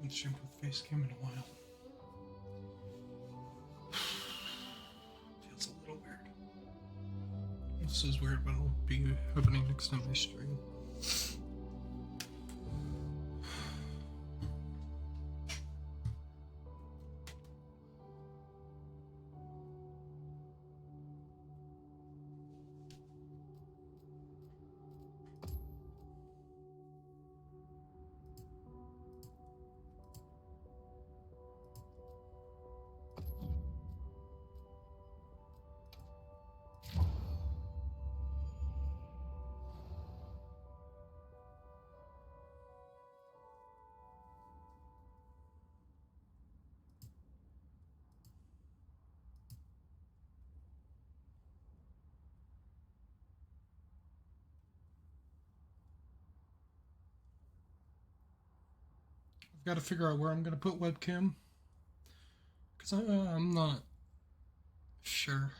haven't streamed with face cam in a while. Feels a little weird. This is weird, but it'll be happening next time I stream. I've got to figure out where I'm going to put webcam, because I'm not sure.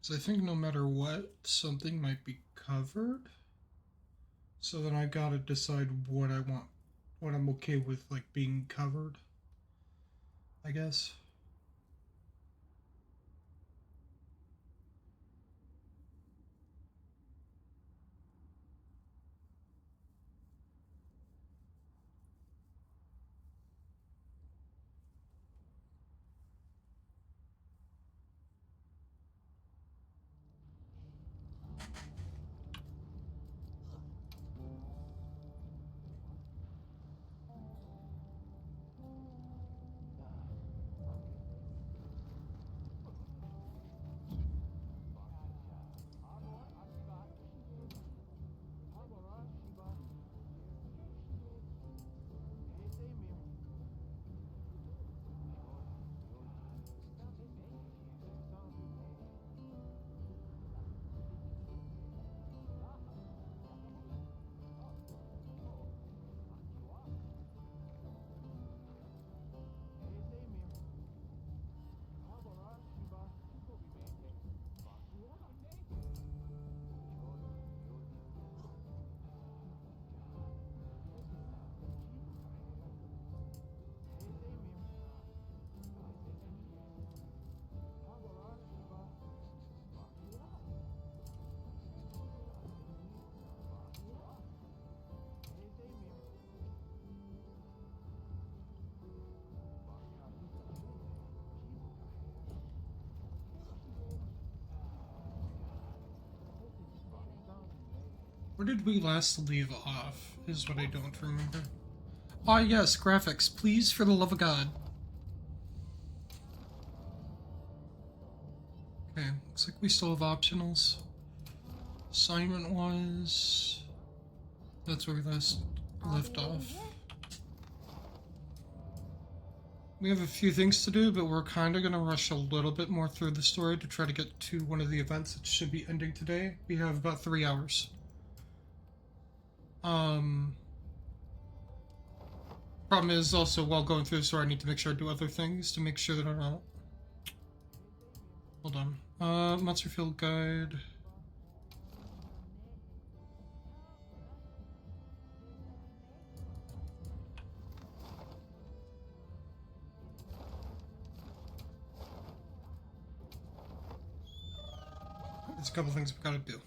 Because I think no matter what, something might be covered. So then I gotta decide what I want, what I'm okay with, like, being covered, I guess. Where did we last leave off, is what I don't remember. Ah, yes, graphics, please, for the love of God. Okay, looks like we still have optionals. Assignment was... That's where we last left off. We have a few things to do, but we're kind of going to rush a little bit more through the story to try to get to one of the events that should be ending today. We have about 3 hours. Problem is also, while going through the story, I need to make sure I do other things to make sure that I'm not... Hold on. Monster Field Guide. There's a couple things we've got to do.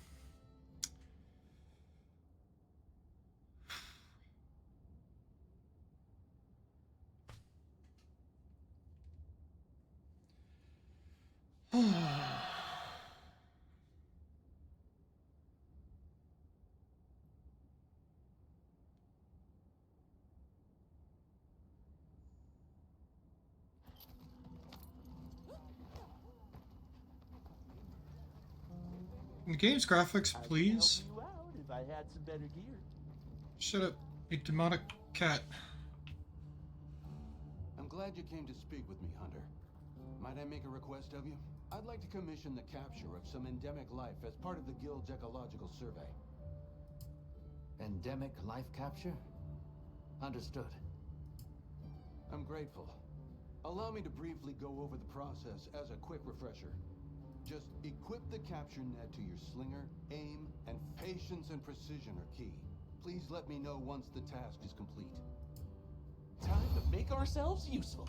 In the game's graphics, please. I'd help you out if I had some better gear. Shut up, you demonic cat. I'm glad you came to speak with me, Hunter. Might I make a request of you? I'd like to commission the capture of some endemic life as part of the Guild's ecological survey. Endemic life capture? Understood. I'm grateful. Allow me to briefly go over the process as a quick refresher. Just equip the capture net to your slinger, aim, and patience and precision are key. Please let me know once the task is complete. Time to make ourselves useful.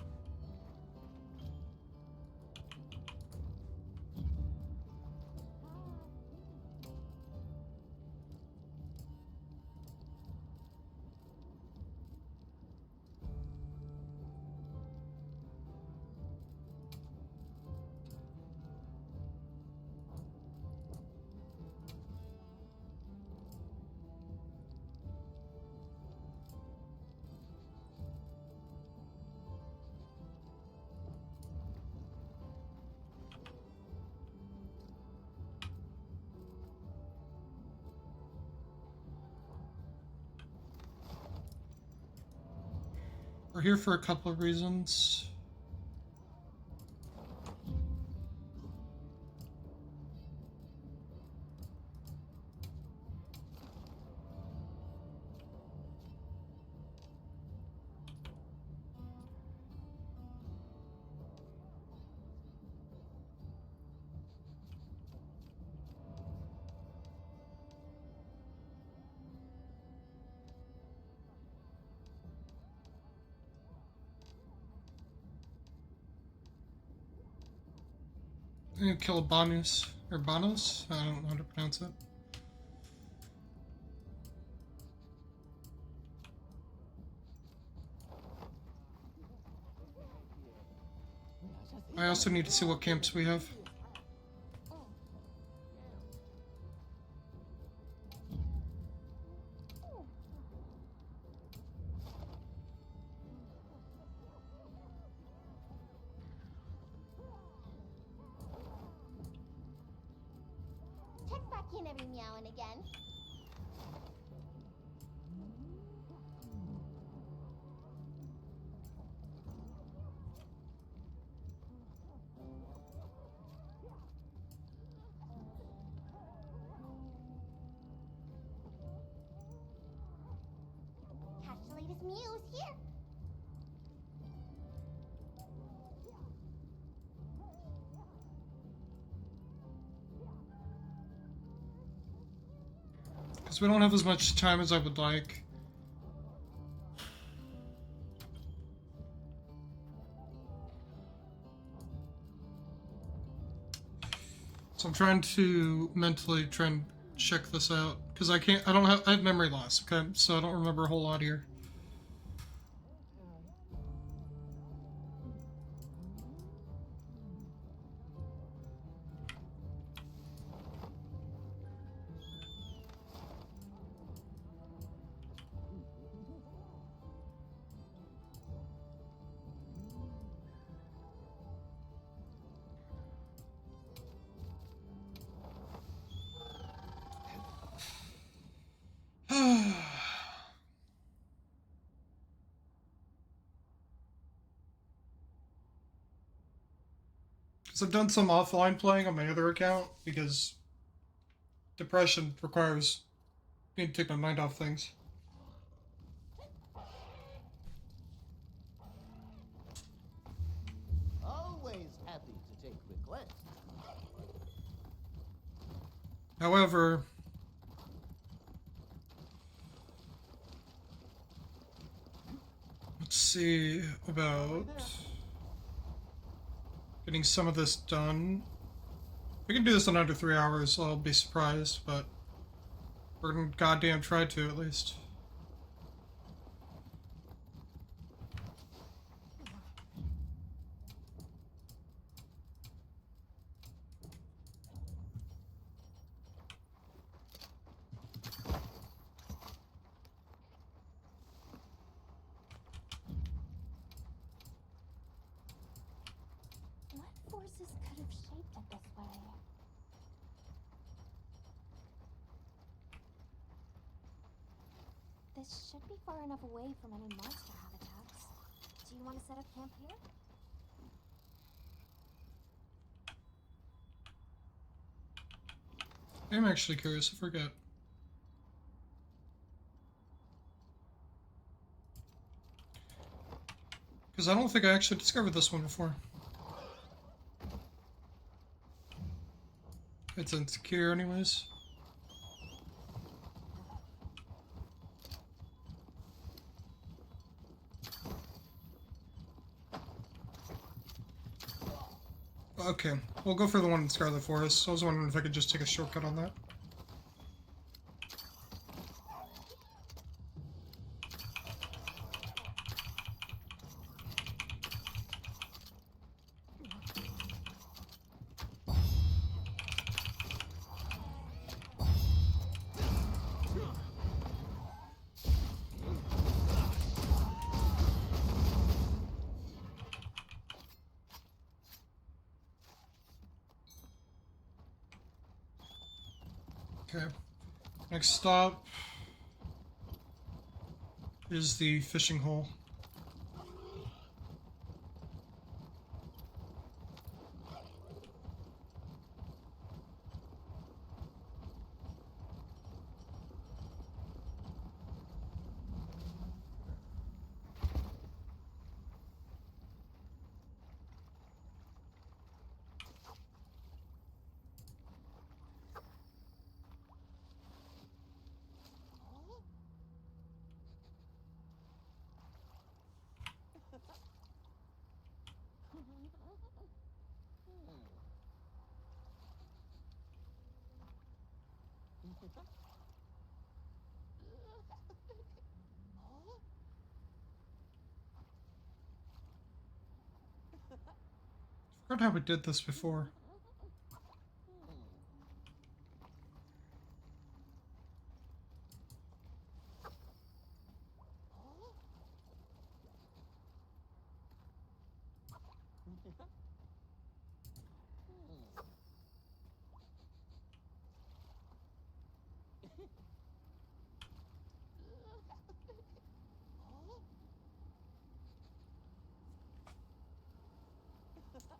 We're here for a couple of reasons. I'm gonna kill a Bonus, or Bonus? I don't know how to pronounce it. I also need to see what camps we have. Check back in every meow and again. Catch the latest mews here. Because we don't have as much time as I would like. So I'm trying to mentally try and check this out. Because I have memory loss, okay? So I don't remember a whole lot here. So I've done some offline playing on my other account because depression requires me to take my mind off things. Always happy to take requests. However, let's see about getting some of this done. We can do this in under 3 hours, I'll be surprised, but we're gonna goddamn try to at least. What forces could have shaped it this way? This should be far enough away from any monster habitats. Do you want to set up camp here? I'm actually curious. I forget. Because I don't think I actually discovered this one before. It's insecure anyways. Okay, we'll go for the one in Scarlet Forest. I was wondering if I could just take a shortcut on that. Okay. Next stop is the fishing hole. I forgot how we did this before.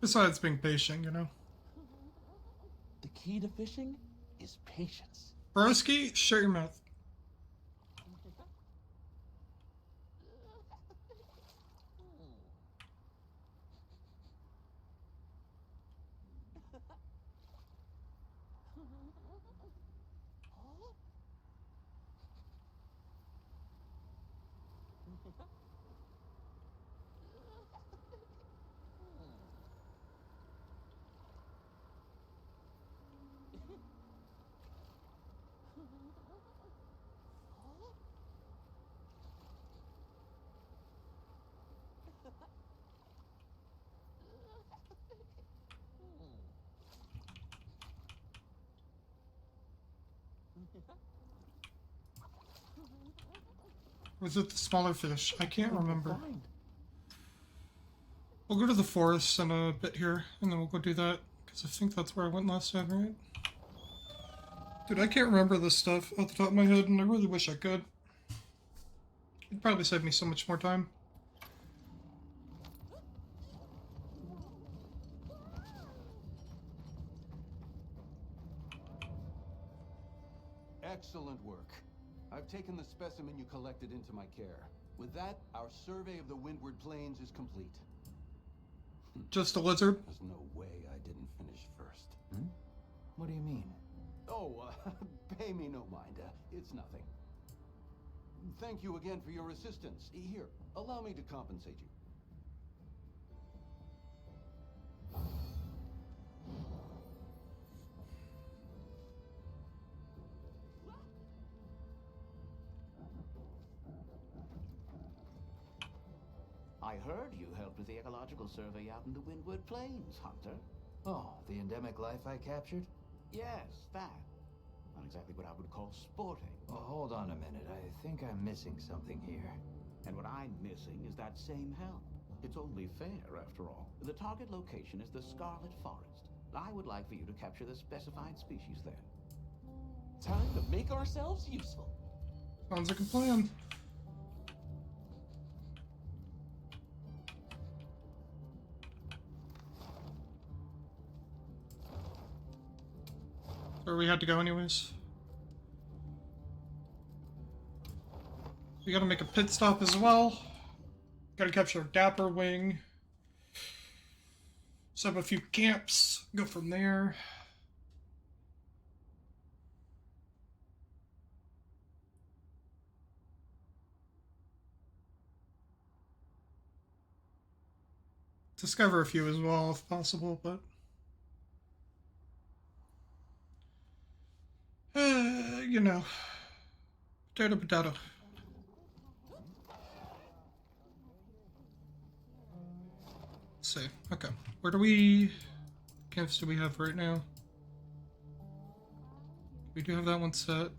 Besides being patient, you know. The key to fishing is patience. Broski, shut your mouth. Was it the smaller fish? I can't remember. We'll go to the forest in a bit here, and then we'll go do that, because I think that's where I went last time, right? Dude, I can't remember this stuff off the top of my head, and I really wish I could. It'd probably save me so much more time. Excellent work. I've taken the specimen you collected into my care. With that, our survey of the Windward Plains is complete. Just a lizard? There's no way I didn't finish first. What do you mean? Oh, pay me no mind. It's nothing. Thank you again for your assistance. Here, allow me to compensate you. I heard you helped with the ecological survey out in the Windward Plains, Hunter. Oh, the endemic life I captured? Yes, that. Not exactly what I would call sporting. Well, hold on a minute. I think I'm missing something here. And what I'm missing is that same help. It's only fair, after all. The target location is the Scarlet Forest. I would like for you to capture the specified species there. Time to make ourselves useful. Sounds like a plan. where we had to go anyways. We gotta make a pit stop as well. Gotta capture a Dapper Wing. Set up a few camps. Go from there. Discover a few as well if possible, but you know, potato potato. Let's see. Okay, where do we camps do we have right now? We do have that one set.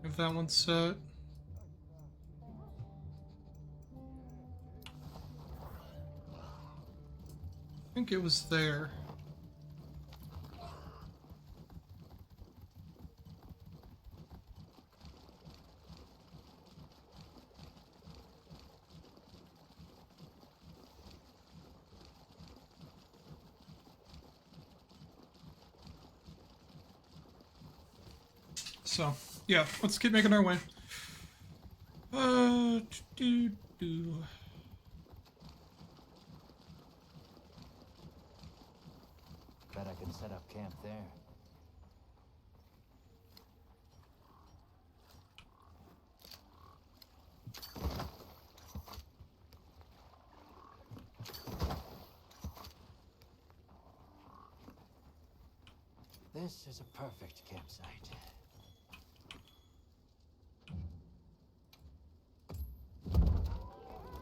We have that one set. I think it was there. So, yeah, let's keep making our way. Do. Bet I can set up camp there. This is a perfect campsite.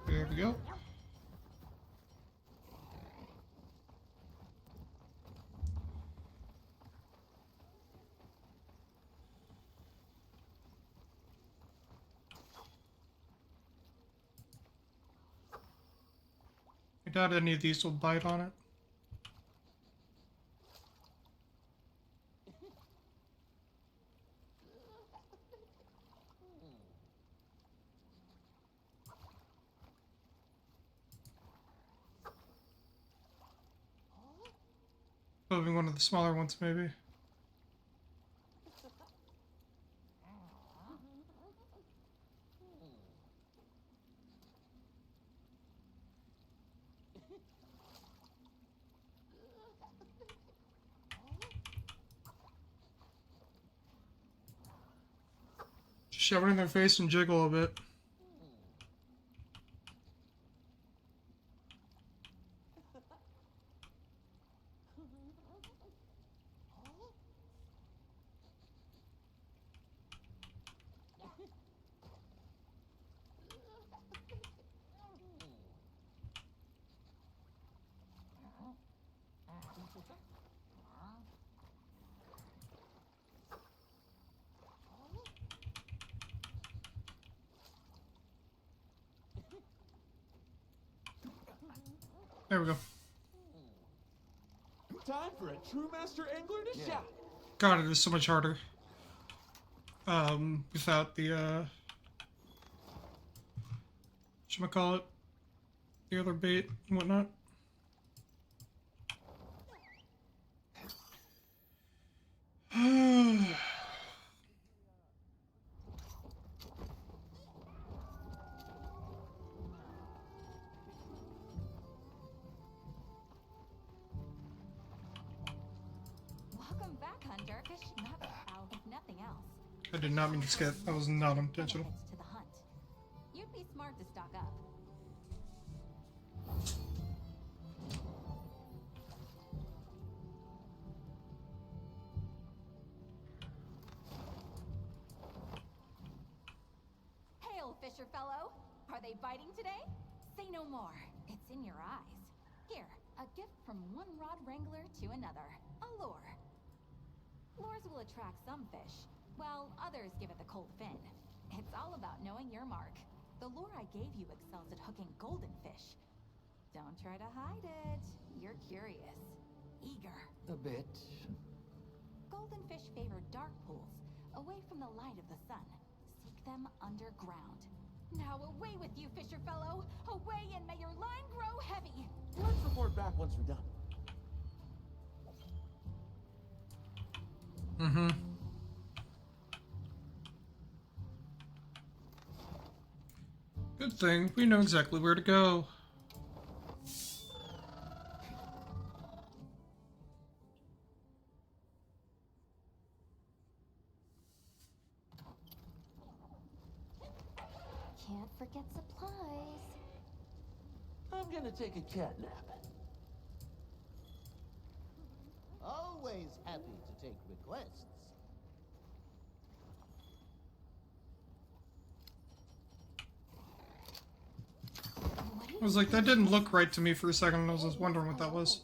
There we go. I doubt any of these will bite on it. Probably one of the smaller ones, maybe. Just shove it in their face and jiggle a bit. There we go. Time for a true master angler to shout. God, it is so much harder. Without the, whatchamacallit? The other bait and whatnot. Welcome back, Hunter. Fish not out if nothing else. I did not mean to skip. That was not intentional. To the hunt. You'd be smart to stock up. Hail, fisher fellow. Are they biting today? Say no more. It's in your eyes. Here, a gift from one rod wrangler to another. A lure. Lures will attract some fish, while others give it the cold fin. It's all about knowing your mark. The lure I gave you excels at hooking golden fish. Don't try to hide it. You're curious. Eager. A bit. Golden fish favor dark pools, away from the light of the sun. Seek them underground. Now away with you, fisher fellow! Away, and may your line grow heavy! Let's report back once we're done. Mm-hmm. Good thing we know exactly where to go. Can't forget supplies. I'm gonna take a cat nap. Always happy to take requests. I was like, that didn't look right to me for a second. I was just wondering what that was.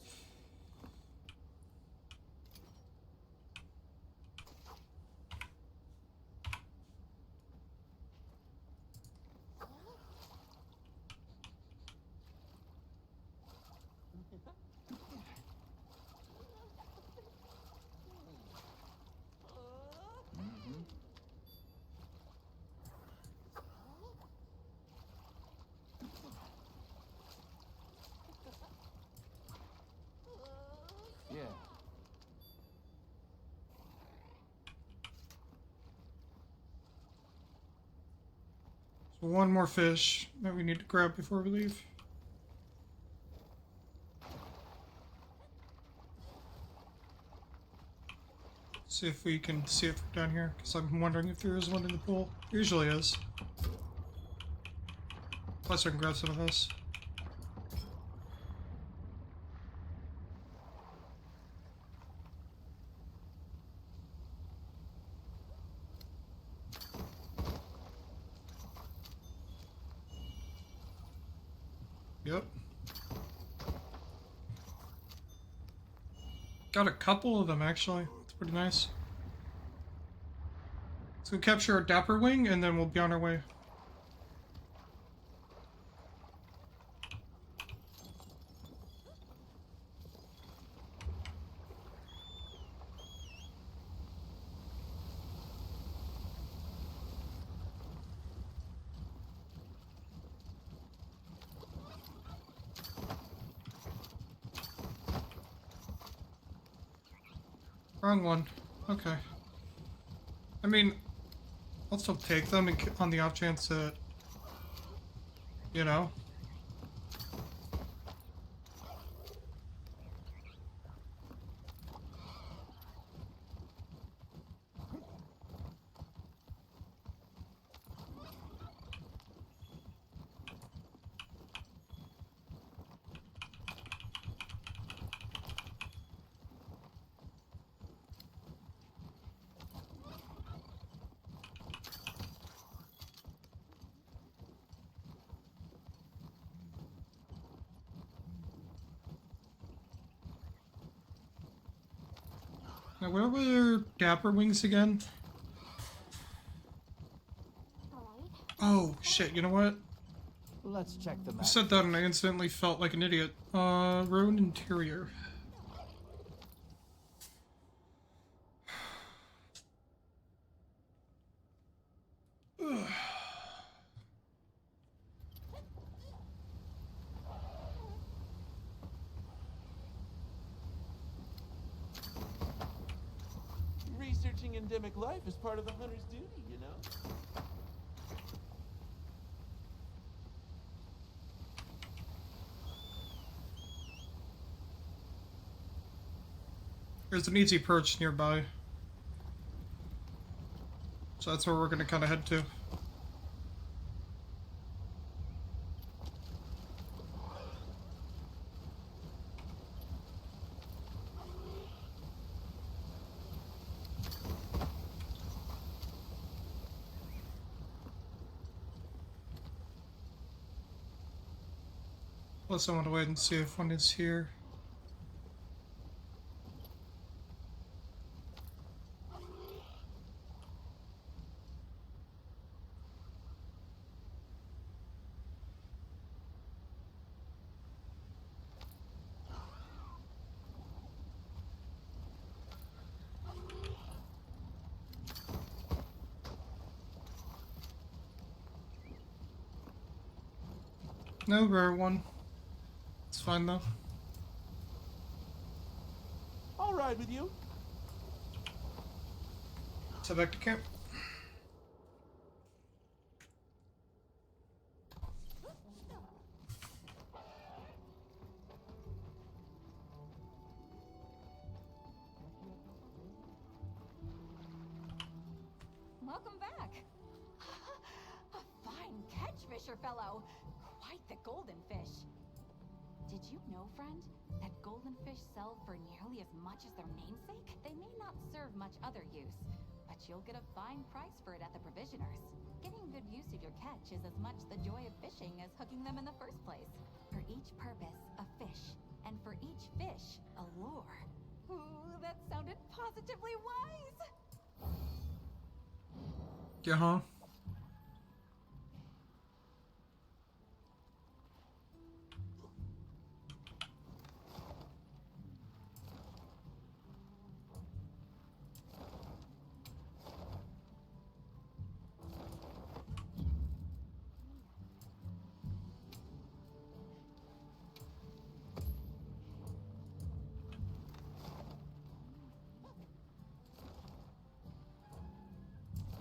Yeah. So one more fish that we need to grab before we leave. See if we can see it from down here, because I'm wondering if there is one in the pool. There usually is. Plus I can grab some of this. Yep. Got a couple of them, actually. It's pretty nice. Let's go capture a dapper wing, and then we'll be on our way. Wrong one. Okay. I mean, I'll still take them on the off chance that, you know. Now, where were dapper wings again? Oh, shit, you know what? Let's check the I map. said that and I instantly felt like an idiot. Ruined interior. Ugh. Researching endemic life is part of the hunter's duty, you know? There's an easy perch nearby. So that's where we're gonna kinda head to. Plus I want to wait and see if one is here. No rare one. It's fine though. I'll ride with you. So back to camp. Welcome back. A fine catch, Fisher fellow. Quite the golden fish. Did you know, friend, that golden fish sell for nearly as much as their namesake? They may not serve much other use, but you'll get a fine price for it at the provisioners. Getting good use of your catch is as much the joy of fishing as hooking them in the first place. For each purpose, a fish, and for each fish, a lure. Ooh, that sounded positively wise! Yeah, huh?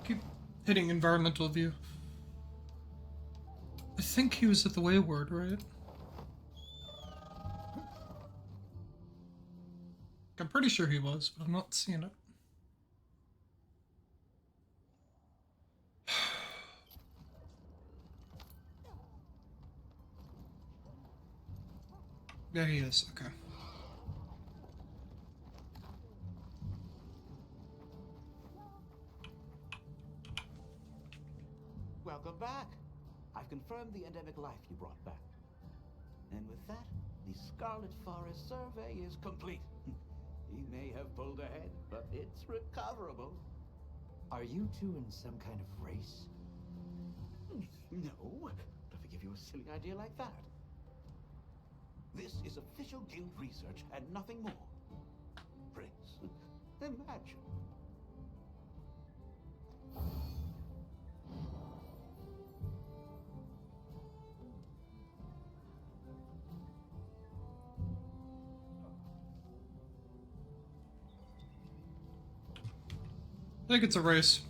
Keep hitting environmental view. I think he was at the Wayward, right? I'm pretty sure he was, but I'm not seeing it. There he is, okay. Welcome back. I've confirmed the endemic life you brought back. And with that, the Scarlet Forest survey is complete. He may have pulled ahead, but it's recoverable. Are you two in some kind of race? No, don't give you a silly idea like that. This is official guild research and nothing more. Prince, imagine. I think it's a race.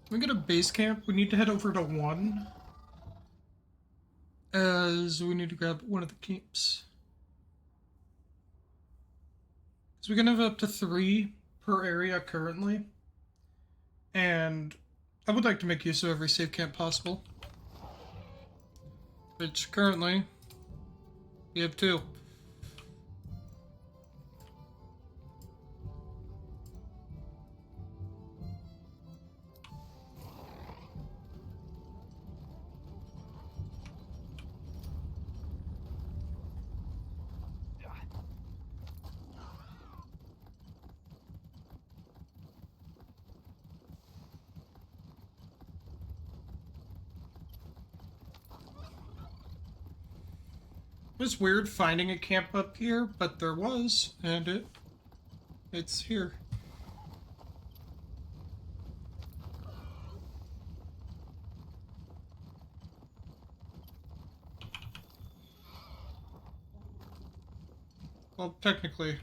Can we get a base camp? We need to head over to 1. As we need to grab one of the keeps. So we can have up to 3 per area currently. And I would like to make use of every save camp possible. Which currently, we have 2. It was weird finding a camp up here, but there was, and it's here. Well, technically.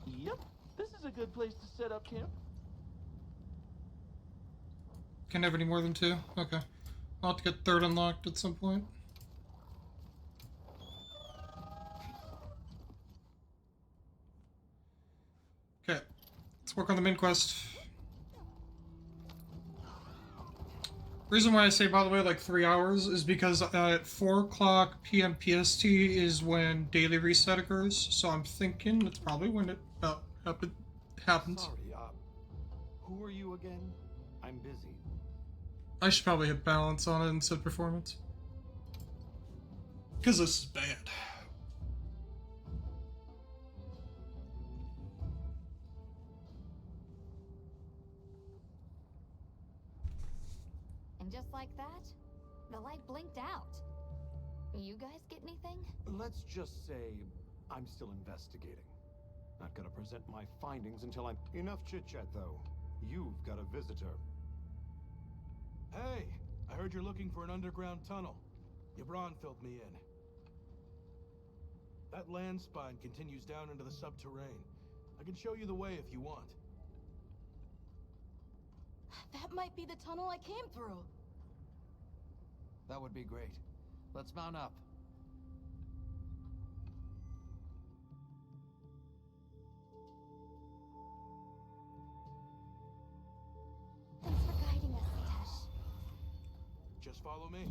Yep, this is a good place to set up camp. Can't have any more than 2? Okay. I'll have to get 3rd unlocked at some point. Okay. Let's work on the main quest. Reason why I say, by the way, like 3 hours is because at 4 o'clock p.m. PST is when daily reset occurs, so I'm thinking it's probably when it happens. Sorry, who are you again? I'm busy. I should probably hit balance on it instead of performance. Because this is bad. And just like that, the light blinked out. You guys get anything? Let's just say I'm still investigating. Not gonna present my findings until I'm... Enough chit-chat, though. You've got a visitor. Hey, I heard you're looking for an underground tunnel. Yabron filled me in. That land spine continues down into the subterrane. I can show you the way if you want. That might be the tunnel I came through. That would be great. Let's mount up. Thanks for guiding us, Tesh. Just follow me.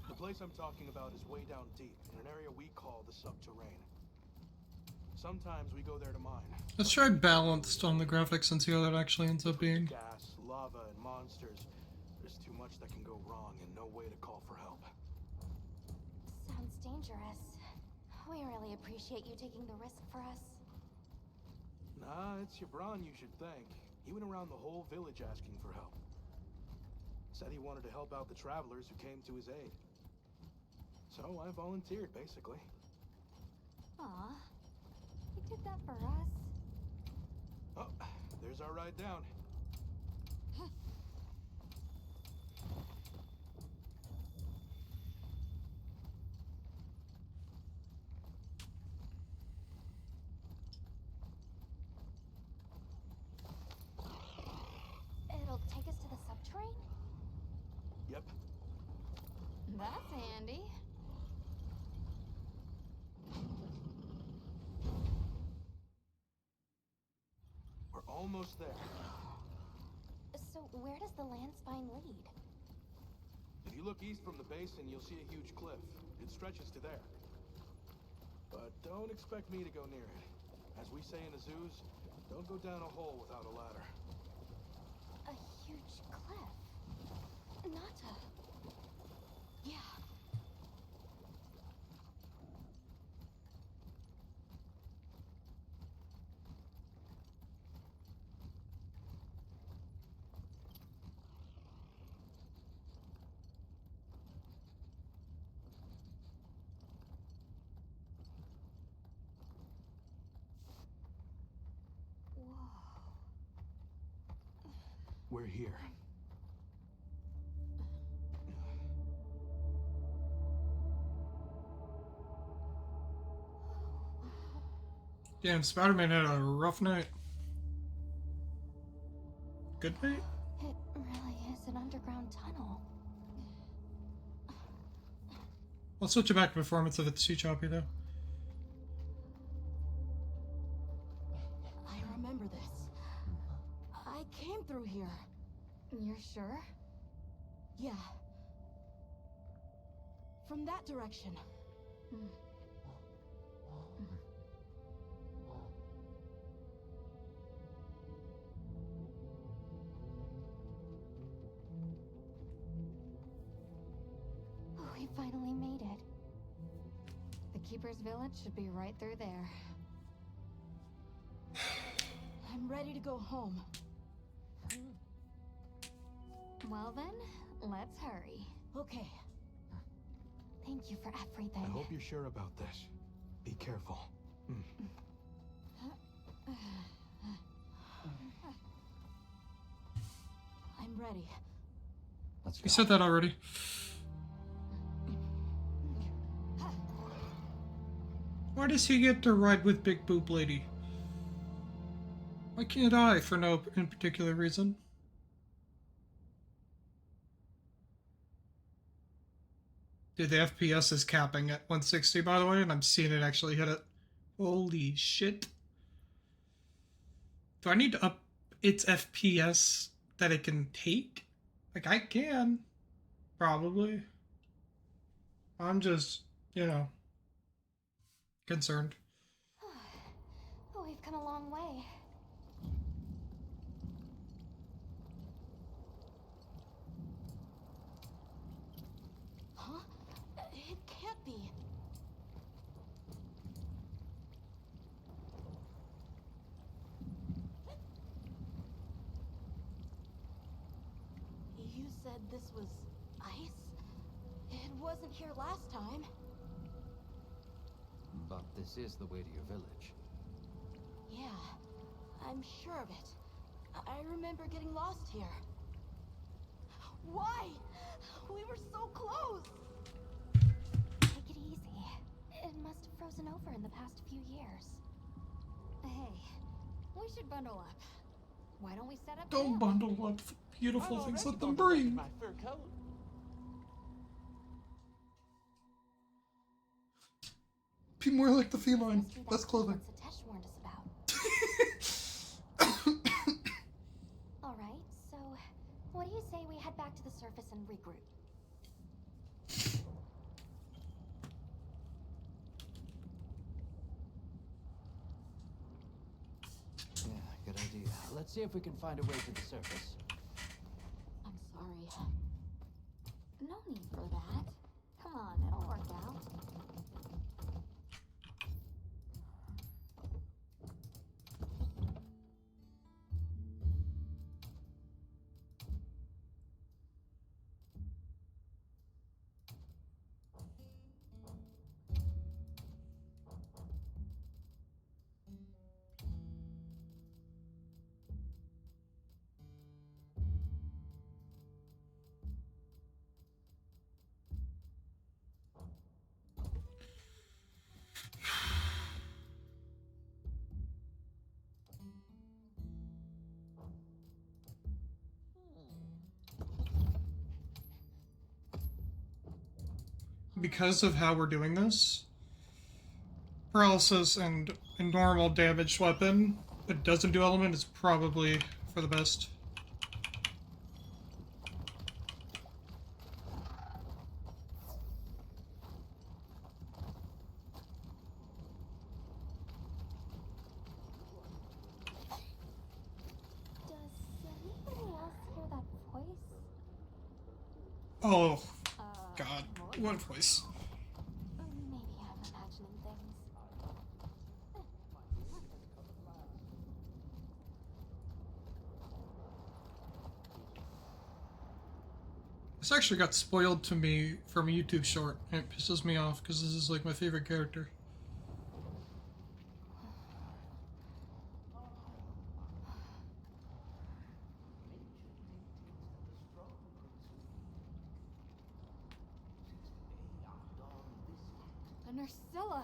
The place I'm talking about is way down deep, in an area we call the subterrane. Sometimes we go there to mine. Let's try balanced on the graphics and see how that actually ends up being. Gas, lava, and monsters. There's too much that can go wrong and no way to call for help. Sounds dangerous. We really appreciate you taking the risk for us. Nah, it's Yabron you should thank. He went around the whole village asking for help. Said he wanted to help out the travelers who came to his aid. So I volunteered, basically. Aw, he did that for us. Oh, there's our ride down. It'll take us to the subterrane? Yep. That's handy. We're almost there. So where does the land spine lead? If you look east from the basin, you'll see a huge cliff. It stretches to there. But don't expect me to go near it. As we say in the zoos, don't go down a hole without a ladder. A huge cliff. Nata. Yeah. We're here. Damn, Spider-Man had a rough night. Good night? It really is an underground tunnel. I'll switch it back to performance if it's too choppy though. I remember this. I came through here. You're sure? Yeah. From that direction. We finally made it. The Keeper's Village should be right through there. I'm ready to go home. Well then, let's hurry. Okay. Thank you for everything. I hope you're sure about this. Be careful. I'm ready. Let's go. You said that already. Why does he get to ride with Big Boob Lady? Why can't I for no in particular reason? Dude, the FPS is capping at 160 by the way, and I'm seeing it actually hit it. Holy shit. Do I need to up its FPS that it can take? Like, I can. Probably. I'm just, you know, concerned. We've come a long way. Huh? It can't be. You said this was ice? wasn't here last time. But this is the way to your village. Yeah, I'm sure of it. I remember getting lost here. Why? We were so close! Take it easy. It must have frozen over in the past few years. Hey, we should bundle up. Why don't we set up Don't camp? bundle up for beautiful I'm things. already Let them bundled up in breathe. my fur coat. Be more like the feline. Must be that Less kid clothing. that Satesh warned us about. Alright, so what do you say we head back to the surface and regroup? Yeah, good idea. Let's see if we can find a way to the surface. I'm sorry. No need for that. Come on, it'll work out. Because of how we're doing this, paralysis and a normal damaged weapon that doesn't do element is probably for the best. Does anybody else hear that voice? Oh, God. What voice? Maybe I'm imagining things. This actually got spoiled to me from a YouTube short, and it pisses me off because this is like my favorite character. A Nursilla.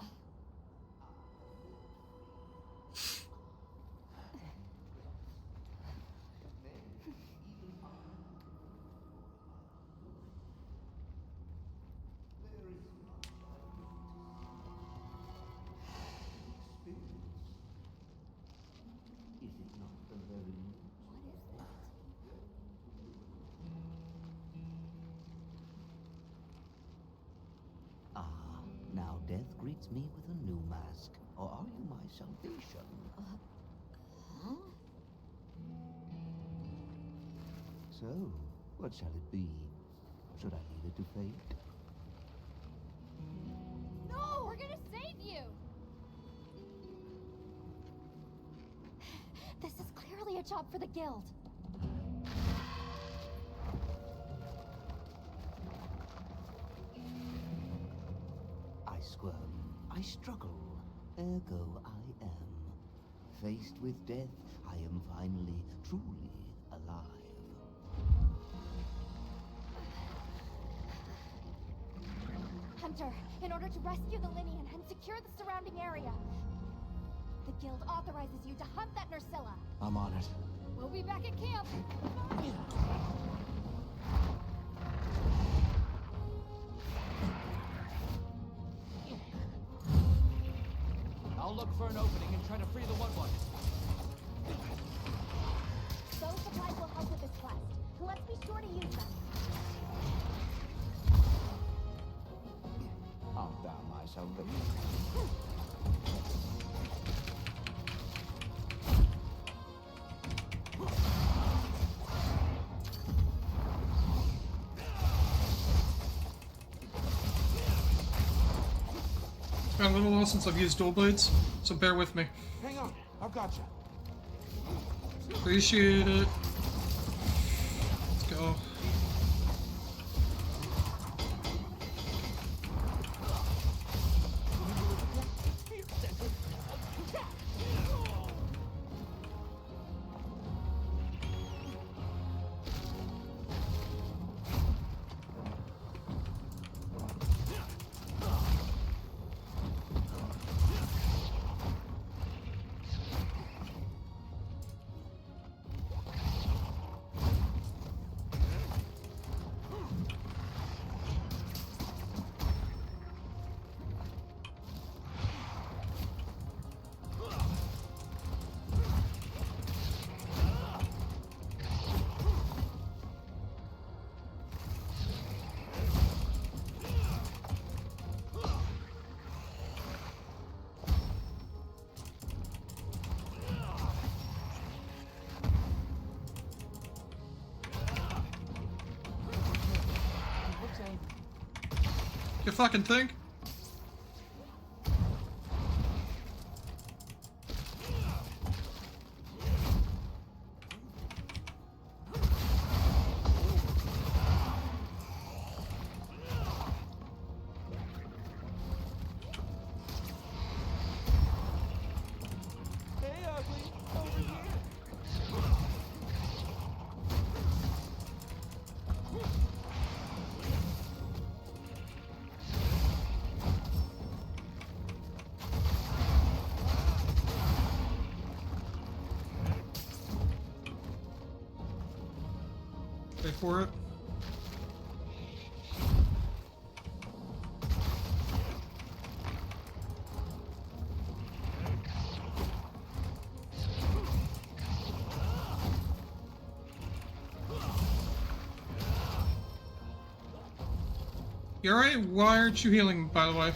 Ah, now death greets me with a new mask. Or are you my salvation? Huh? So, what shall it be? Should I leave it to fate? No! We're gonna save you! This is clearly a job for the guild. I squirm, I struggle, ergo I am. Faced with death, I am finally, truly alive. Hunter, in order to rescue the Linian and secure the surrounding area, the guild authorizes you to hunt that Nursilla. I'm on it. We'll be back at camp. I'll look for an opening and try to free the one-one. Those supplies will help with this quest. Let's be sure to use them. Art thou my salvation? It's been a little while since I've used dual blades, so bear with me. Hang on, I've got you. Appreciate it. Let's go. You fucking think? Hey, ugly, over here. Wait for it. You alright? Why aren't you healing, by the way?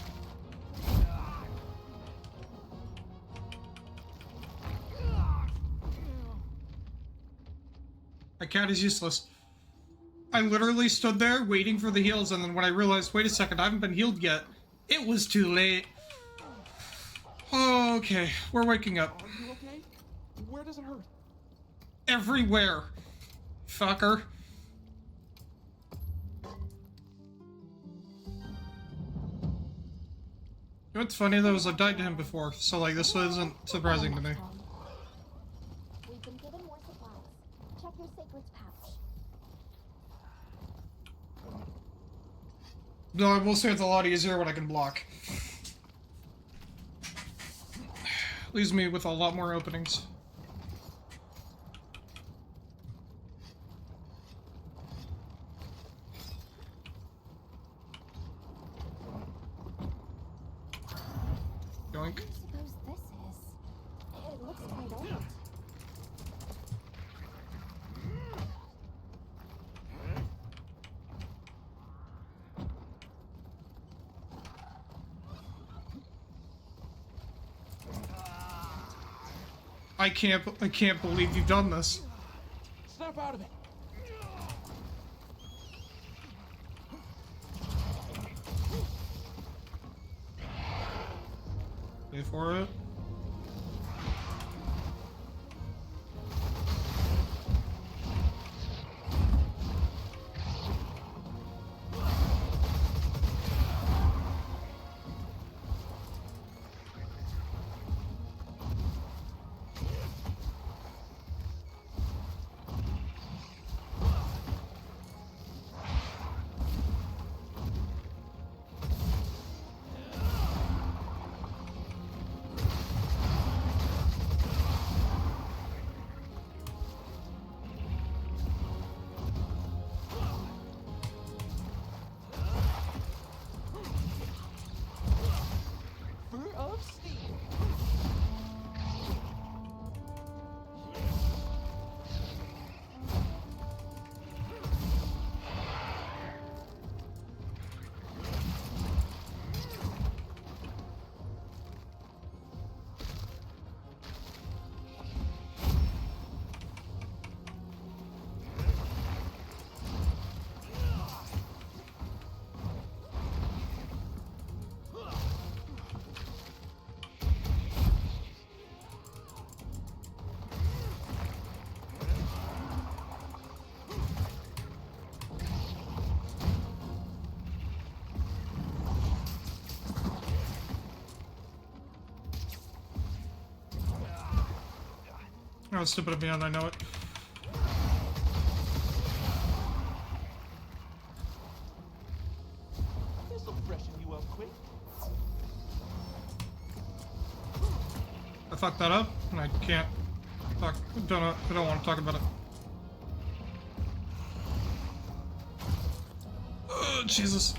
My cat is useless. I literally stood there waiting for the heals, and then when I realized, wait a second, I haven't been healed yet, it was too late. Okay, we're waking up. Are you okay? Where does it hurt? Everywhere. Fucker. You know what's funny though is I've died to him before, so like this isn't surprising to me. We've been given more supplies. Check your sacred's pouch. No, I will say it's a lot easier when I can block. Leaves me with a lot more openings. Yoink. What do you suppose this is? It looks quite old. I can't believe you've done this. Snap out of it. Wait for it. Fur of steel. Oh, stupid of me, and I know it. This'll freshen you up quick. I fucked that up, and I can't talk. I don't want to talk about it. Oh, Jesus.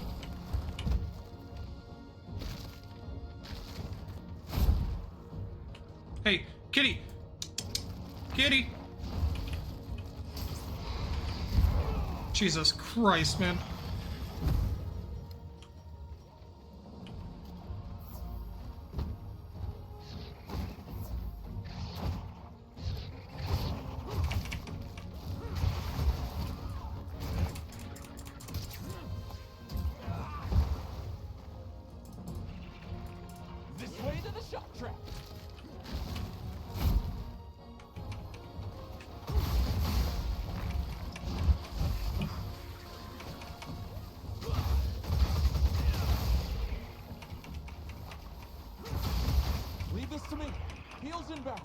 Hey, kitty! Kitty! Jesus Christ, man. to me. Heals inbound.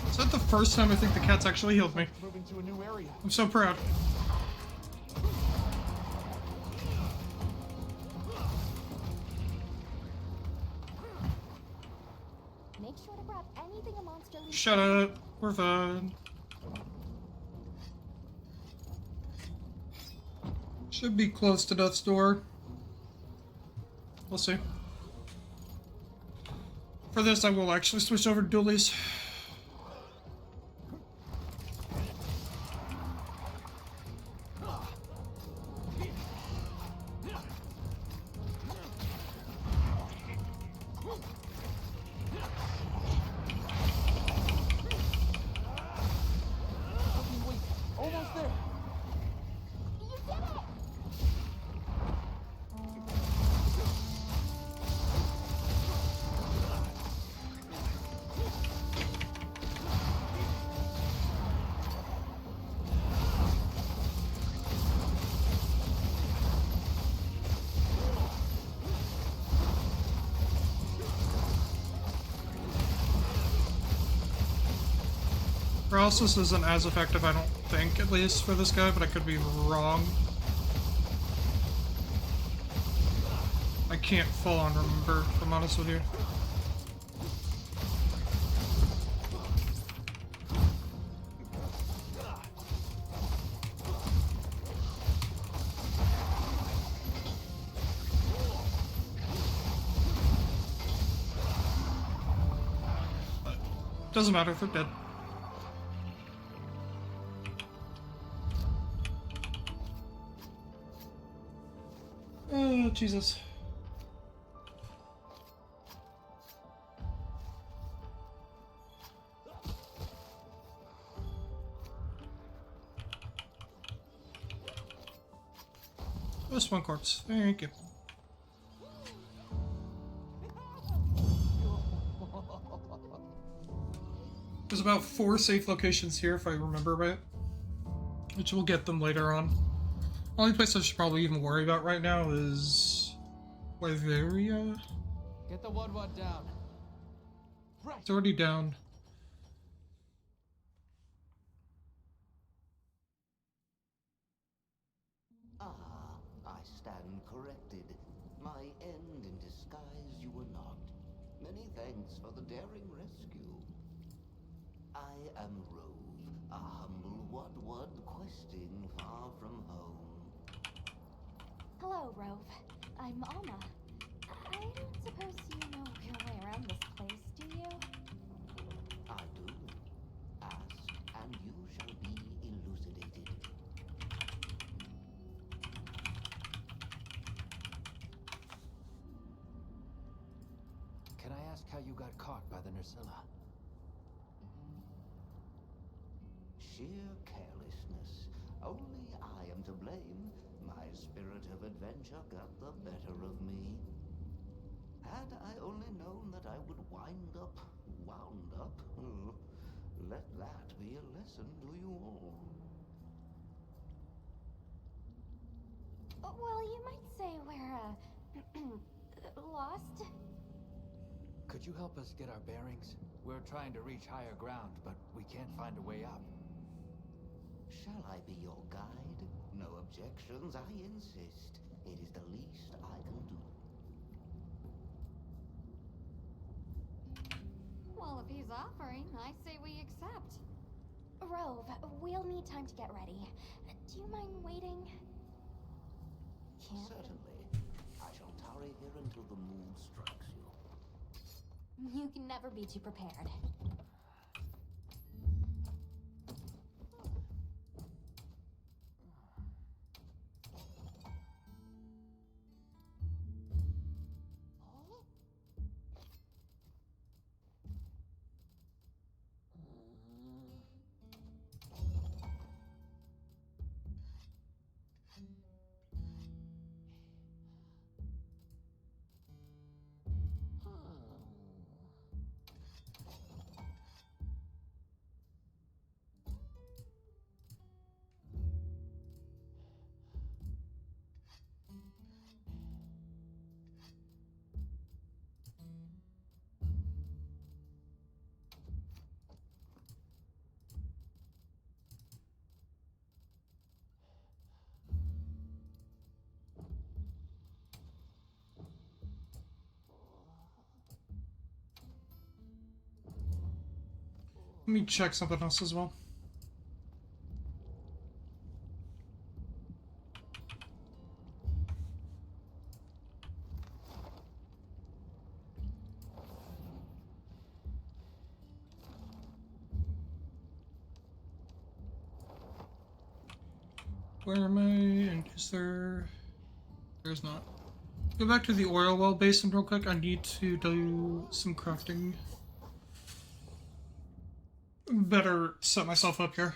Is that the first time I think the cat's actually healed me? Moving to a new area. I'm so proud. Make sure to grab anything a monster leaves. Shut up. We're fine. Should be close to death's door. We'll see. For this, I will actually switch over to dualies. Almost there. You did it! Paralysis isn't as effective, I don't think, at least for this guy, but I could be wrong. I can't full on remember, if I'm honest with you. But doesn't matter if they're dead. Oh, Jesus. Just one corpse. Thank you. There's about 4 safe locations here, if I remember right. Which we'll get them later on. Only place I should probably even worry about right now is Wyveria. Get the one down. Right. It's already down. I stand corrected. My end in disguise you were not. Many thanks for the daring rescue. I am Rove, a humble Wud questing far from home. Hello, Rove. I'm Alma. I don't suppose you know your way around this place, do you? I do. Ask, and you shall be elucidated. Can I ask how you got caught by the Nursilla? Sheer carelessness. Only I am to blame. My spirit of adventure got the better of me. Had I only known that I would wound up, let that be a lesson to you all. Well, you might say we're, lost. Could you help us get our bearings? We're trying to reach higher ground, but we can't find a way up. Shall I be your guide? No objections, I insist. It is the least I can do. Well, if he's offering, I say we accept. Rove, we'll need time to get ready. Do you mind waiting? Can't. Certainly. I shall tarry here until the mood strikes you. You can never be too prepared. Let me check something else as well. Where am I? And is there... There's not. Go back to the oil well basin real quick. I need to do some crafting. Better set myself up here.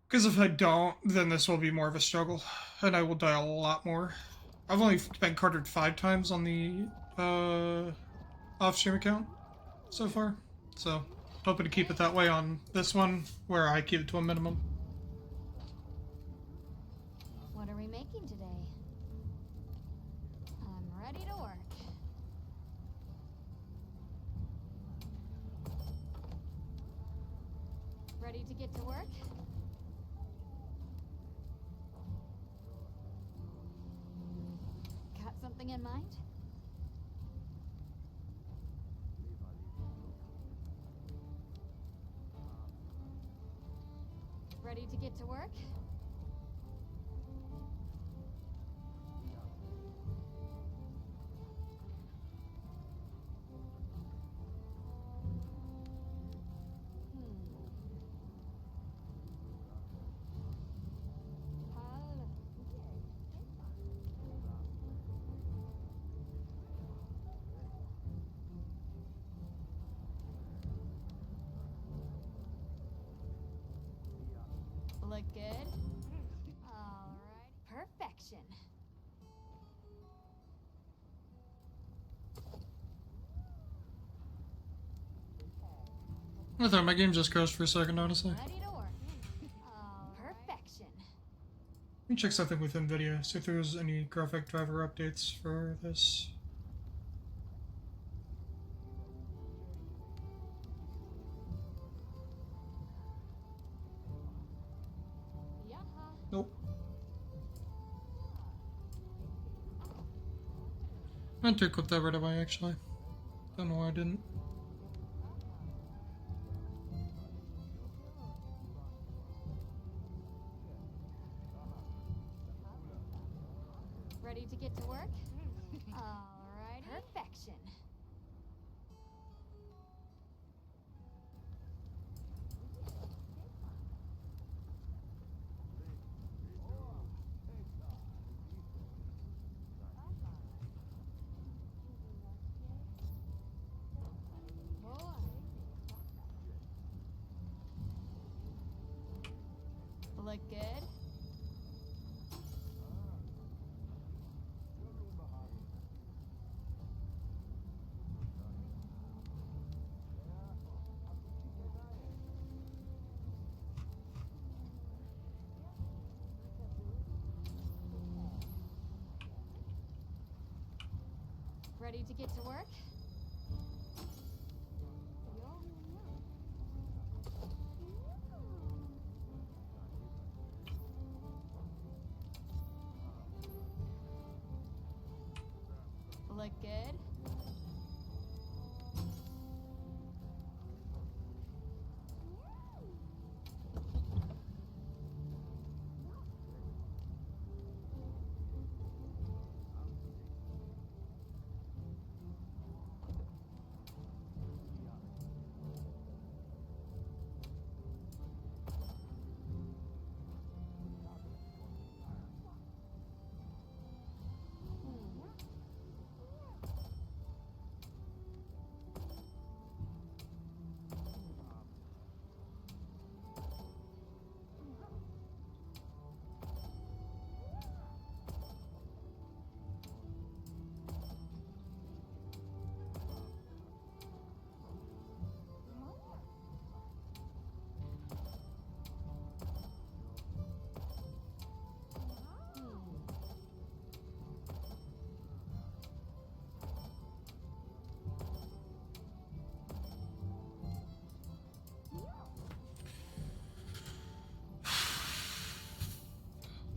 Because if I don't, then this will be more of a struggle. And I will die a lot more. I've only been carded 5 times on the off-stream account so far. So, hoping to keep it that way on this one, where I keep it to a minimum. What are we making today? I'm ready to work. Ready to get to work? Got something in mind? Ready to get to work? Look good? Alright. Perfection. I thought my game just crashed for a second, honestly. Ready to work. Perfection. Let me check something with NVIDIA, see if there's any graphic driver updates for this. Nope. I meant to equip that right away, actually. Don't know why I didn't. Ready to get to work? Alright. Perfection. Look good? Ready to get to work? Look good?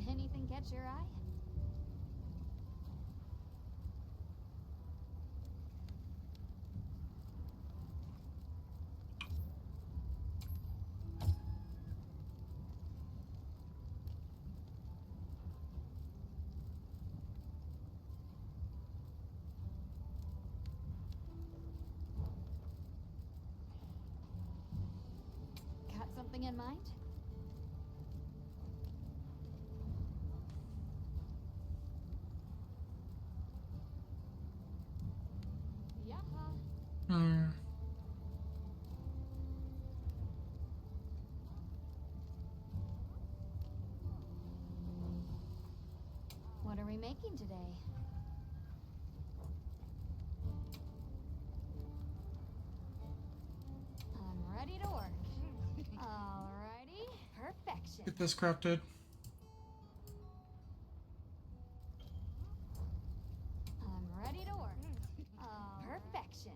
Anything catch your eye? something in mind? Yeah. What are we making today? I'm ready to work. Alrighty. Perfection. Get this crafted. I'm ready to work. Perfection.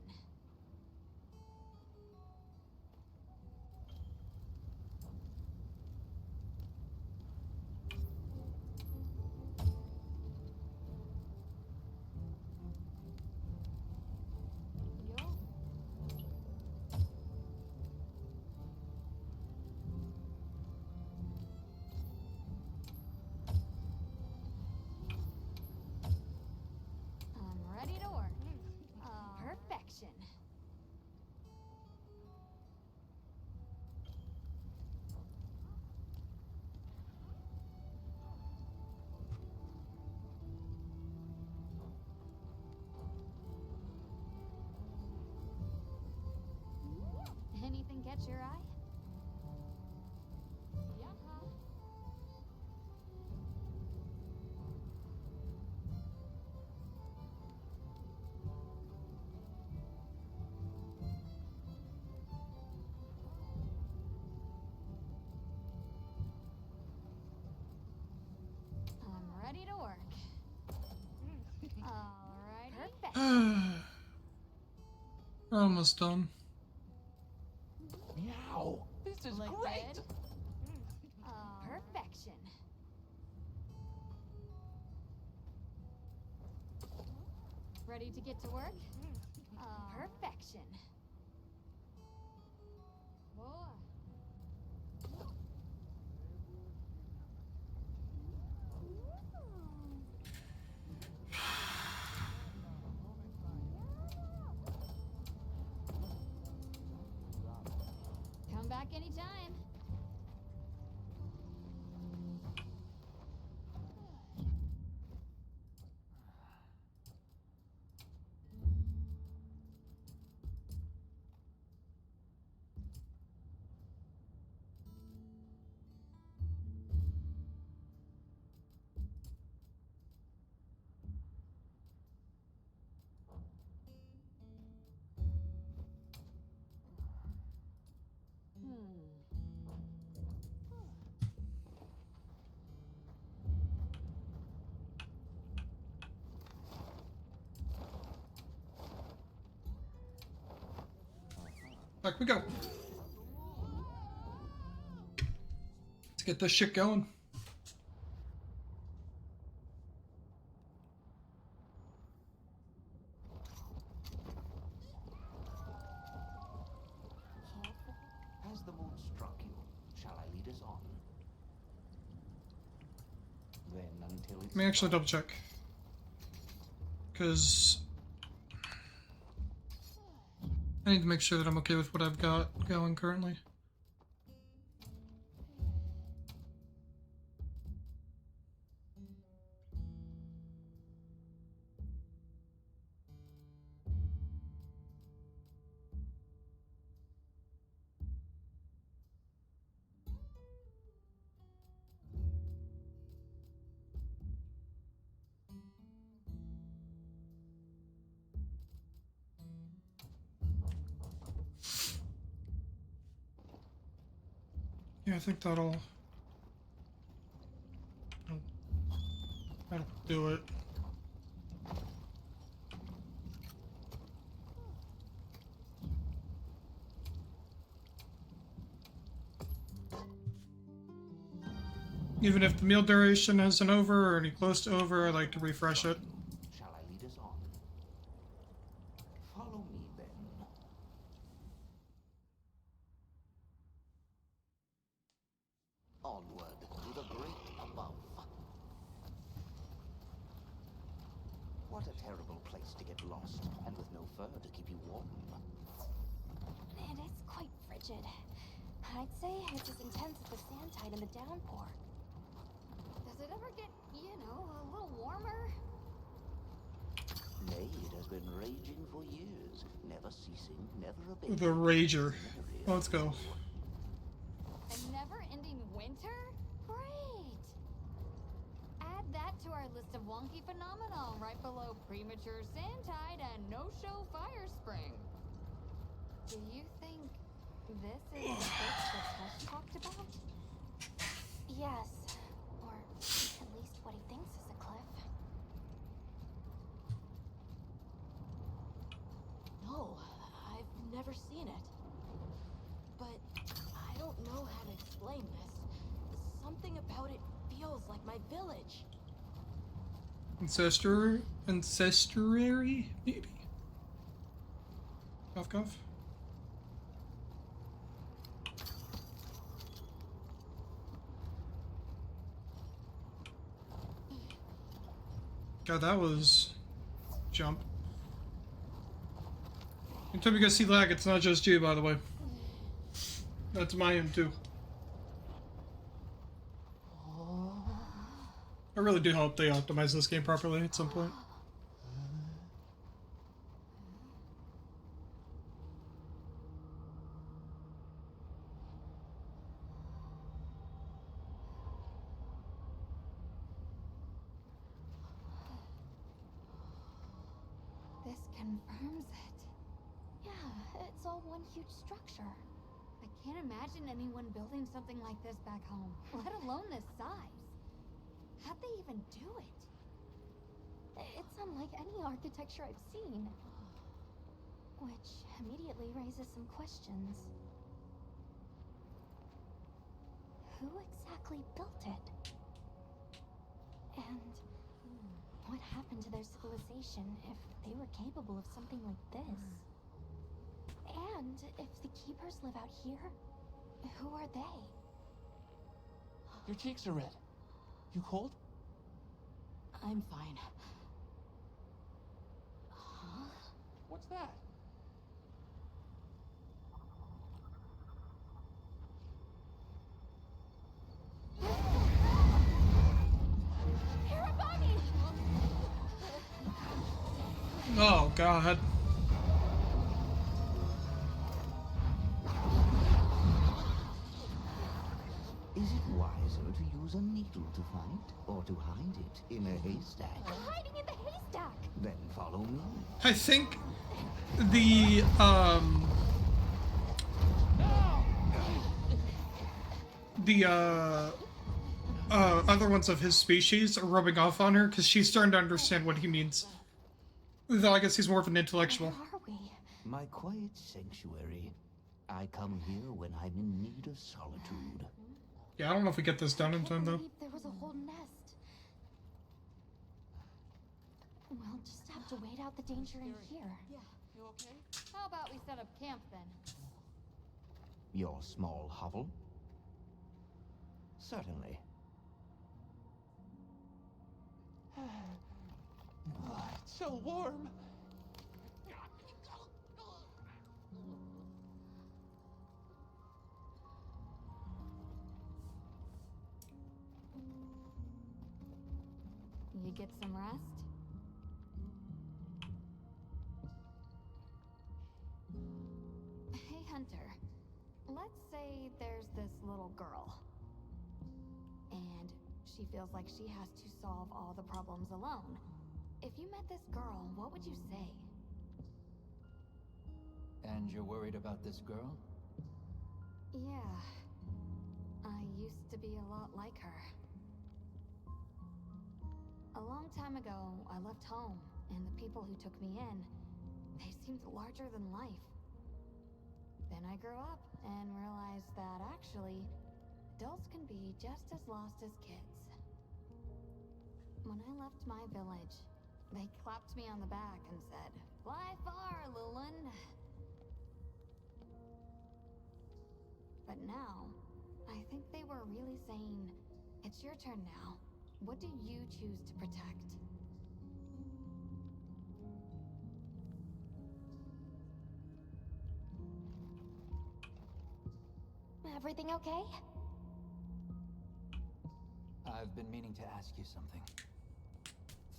I'm ready to work. Perfection. Anything catch your eye? Yeah. I'm ready to work. Alright. Perfect. Almost done. Meow. This is Like great. good? Perfection. Ready to get to work? Perfection. Come back anytime. Back we go. Let's get this shit going. Has the mood struck you? Shall I lead us on? Then until it's... Let me actually double check. Because I need to make sure that I'm okay with what I've got going currently. Yeah, I think that'll do it. Even if the meal duration isn't over or any close to over, I like to refresh it. Shall I lead us on? Follow me, then. Onward to the great above. What a terrible place to get lost, and with no fur to keep you warm. It is quite frigid. I'd say it's as intense as the sand tide in the downpour. Does it ever get, you know, a little warmer? Nay, it has been raging for years, never ceasing, never abating. The Rager. Let's go. A never-ending winter? Great! Add that to our list of wonky phenomena right below premature sand tide and no-show fire spring. Do you think this is the fix that Tush talked about? Yes. Or at least what he thinks is a cliff. No, I've never seen it. But I don't know how to explain this. Something about it feels like my village. Ancestry, maybe? Cough, cough. God, that was jump. Anytime you guys see lag, it's not just you, by the way. That's my end too. I really do hope they optimize this game properly at some point. This confirms it. Yeah, it's all one huge structure. I can't imagine anyone building something like this back home, let alone this size. How'd they even do it? It's unlike any architecture I've seen. Which immediately raises some questions. Who exactly built it? And what happened to their civilization if they were capable of something like this? And if the keepers live out here, who are they? Your cheeks are red. You cold? I'm fine. What's that? Oh, God. Is it wiser to use a needle to find, or to hide it in a haystack? Hiding in the haystack! Then follow me. I think the other ones of his species are rubbing off on her because she's starting to understand what he means. Though I guess he's more of an intellectual. Where are we? My quiet sanctuary. I come here when I'm in need of solitude. Yeah, I don't know if we get this done in time, though. There was a whole nest. We'll just have to wait out the danger in here. Yeah. You okay? How about we set up camp then? Your small hovel? Certainly. It's so warm. You get some rest? Hey, Hunter. Let's say there's this little girl. And she feels like she has to solve all the problems alone. If you met this girl, what would you say? And you're worried about this girl? Yeah. I used to be a lot like her. A long time ago, I left home, and the people who took me in, they seemed larger than life. Then I grew up and realized that actually, adults can be just as lost as kids. When I left my village, they clapped me on the back and said, "Fly far, Lulin." But now, I think they were really saying, "It's your turn now. What do you choose to protect?" Everything okay? I've been meaning to ask you something.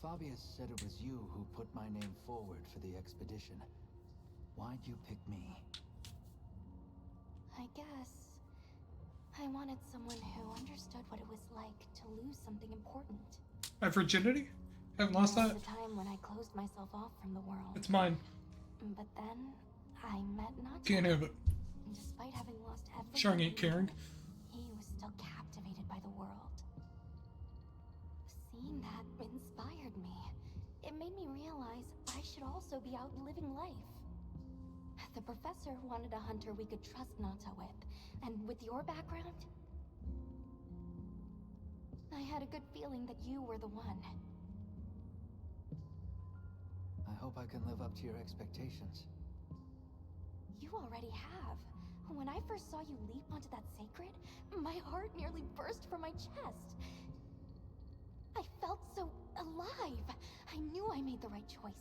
Fabius said it was you who put my name forward for the expedition. Why'd you pick me? I guess I wanted someone who understood what it was like to lose something important. My virginity? Haven't lost There that? was a time when I closed myself off from the world. It's mine. But then I met Nata. Can't have it. Despite having lost everything, Shang ain't caring. he was still captivated by the world. Seeing that inspired me. It made me realize I should also be out living life. The professor wanted a hunter we could trust Nata with. And with your background, I had a good feeling that you were the one. I hope I can live up to your expectations. You already have. When I first saw you leap onto that sacred, my heart nearly burst from my chest. I felt so alive. I knew I made the right choice.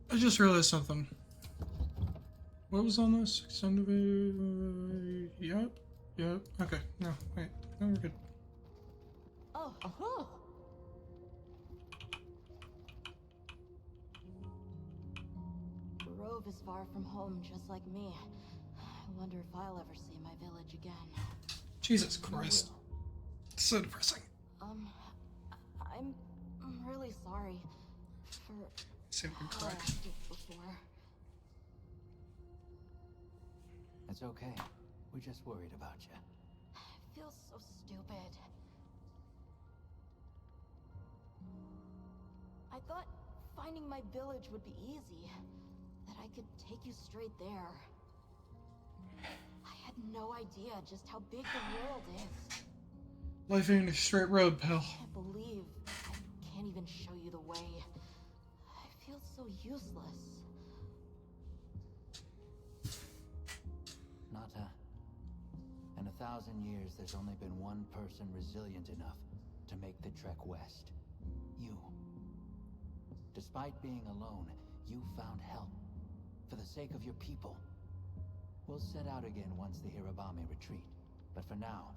I just realized something. What was on this? Extended. Yep. Yep. Okay. No, wait. No, we're good. Oh. Rove is far from home, just like me. I wonder if I'll ever see my village again. Jesus Christ. It's so depressing. I'm really sorry for how I acted before. It's okay. We just worried about you. I feel so stupid. I thought finding my village would be easy. That I could take you straight there. I had no idea just how big the world is. Life ain't a straight road, pal. I can't believe I can't even show you the way. I feel so useless. Nata, in 1,000 years, there's only been one person resilient enough to make the trek west. You. Despite being alone, you found help. For the sake of your people. We'll set out again once the Hirabami retreat. But for now,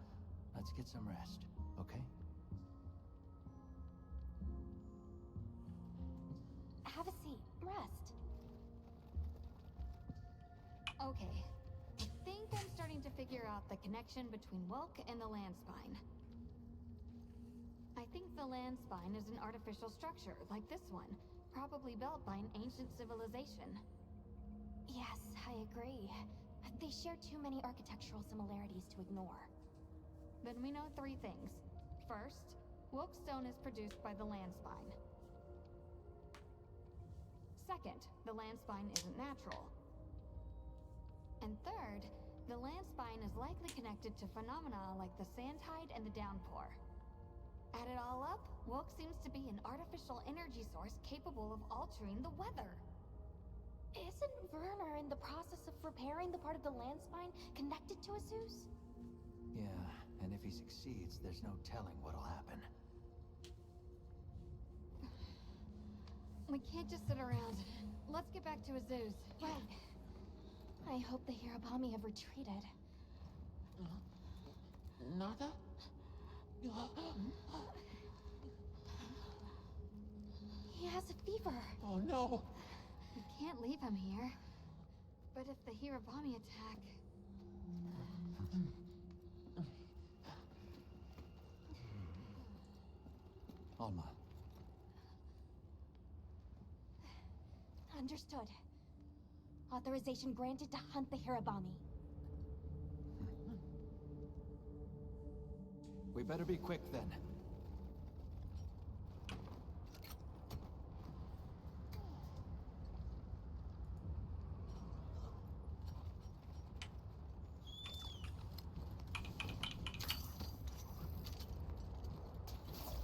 let's get some rest, okay? Have a seat. Rest. Okay. I think I'm starting to figure out the connection between Wilk and the land spine. I think the land spine is an artificial structure, like this one. Probably built by an ancient civilization. Yes, I agree. They share too many architectural similarities to ignore. Then we know 3 things. First, Wilk stone is produced by the land spine. Second, the land spine isn't natural. And third, the land spine is likely connected to phenomena like the sand tide and the downpour. Add it all up, Wilk seems to be an artificial energy source capable of altering the weather. Isn't Werner in the process of repairing the part of the land spine connected to a Zeus? Yeah, and if he succeeds, there's no telling what'll happen. We can't just sit around. Let's get back to Azuz. Right. I hope the Hirabami have retreated. Nata? He has a fever. Oh no! We can't leave him here. But if the Hirabami attack... Alma. Understood. Authorization granted to hunt the Hirabami. We better be quick then.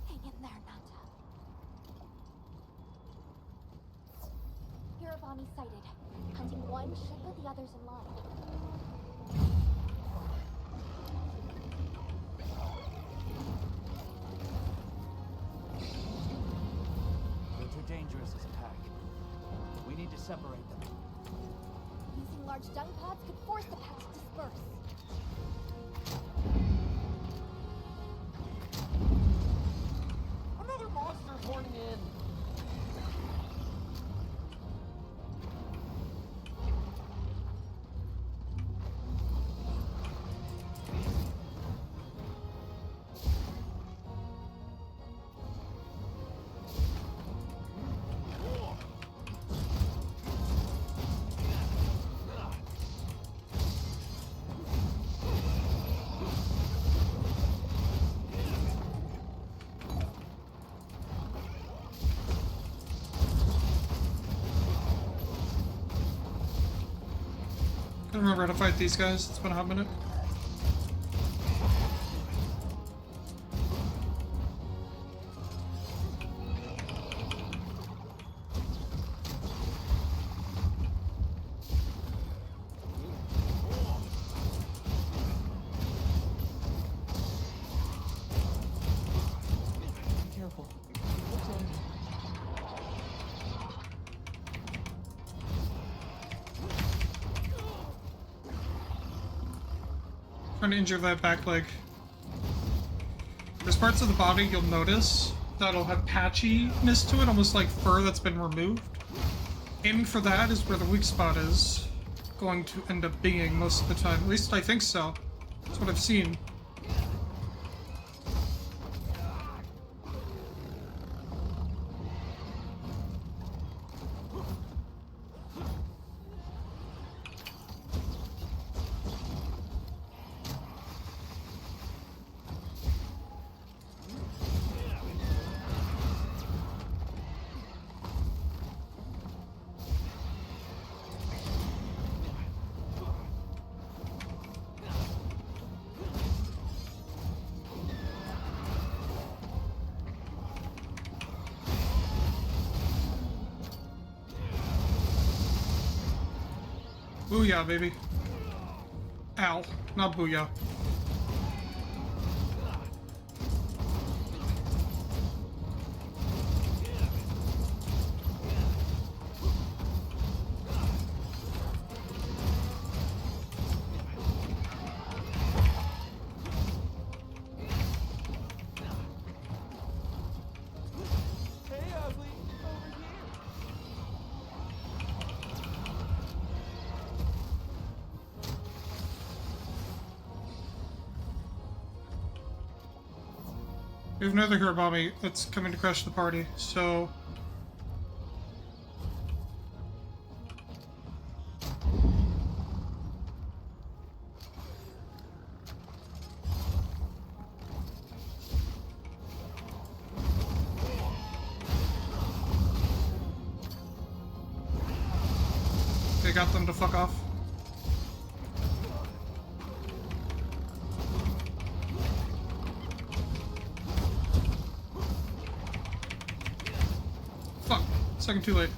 Hang in there, Nata. Hirabami sighted. Hunting one should put the others in line. They're too dangerous as a pack. We need to separate them. large dung pods could force the pack to disperse. Another monster's horning in. I don't remember how to fight these guys. It's been a hot minute. Be careful. Looks like Trying to injure that back leg. There's parts of the body you'll notice that'll have patchiness to it, almost like fur that's been removed. Aiming for that is where the weak spot is going to end up being most of the time. At least I think so. That's what I've seen. Booyah, baby. Ow. Not booyah. hey, ugly, over here. We have another hero bomby that's coming to crush the party, so... They got them to fuck off. Fuck. Second too late.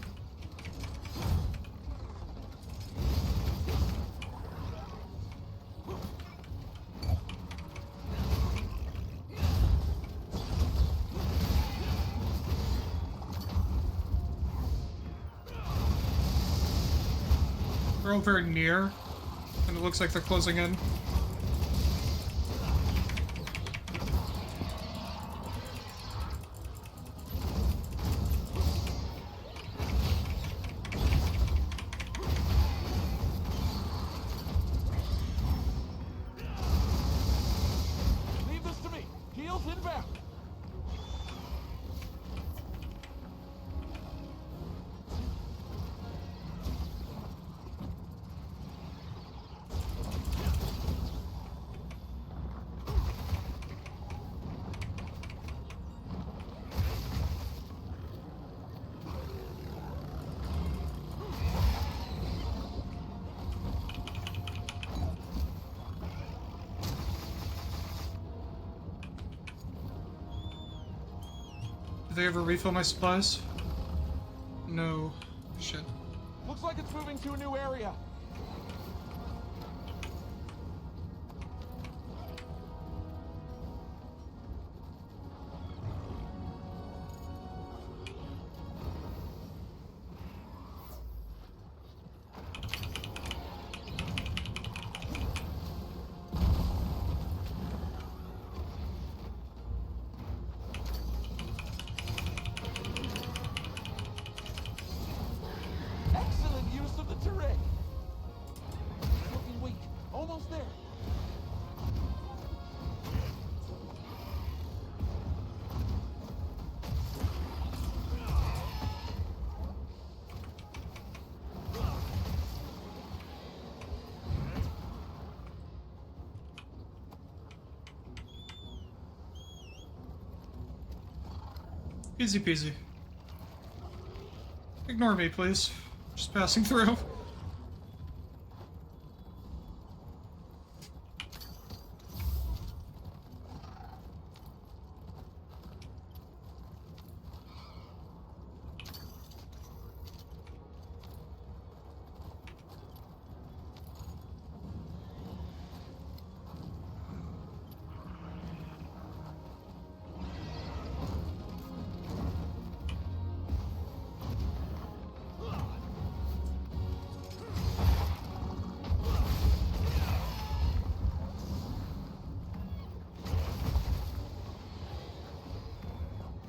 They're all very near, and it looks like they're closing in. Leave this to me. Heels inbound. Did they ever refill my supplies? No. Shit. Looks like it's moving to a new area. Easy peasy. Ignore me, please. Just passing through.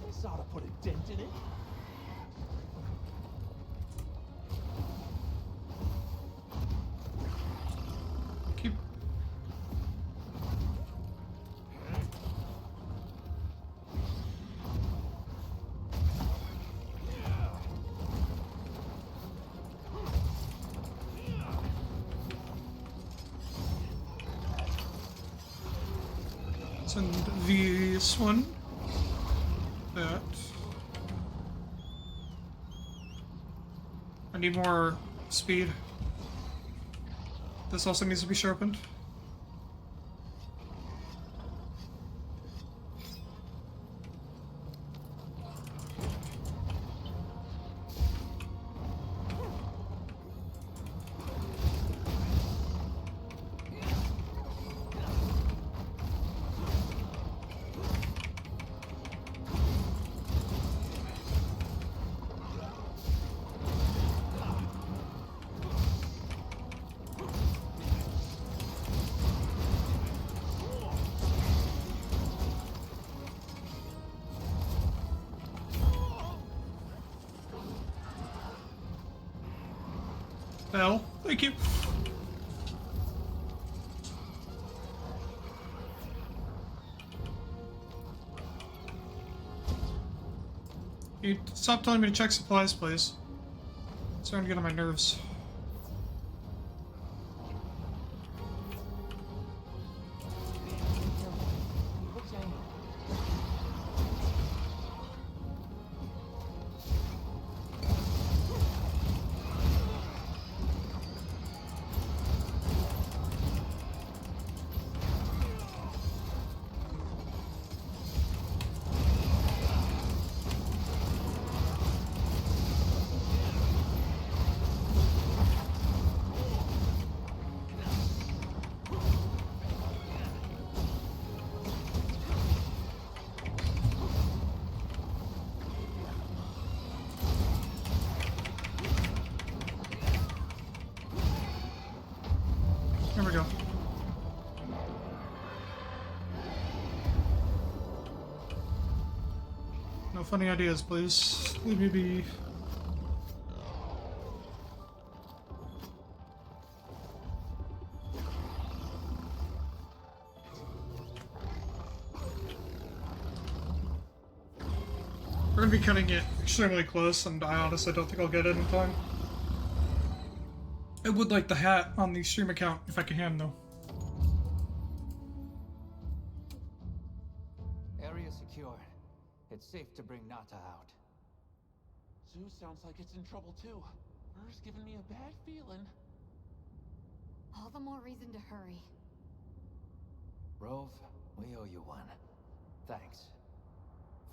This ought to put a dent in it. Keep. Send this one. That. I need more speed. This also needs to be sharpened. Hell, thank you. You stop telling me to check supplies, please. It's starting to get on my nerves. Here we go. No funny ideas, please. Leave me be. We're gonna be cutting it extremely close, and I honestly don't think I'll get it in time. I would like the hat on the stream account if I can, though. Area secure. It's safe to bring Nata out. Zeus sounds like it's in trouble too. Burr's giving me a bad feeling. All the more reason to hurry. Rove, we owe you one. Thanks.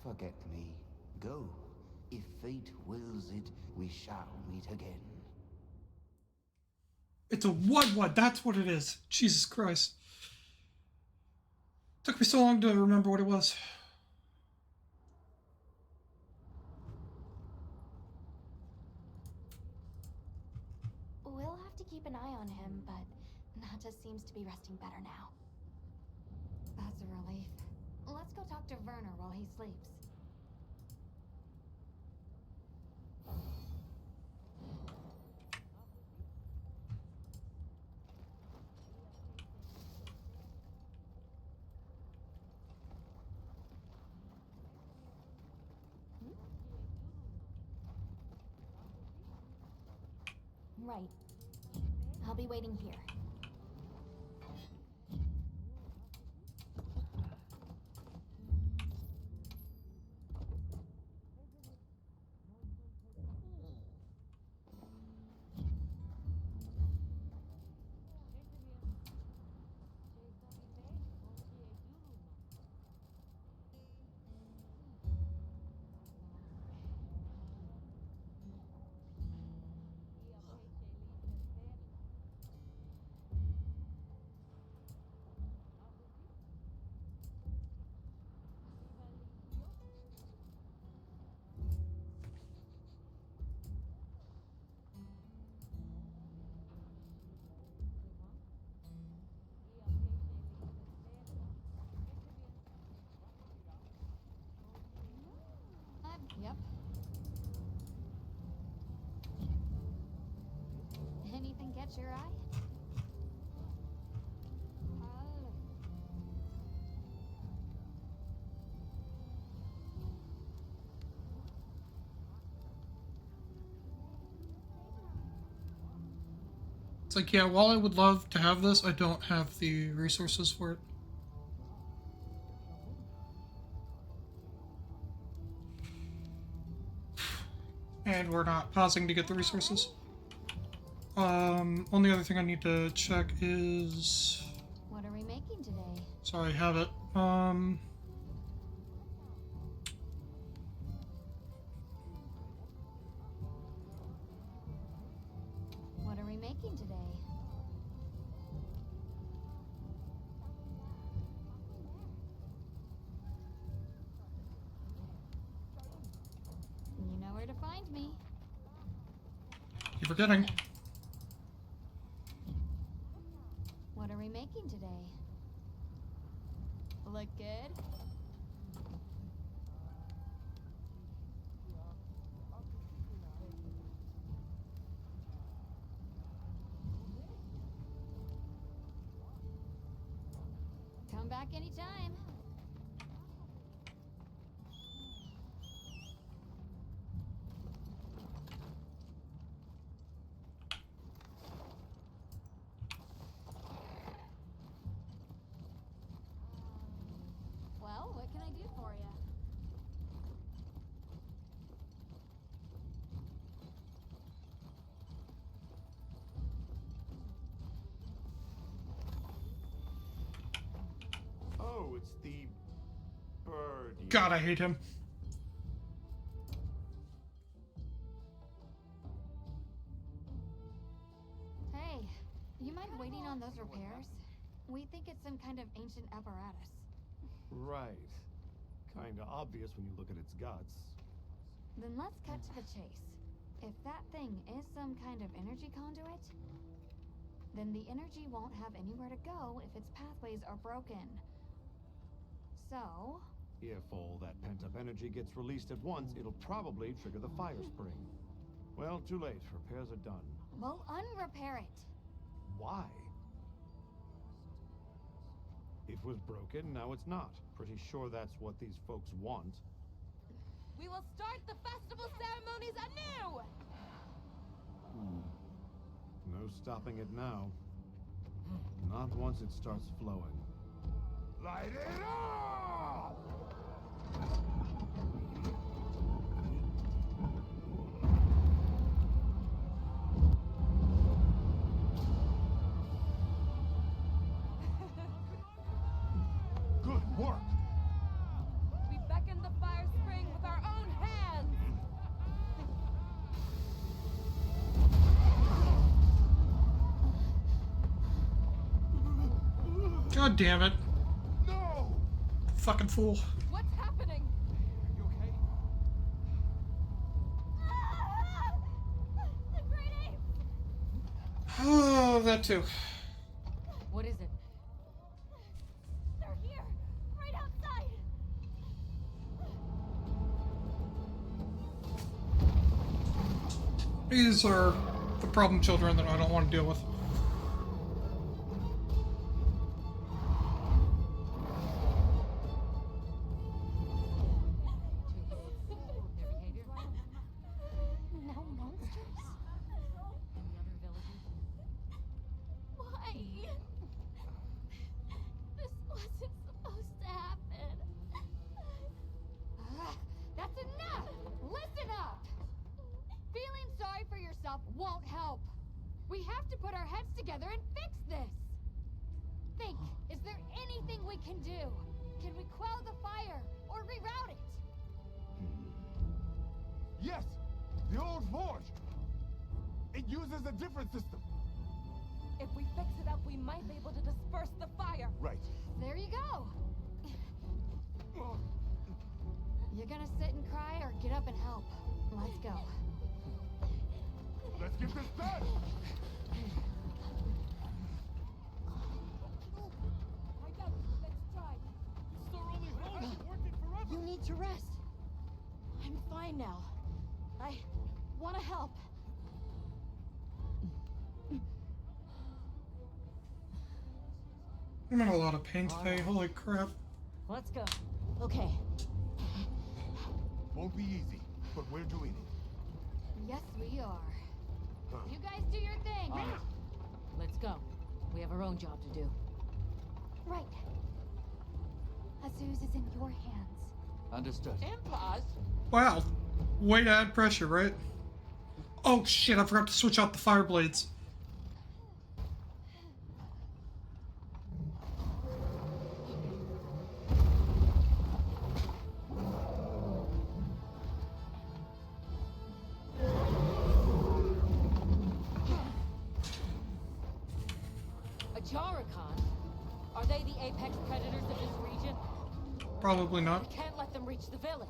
Forget me. Go. If fate wills it, we shall meet again. It's a what? That's what it is. Jesus Christ. Took me so long to remember what it was. We'll have to keep an eye on him, but Nata seems to be resting better now. That's a relief. Let's go talk to Werner while he sleeps. Right. I'll be waiting here. catch your eye? It's like, yeah, while I would love to have this, I don't have the resources for it. And we're not pausing to get the resources. Only other thing I need to check is... What are we making today? Sorry, I have it. What are we making today? You know where to find me. Keep forgetting. What are we making today? Look good? Come back anytime. Well, what can I do for you? Oh, it's the bird. God, I hate him. Hey, you mind waiting on those repairs? We think it's some kind of ancient apparatus. Right. Kinda obvious when you look at its guts. Then let's cut to the chase. If that thing is some kind of energy conduit, then the energy won't have anywhere to go if its pathways are broken. So... If all that pent-up energy gets released at once, it'll probably trigger the fire spring. Well, too late. Repairs are done. we'll unrepair it. Why? It was broken, now it's not. Pretty sure that's what these folks want. We will start the festival ceremonies anew! No stopping it now. Not once it starts flowing. Light it up! Good work! We beckon the fire spring with our own hands! God damn it. No! Fucking fool. What's happening? You okay? The great ape! Oh, that too. What is it? They're here! Right outside! These are the problem children that I don't want to deal with. No monsters? Why? This wasn't supposed to happen. That's enough! Listen up! Feeling sorry for yourself won't help. We have to put our heads together and fix this. Think, is there anything we can do? Can we quell the fire or reroute it? Yes! The old forge! It uses a different system! If we fix it up, we might be able to disperse the fire. Right. There you go. You're gonna sit and cry or get up and help. Let's go. Let's get this done! Let's try. It's our only hope. It's working forever. You need to rest. I'm fine now. I want to help. I'm in a lot of pain today. Holy crap. Let's go. Okay. Won't be easy, but we're doing it. Yes, we are. Huh. You guys do your thing. Let's go. We have our own job to do. Right. Azuz is in your hands. Understood. And pause. Wow. Way to add pressure, right? Oh shit, I forgot to switch out the fire blades. Ajarakan? Are they the apex predators of this region? Probably not. We can't let them reach the village.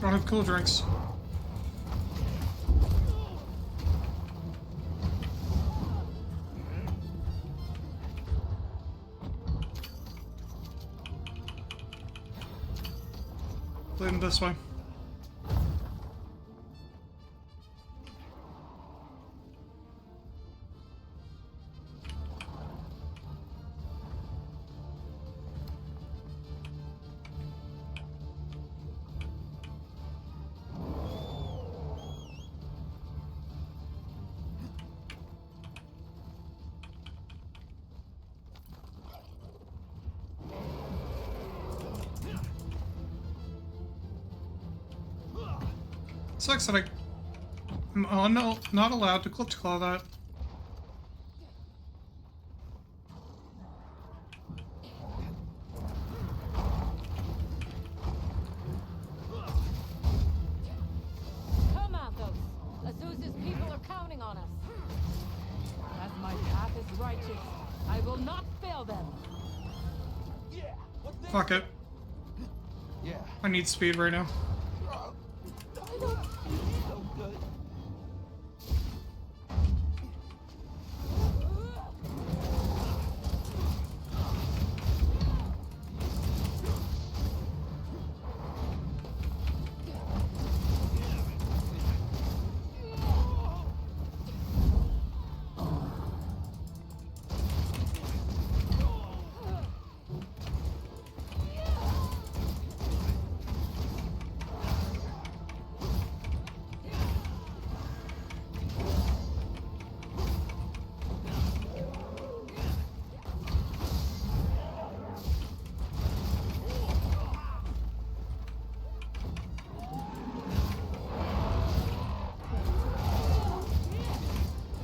Don't have cool drinks. Leading this way. Sucks that I'm not allowed to glitch claw that. Come out, those. Azuz's people are counting on us. As my path is righteous, I will not fail them. Yeah. What the? Fuck it. Yeah. I need speed right now. I don't feel so good.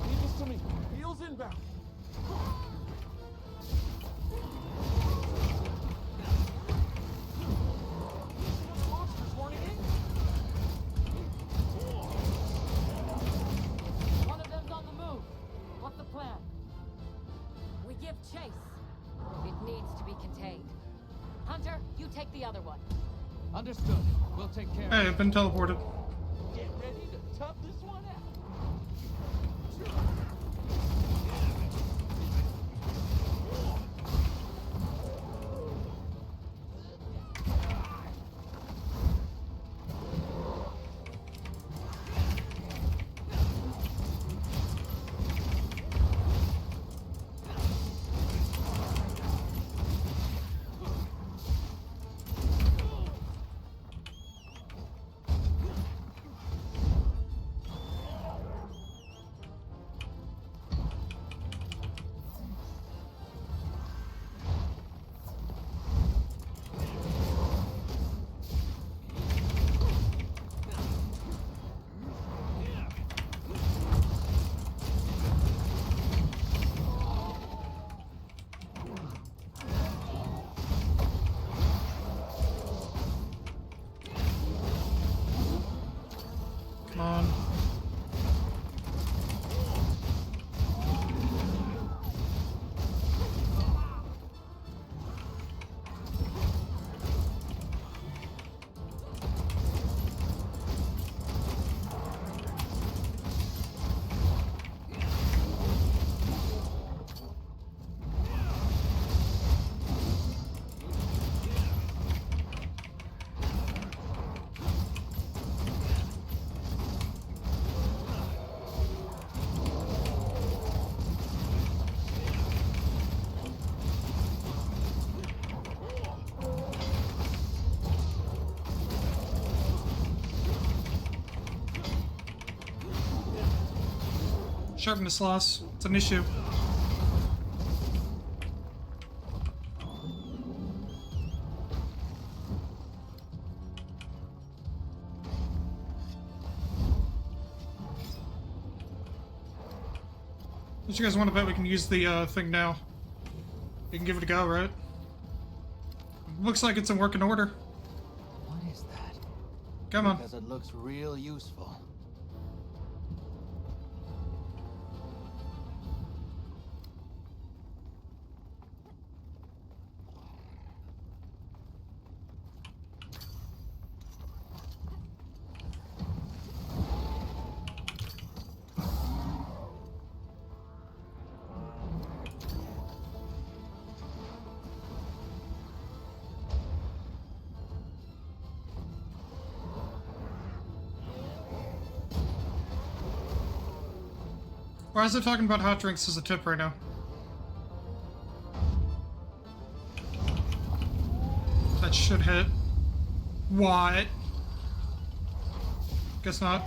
Leave this to me. Wheels inbound. Monsters warning in. One of them's on the move. What's the plan? We give chase. It needs to be contained. Hunter, you take the other one. Understood. We'll take care Hey, of I've been teleported. Get ready to tough this one out. Sharpness loss. It's an issue. Don't you guys want to bet we can use the thing now? You can give it a go, right? Looks like it's in working order. What is that? Come on. Because it looks real useful. Why is it talking about hot drinks as a tip right now? That should hit. What? Guess not.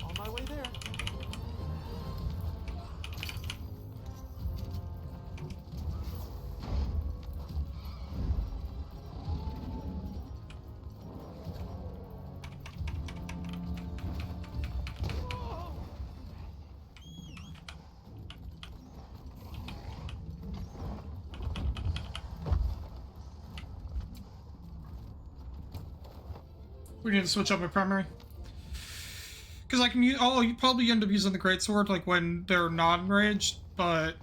On my way there. We need to switch up my primary. Because I can use, I'll probably end up using the greatsword like when they're not enraged, but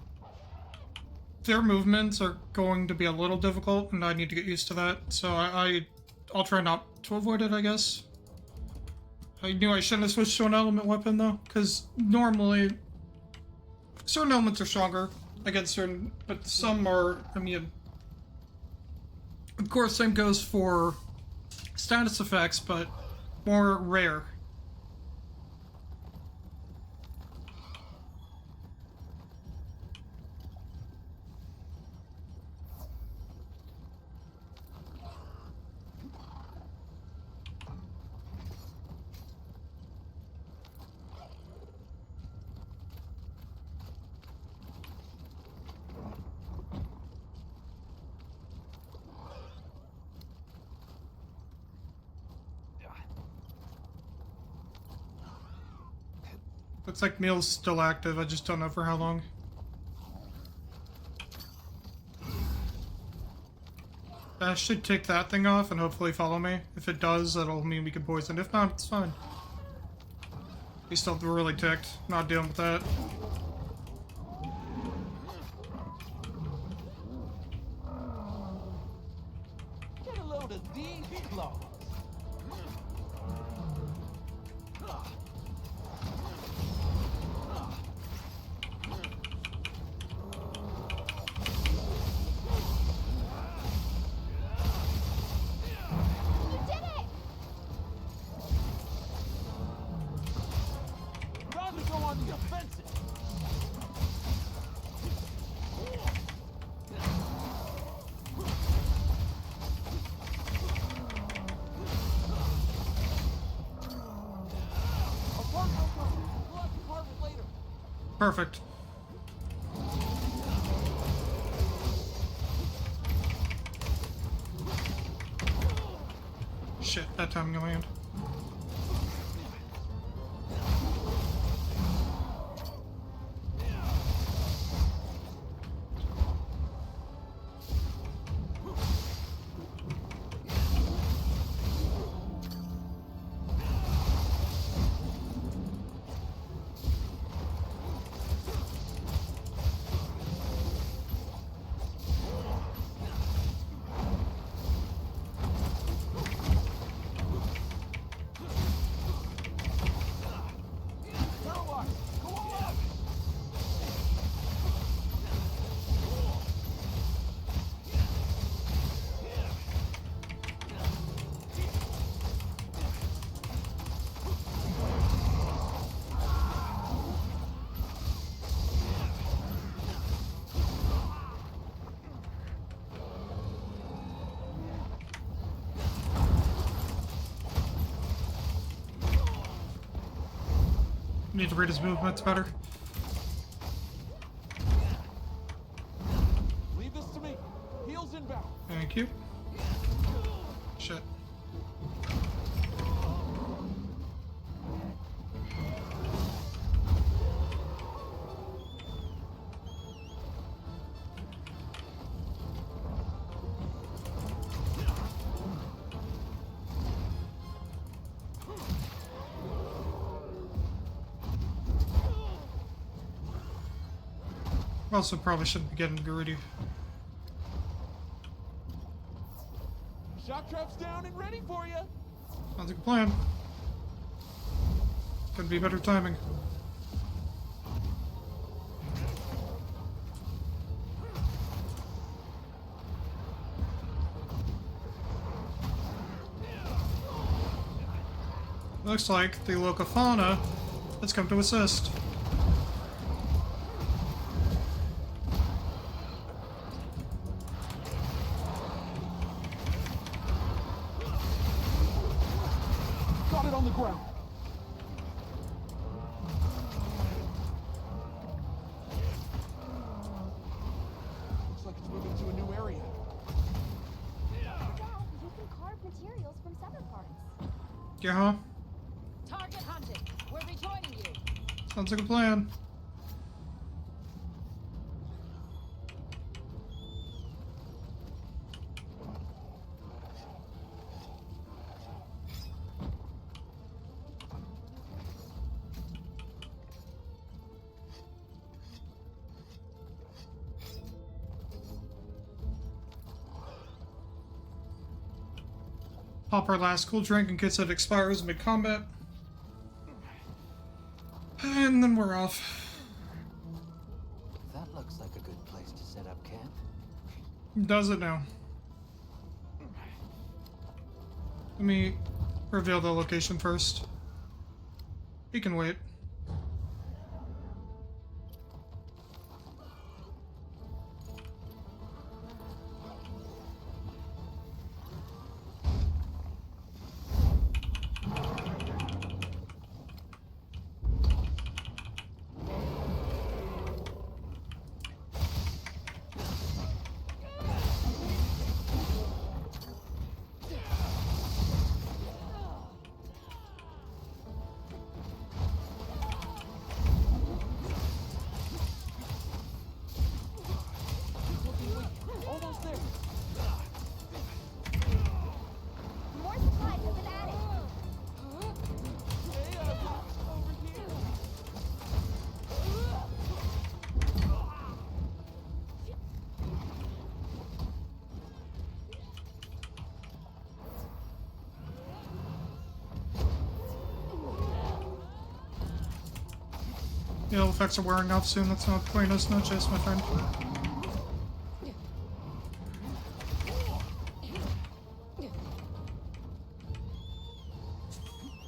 their movements are going to be a little difficult, and I need to get used to that. So I'll try not to avoid it, I guess. I knew I shouldn't have switched to an element weapon though, because normally certain elements are stronger against certain, but some are immune. Of course, same goes for status effects, but more rare. Looks like Meal's still active, I just don't know for how long. That should take that thing off and hopefully follow me. If it does, that'll mean we can poison. If not, it's fine. He's still really ticked. Not dealing with that. Get a load of these claws. You did it! Time to go on the offensive. Apartment coming. We'll have to apartment later. Perfect. Shit, that time I'm gonna land. Need to read his movements better. Leave this to me. Heels inbound. Thank you. Shit. Also, probably shouldn't be getting greedy. Shock trap's down and ready for you. Sounds like a plan. Couldn't be better timing. Looks like the local fauna has come to assist. Got it on the ground. Looks like it's moving to a new area. Dad, you can carve materials from severed parts. Yeah, Target hunted. We're rejoining you. sounds like a plan. Pop our last cool drink in case it expires mid-combat. And then we're off. That looks like a good place to set up camp. Does it now? Let me reveal the location first. He can wait. Almost there. More supplies have been added. Hey, over here. The ill effects are wearing off soon. That's not buenos noches, my friend.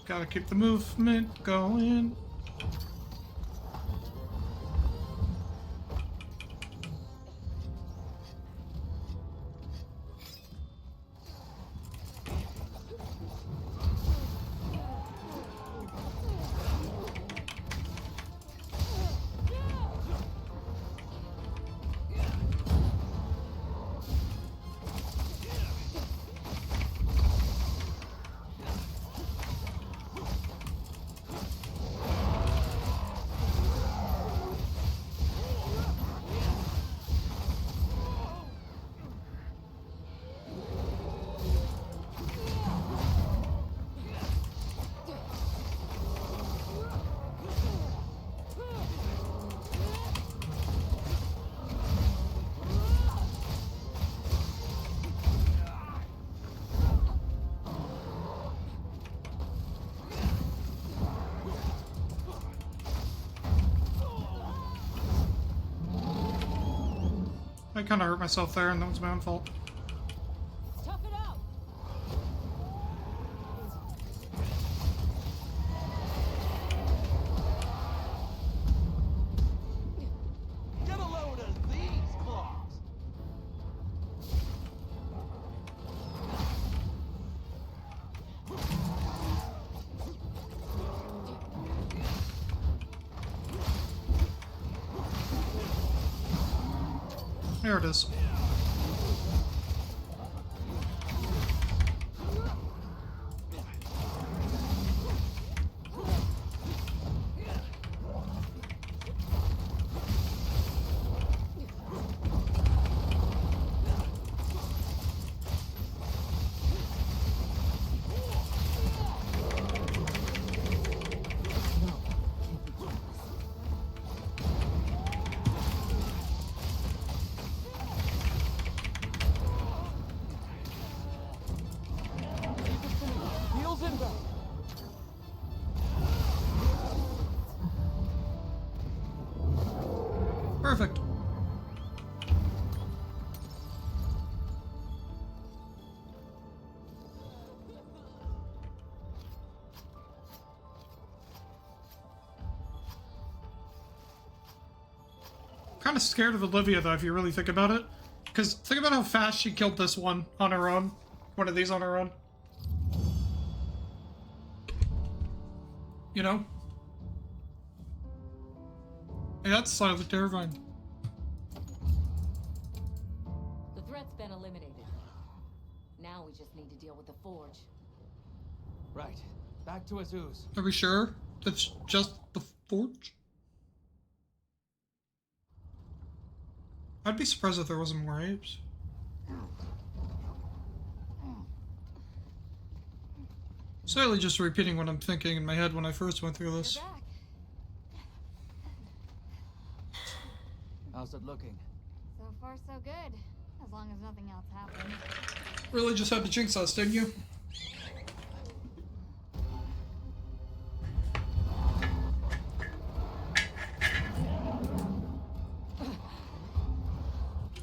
Gotta keep the movement going. I kinda hurt myself there, and that was my own fault. Tough it out. Get a load of these claws. There it is. Heels inbound. Perfect. Kind of scared of Olivia though, if you really think about it. Because think about how fast she killed this one on her own. One of these on her own. You know? Hey, that's slightly terrifying. The threat's been eliminated. Now we just need to deal with the forge. Right. Back to Azuz. Are we sure? That's just the forge? I'd be surprised if there wasn't more apes. Slightly just repeating what I'm thinking in my head when I first went through this. You're back. How's it looking? So far, so good. As long as nothing else happens. Really just had to jinx us, didn't you?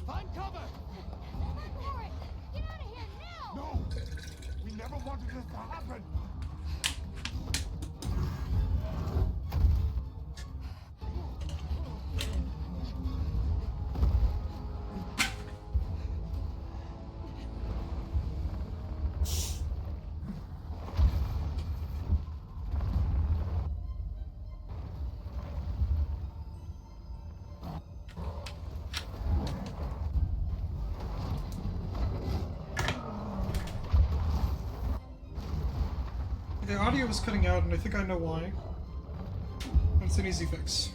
Find cover! Warren, get out of here now! No! We never wanted this to happen! The audio was cutting out, and I think I know why. It's an easy fix.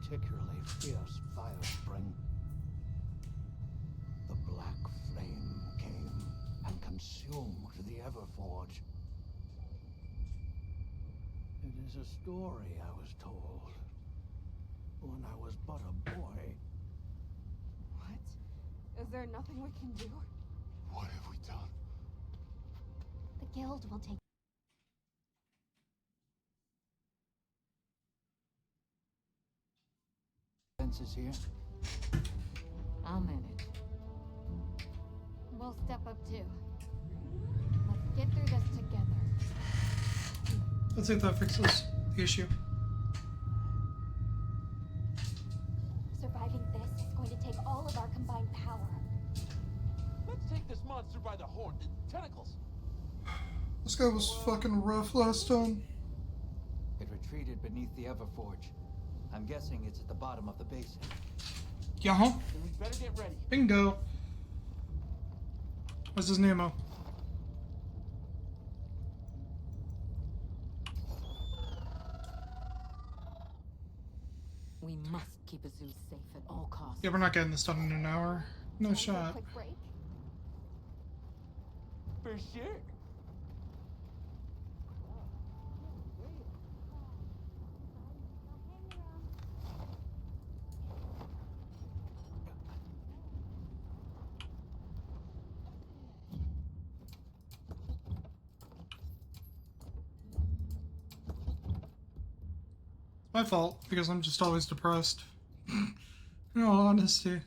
Particularly fierce fire spring. The black flame came and consumed the Everforge. It is a story I was told when I was but a boy. What? Is there nothing we can do? What have we done? The guild will take. Fences here? I'll manage. We'll step up too. Let's get through this together. Let's see if that fixes the issue. Surviving this is going to take all of our combined power. Let's take this monster by the horn. Tentacles. This guy was fucking rough last time. It retreated beneath the Everforge. I'm guessing it's at the bottom of the basin. Yeah, huh? Then we better get ready. Bingo. What's his name, oh? We must keep Azuz safe at all costs. Yeah, we're not getting this done in an hour. No shot. Quick break. For sure. My fault, because I'm just always depressed. In all honesty.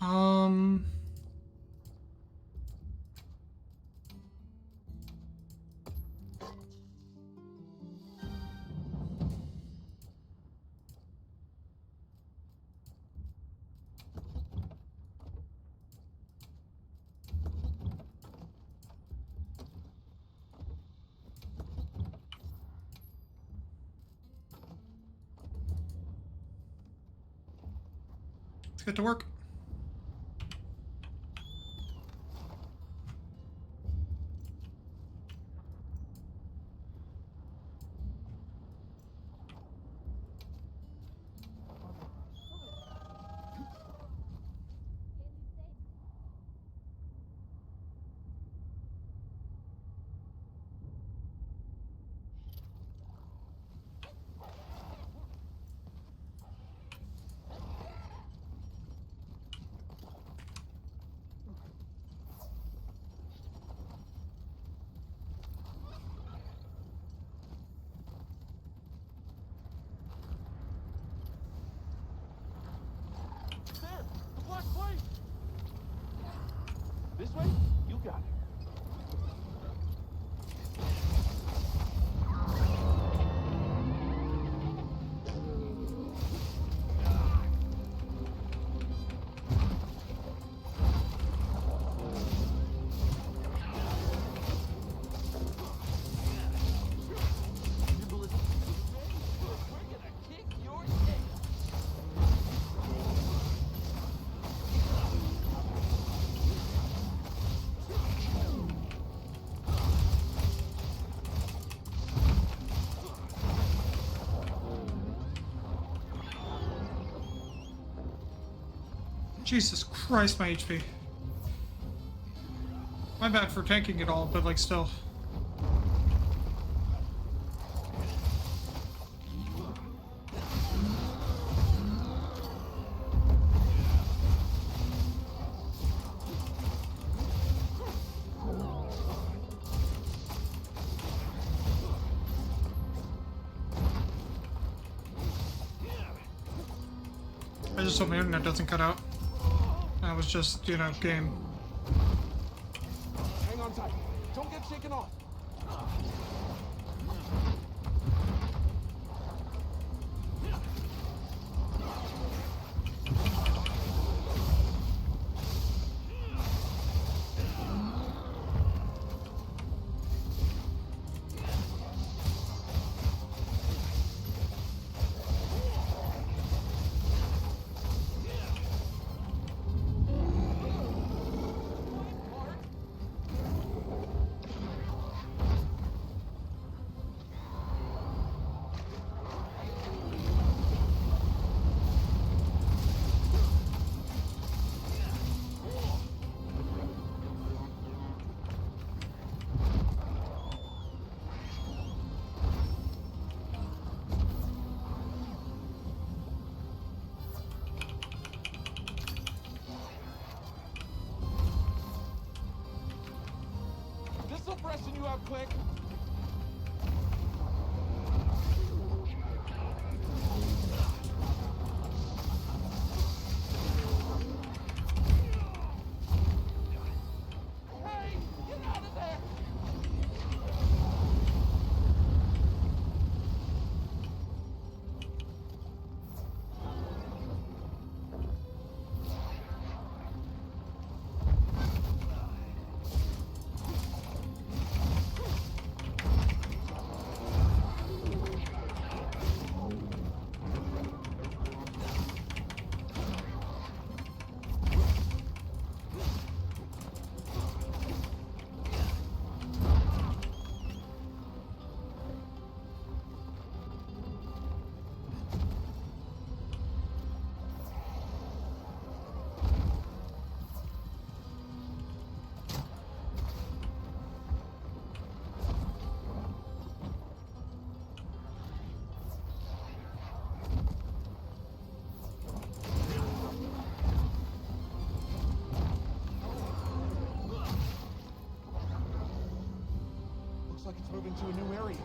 Um... Let's get to work. There! The black plate! This way? You got it. Jesus Christ, my HP. My bad for tanking it all, but like still. I just hope my internet doesn't cut out. That was just, you know, game. Hang on tight. Don't get shaken off. This suppression you have, Click. Hey, get out of there! like it's moving to a new area.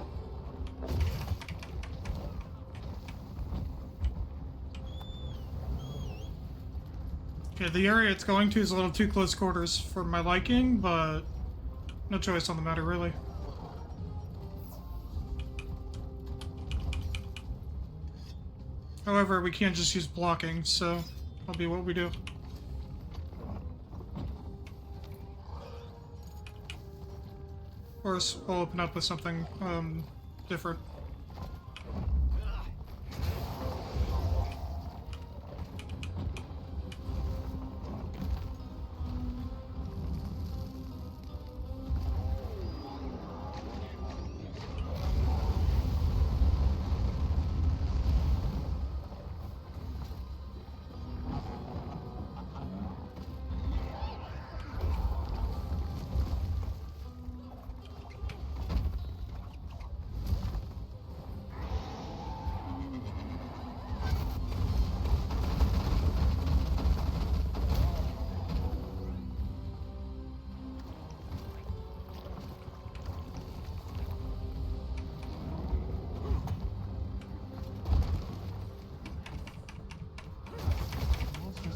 Okay, the area it's going to is a little too close quarters for my liking, but no choice on the matter, really. However, we can't just use blocking, so that'll be what we do. Of course, we'll open up with something different.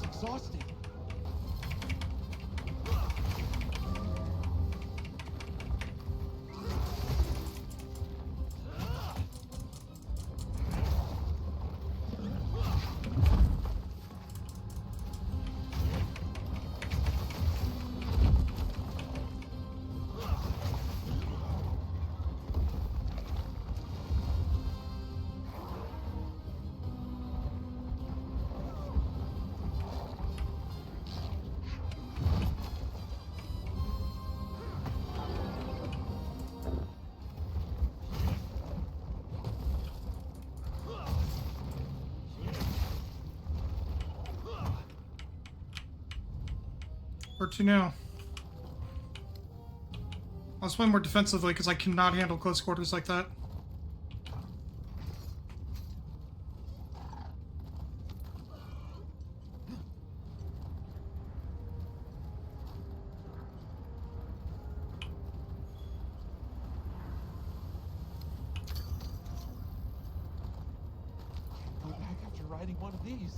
Exhausting. Where to now? I'll swim more defensively because I cannot handle close quarters like that. Go back after riding one of these.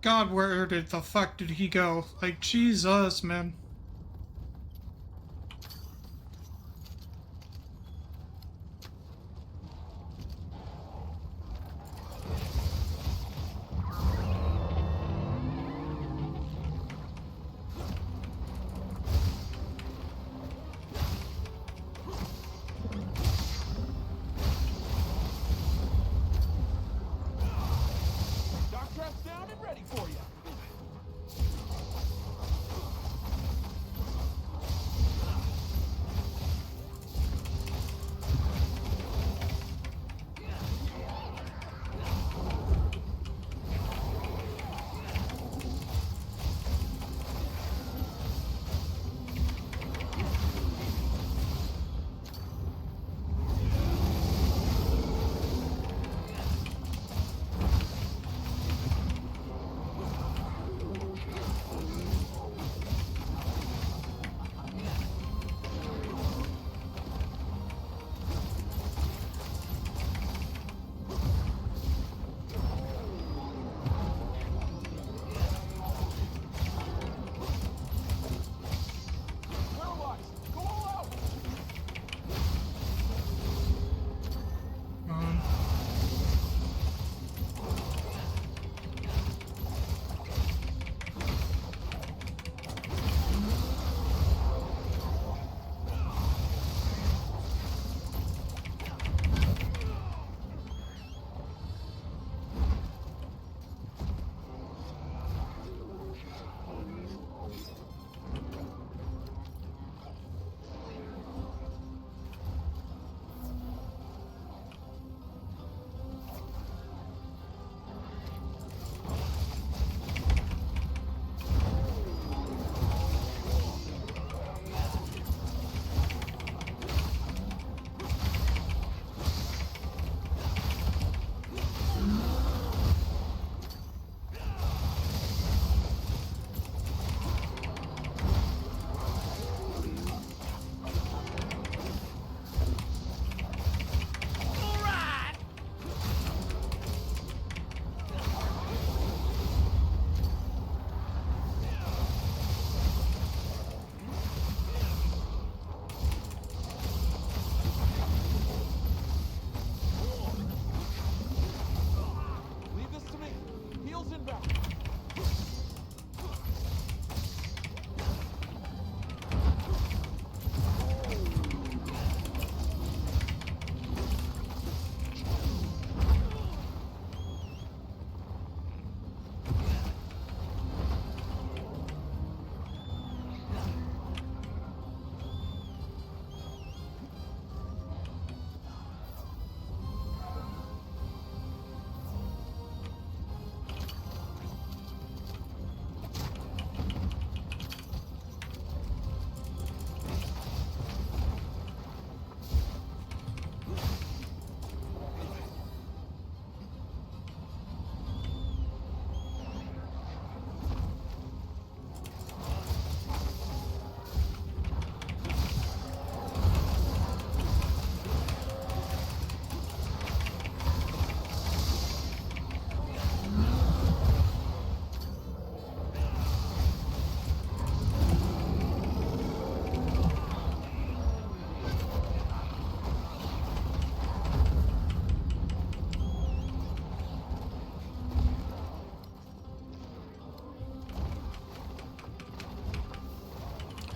God, where did the fuck did he go? Like, Jesus, man. Dock trap's down and ready for you.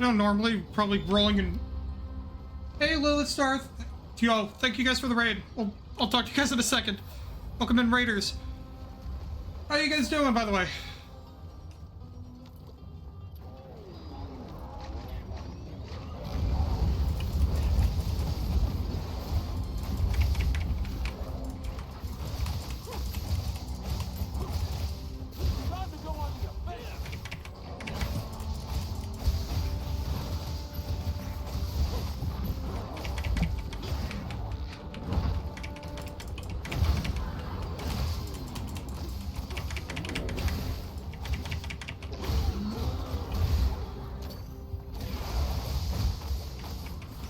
know, normally probably rolling in. Hey, Lilith Star. Yo, thank you guys for the raid. I'll talk to you guys in a second. Welcome in, Raiders. How you guys doing, by the way? Time to go on the offensive.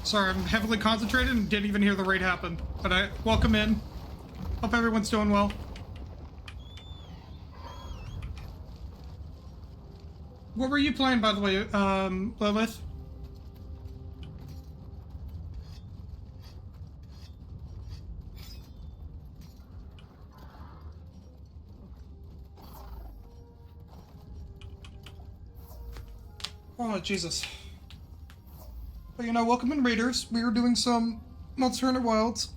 Sorry, I'm heavily concentrated and didn't even hear the raid happen. But I welcome in. Hope everyone's doing well. What were you playing, by the way, Lilith? Oh, Jesus. But, you know, welcome in, Raiders. We are doing some Monster Hunter Wilds.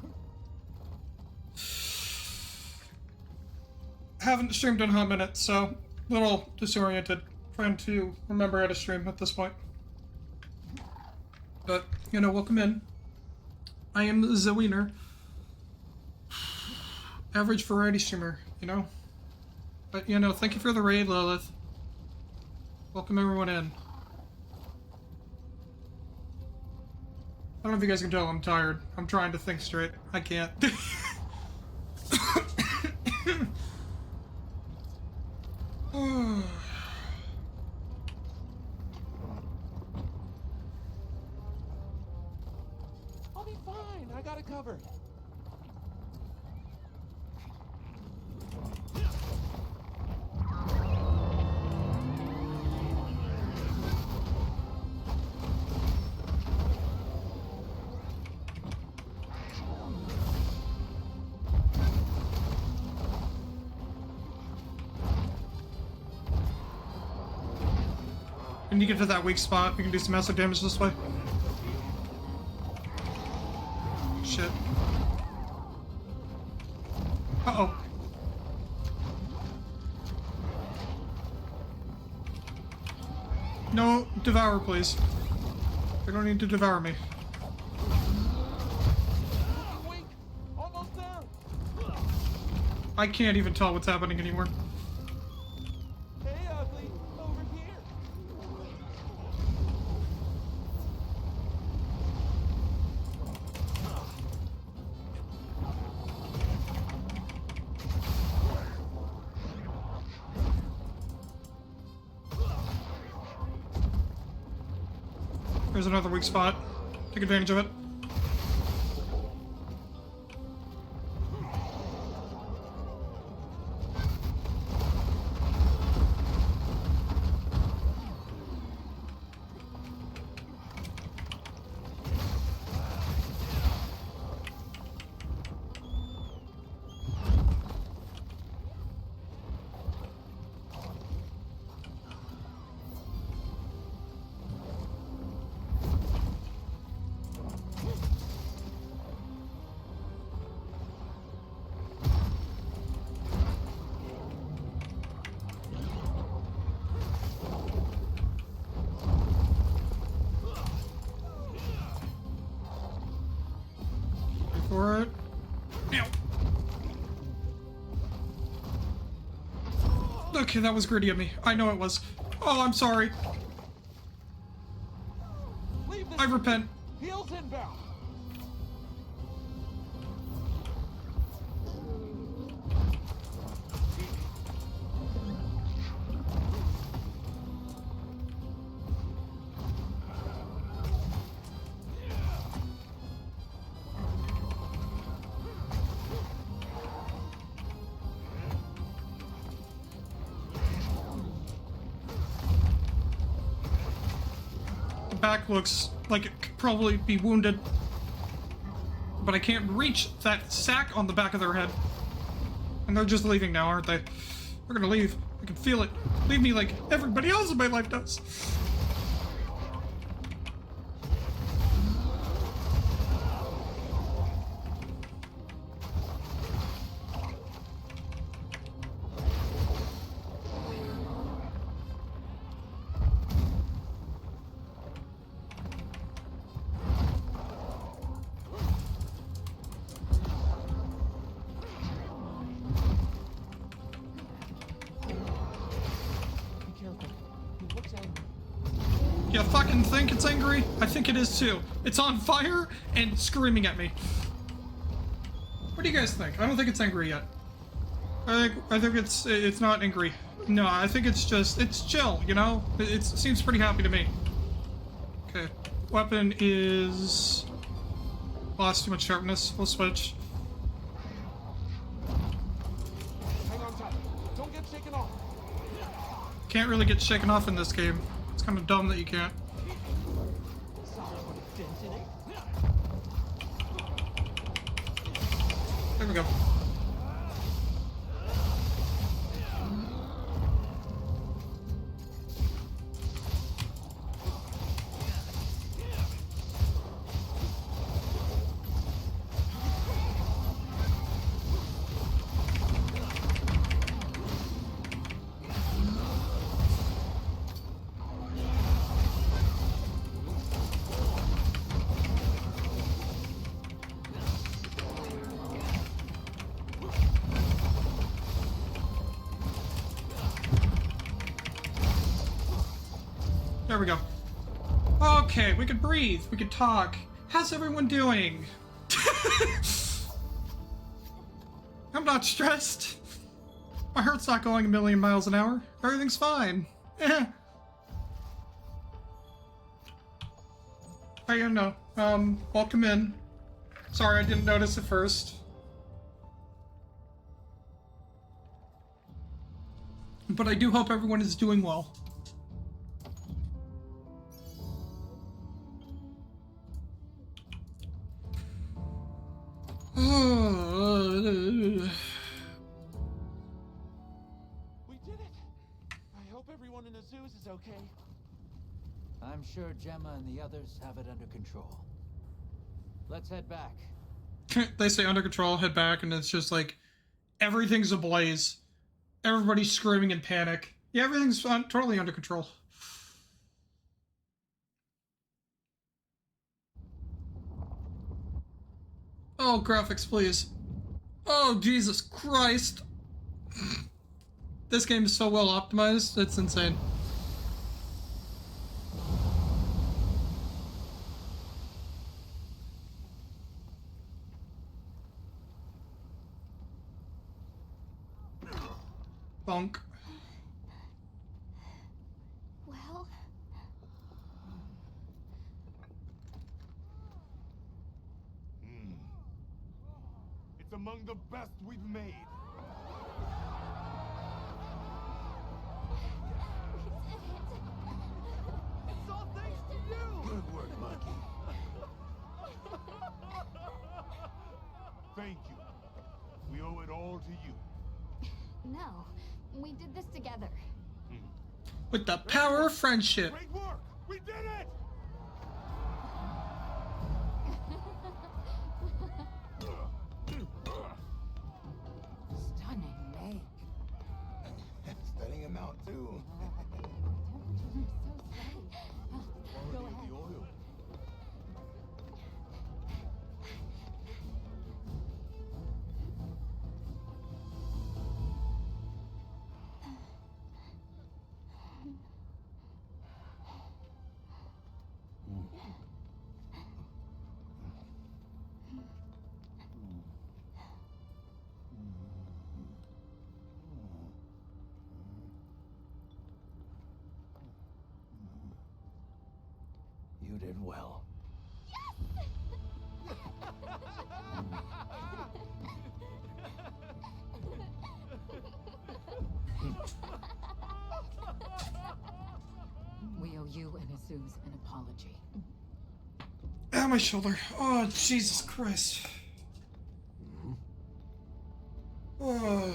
Haven't streamed in a hot minute, so a little disoriented. Trying to remember how to stream at this point. But, you know, welcome in. I am the Wiener. Average variety streamer, you know? But, you know, thank you for the raid, Lilith. Welcome everyone in. I don't know if you guys can tell I'm tired. I'm trying to think straight. I can't. I'll be fine. I got it covered. When you get to that weak spot, we can do some massive damage this way. Shit. Uh-oh. No, devour, please. You don't need to devour me. Wait, almost there. I can't even tell what's happening anymore. Hey, ugly, over here. There's another weak spot. Take advantage of it. For it. Ow. Okay, that was gritty of me. I know it was. Oh, I'm sorry. Leave this I repent. Heels inbound. The back looks like it could probably be wounded. But I can't reach that sack on the back of their head. And they're just leaving now, aren't they? They're gonna leave. I can feel it. Leave me like everybody else in my life does. You fucking think it's angry? I think it is too. It's on fire and screaming at me. What do you guys think? I don't think it's angry yet. I think it's not angry. No, I think it's chill, you know? It seems pretty happy to me. Okay. Weapon is... lost too much sharpness. We'll switch. Hang on tight. Don't get shaken off. Can't really get shaken off in this game. It's kind of dumb that you can't. There we go. There we go. Okay, we could breathe. We could talk. How's everyone doing? I'm not stressed. My heart's not going a million miles an hour. Everything's fine. I don't know. Welcome in. Sorry, I didn't notice at first. But I do hope everyone is doing well. We did it! I hope everyone in Azuz is okay. I'm sure Gemma and the others have it under control. Let's head back. They say under control, head back, and it's just like everything's ablaze. Everybody's screaming in panic. Yeah, everything's totally under control. Oh, graphics, please. Oh, Jesus Christ. This game is so well optimized, it's insane. Bonk. Well, It's among the best we've made. It's all thanks to you! Good work, Monkey. Thank you. We owe it all to you. no. We did this together. With the power of friendship. Great work! We did it! Stunning leg. Studying him out, too. Go ahead. The oil. You did well. We owe you and Azuz an apology. Ah, my shoulder. Oh, Jesus Christ. Oh.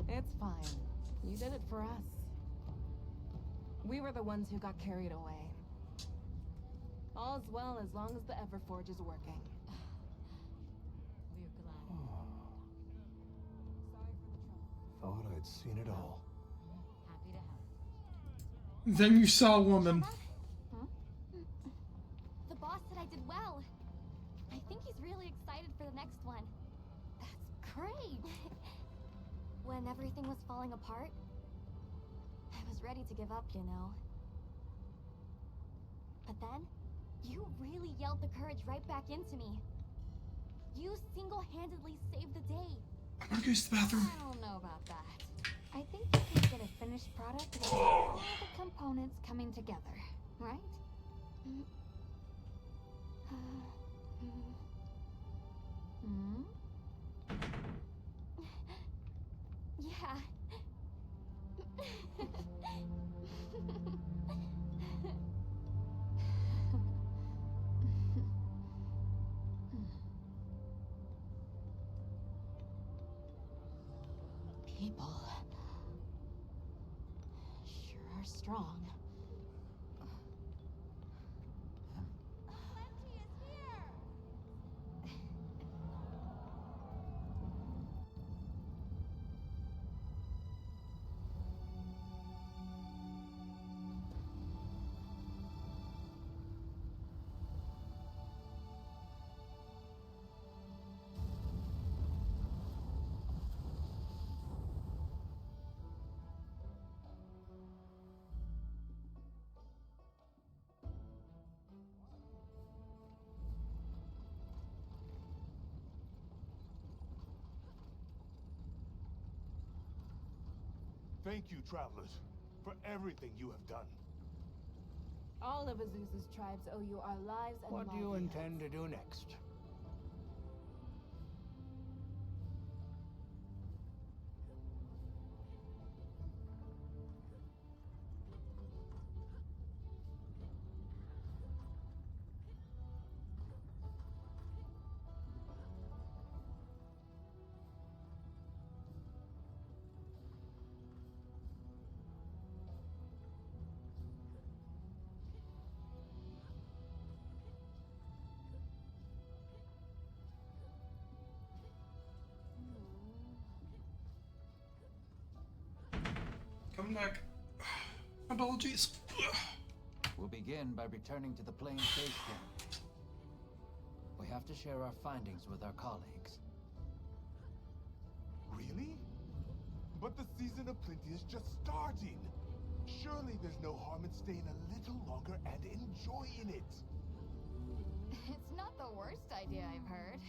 It's fine. You did it for us. We were the ones who got carried away. All's well as long as the Everforge is working. We're glad. Thought I'd seen it all. Happy to help. Then you saw a woman. The boss said I did well. I think he's really excited for the next one. That's great. When everything was falling apart, I was ready to give up, you know. But then, you really yelled the courage right back into me. You single-handedly saved the day. I'm gonna use the bathroom. I don't know about that. I think you can get a finished product with all the components coming together, right? Yeah. People sure are strong. Thank you, travelers, for everything you have done. All of Azusa's tribes owe you our lives and What do you livelihoods. intend to do next? Come back. Apologies. We'll begin by returning to the plane's base camp. We have to share our findings with our colleagues. Really? But the season of plenty is just starting. Surely there's no harm in staying a little longer and enjoying it. It's not the worst idea I've heard.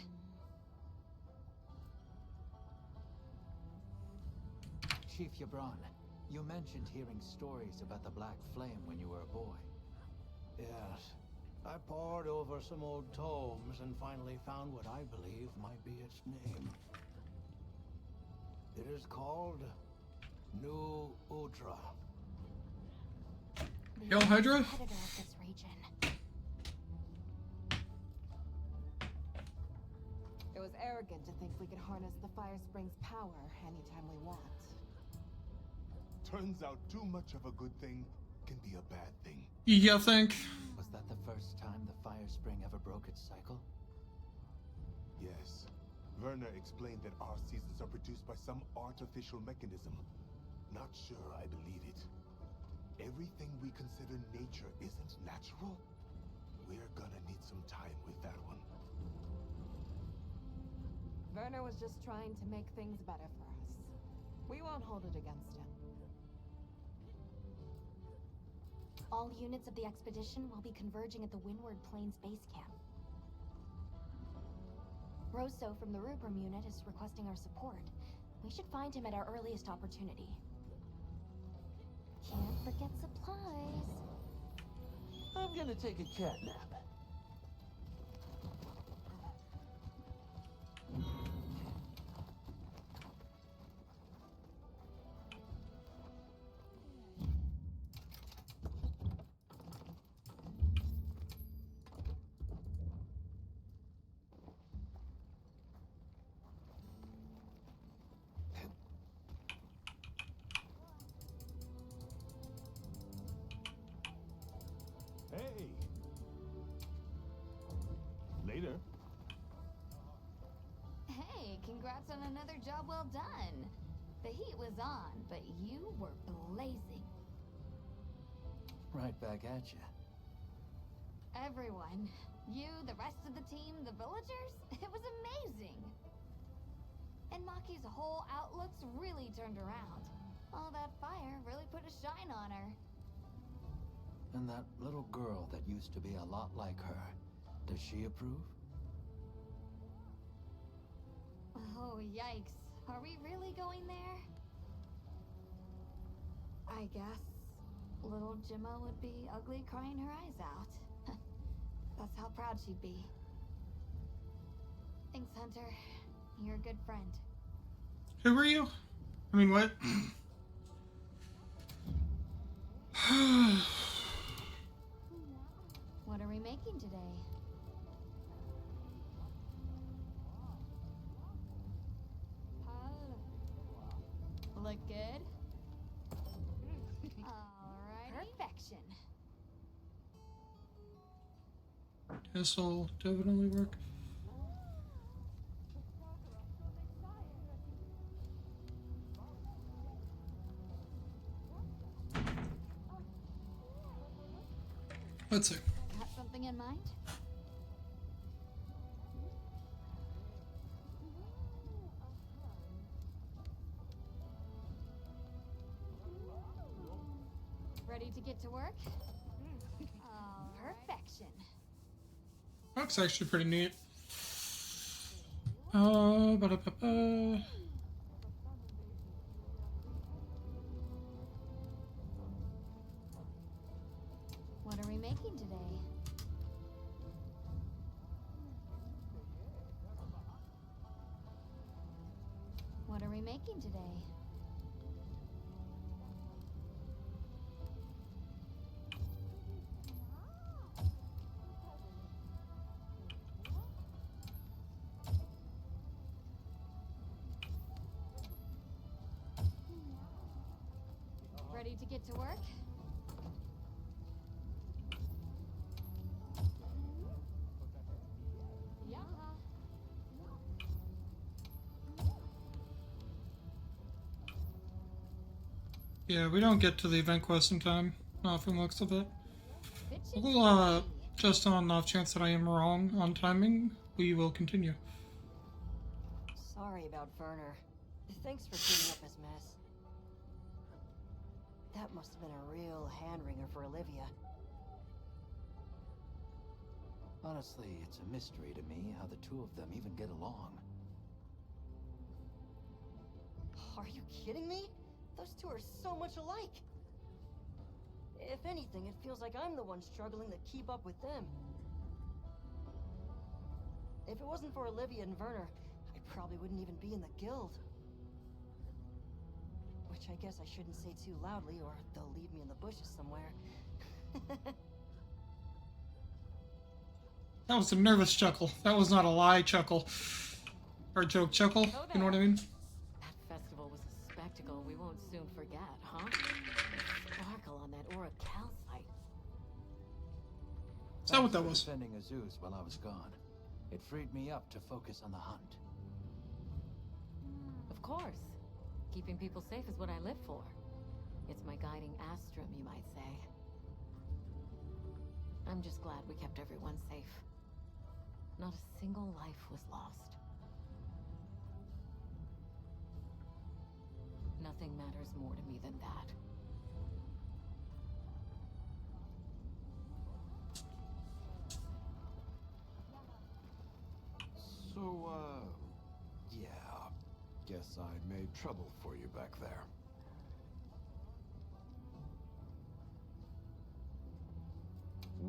Chief Yabron, you mentioned hearing stories about the Black Flame when you were a boy. Yes. I pored over some old tomes and finally found what I believe might be its name. It is called New Udra. Hail Hydra? Competitor of this region. It was arrogant to think we could harness the Fire Spring's power anytime we want. Turns out too much of a good thing can be a bad thing. You think? Was that the first time the Fire Spring ever broke its cycle? Yes. Werner explained that our seasons are produced by some artificial mechanism. Not sure I believe it. Everything we consider nature isn't natural. We're gonna need some time with that one. Werner was just trying to make things better for us. We won't hold it against him. All units of the expedition will be converging at the Windward Plains base camp. Rosso from the Rubrum unit is requesting our support. We should find him at our earliest opportunity. Can't forget supplies. I'm gonna take a cat nap. Hey! Later. Hey, congrats on another job well done. The heat was on, but you were blazing. Right back at you. Everyone. You, the rest of the team, the villagers. It was amazing. And Maki's whole outlook's really turned around. All that fire really put a shine on her. And that little girl that used to be a lot like her, does she approve? Oh, yikes. Are we really going there? I guess little Gemma would be ugly crying her eyes out. That's how proud she'd be. Thanks, Hunter. You're a good friend. Who are you? I mean, what? What are we making today? Look good? Alright. Perfection. This'll definitely work. Let's see. Got something in mind? Ready to get to work? Perfection. That's actually pretty neat. Ba-da-ba-ba. What are we making today? What are we making today? Ready to get to work? Yeah. Yeah, we don't get to the event quest in time, not from the looks of it. Well, just on the off chance that I am wrong on timing, we will continue. Sorry about Werner. Thanks for cleaning up his mess. That must have been a real hand-wringer for Olivia. Honestly, it's a mystery to me how the two of them even get along. Are you kidding me? Those two are so much alike. If anything, it feels like I'm the one struggling to keep up with them. If it wasn't for Olivia and Werner, I probably wouldn't even be in the guild. Which I guess I shouldn't say too loudly, or they'll leave me in the bushes somewhere. That was a nervous chuckle. That was not a lie chuckle. Or joke chuckle, you know what I mean? That festival was a spectacle we won't soon forget, huh? Sparkle on that aura calcite. Is that what that was? Defending Azus while I was gone. It freed me up to focus on the hunt. Of course. Keeping people safe is what I live for. It's my guiding astrum, you might say. I'm just glad we kept everyone safe. Not a single life was lost. Nothing matters more to me than that. So, yeah. Guess I made trouble for you back there.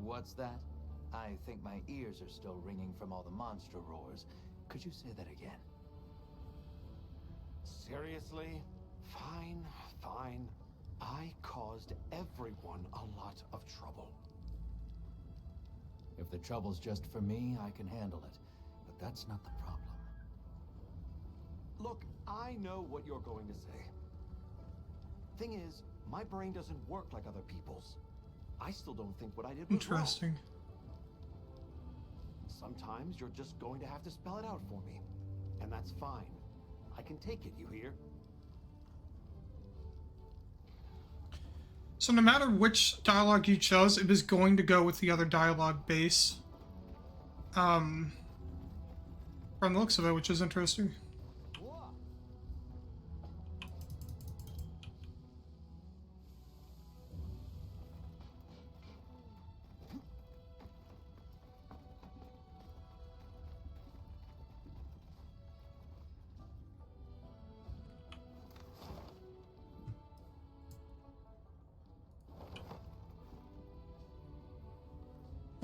What's that? I think my ears are still ringing from all the monster roars. Could you say that again? Seriously? Fine, fine. I caused everyone a lot of trouble. If the trouble's just for me, I can handle it. But that's not the problem. Look, I know what you're going to say. Thing is, my brain doesn't work like other people's. I still don't think what I did was wrong. Interesting. Sometimes you're just going to have to spell it out for me. And that's fine. I can take it, you hear? So no matter which dialogue you chose, it was going to go with the other dialogue base. From the looks of it, which is interesting.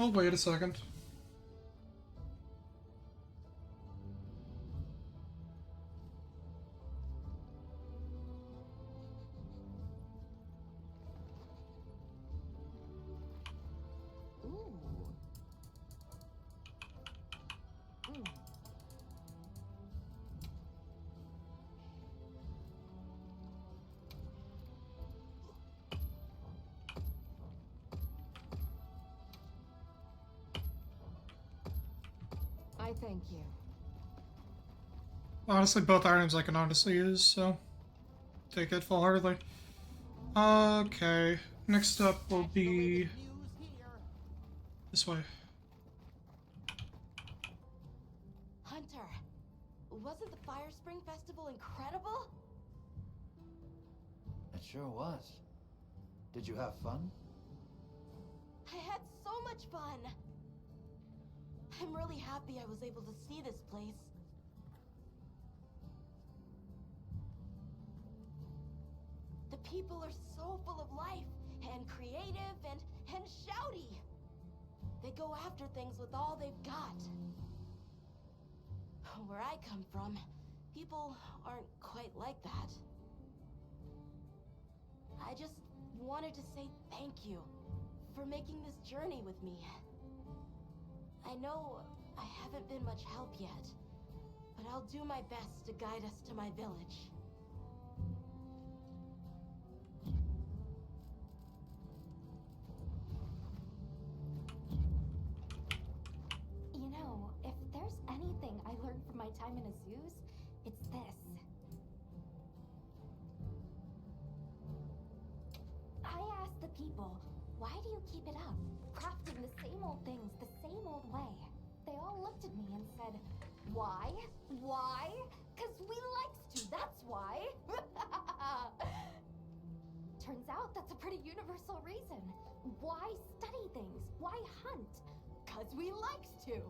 I'll wait a second. I thank you. Honestly, both items I can honestly use, so take it full-heartedly. Okay, next up will be this way. Hunter, wasn't the Fire Spring Festival incredible? It sure was. Did you have fun? I had so much fun. I'm really happy I was able to see this place. The people are so full of life and creative and shouty. They go after things with all they've got. Where I come from, people aren't quite like that. I just wanted to say thank you for making this journey with me. I know I haven't been much help yet, but I'll do my best to guide us to my village. You know, if there's anything I learned from my time in Azuz, it's this. I asked the people, why do you keep it up? Crafting the same old things the same old way. They all looked at me and said, why? Why? 'Cause we likes to, that's why. Turns out that's a pretty universal reason. Why study things? Why hunt? 'Cause we likes to.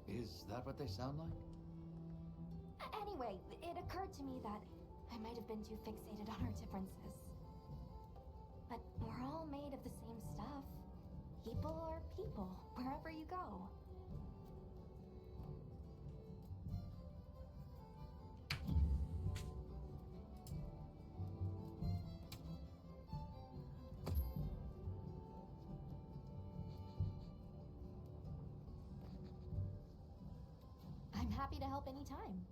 Is that what they sound like? Anyway, it occurred to me that I might have been too fixated on our differences. But we're all made of the same stuff. People are people, wherever you go. I'm happy to help anytime.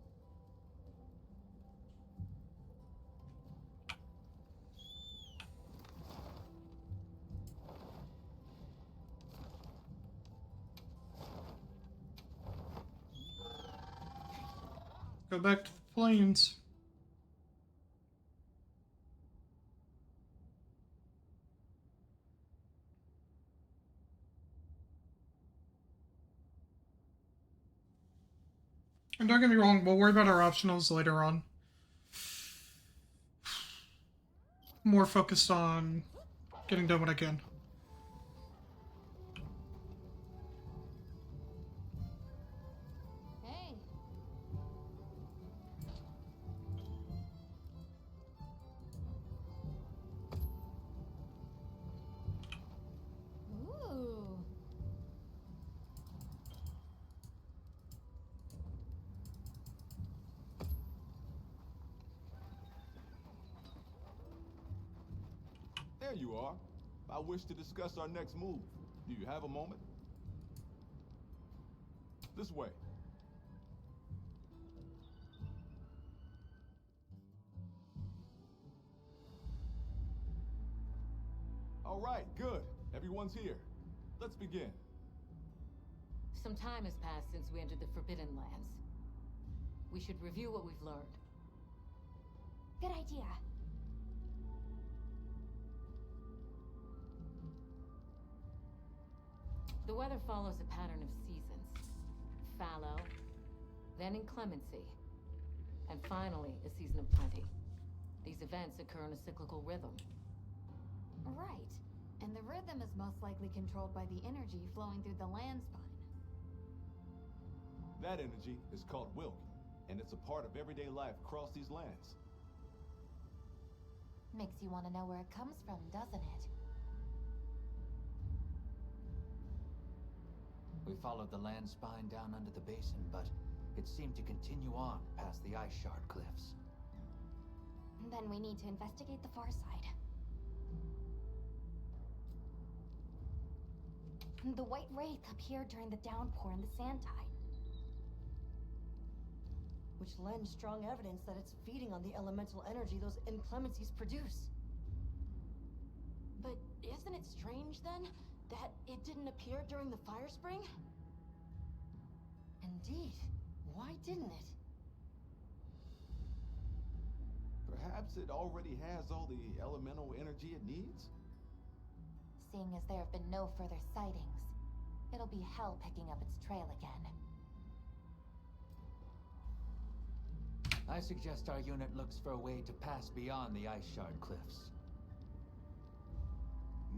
Go back to the plains. And don't get me wrong, we'll worry about our optionals later on. More focused on getting done what I can. Hey. Ooh. There you are. I wish to discuss our next move. Do you have a moment? This way. All right, good. Everyone's here. Let's begin. Some time has passed since we entered the Forbidden Lands. We should review what we've learned. Good idea. The weather follows a pattern of seasons. Fallow, then inclemency, and finally a season of plenty. These events occur in a cyclical rhythm. Right. And the rhythm is most likely controlled by the energy flowing through the land spine. That energy is called Wilk, and it's a part of everyday life across these lands. Makes you want to know where it comes from, doesn't it? We followed the land spine down under the basin, but it seemed to continue on past the ice shard cliffs. Then we need to investigate the far side. The white wraith appeared during the downpour in the sand tide. Which lends strong evidence that it's feeding on the elemental energy those inclemencies produce. But isn't it strange, then, that it didn't appear during the fire spring? Indeed. Why didn't it? Perhaps it already has all the elemental energy it needs? Seeing as there have been no further sightings, it'll be hell picking up its trail again. I suggest our unit looks for a way to pass beyond the ice shard cliffs.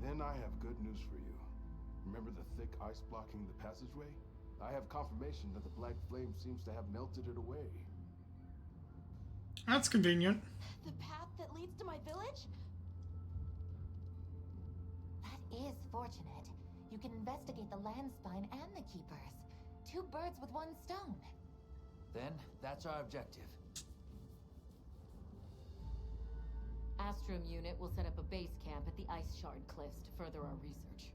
Then I have good news for you. Remember the thick ice blocking the passageway? I have confirmation that the black flame seems to have melted it away. That's convenient. The path that leads to my village? That is fortunate. You can investigate the land spine and the keepers. 2 birds with 1 stone. Then, that's our objective. Astrum unit will set up a base camp at the ice shard cliffs to further our research.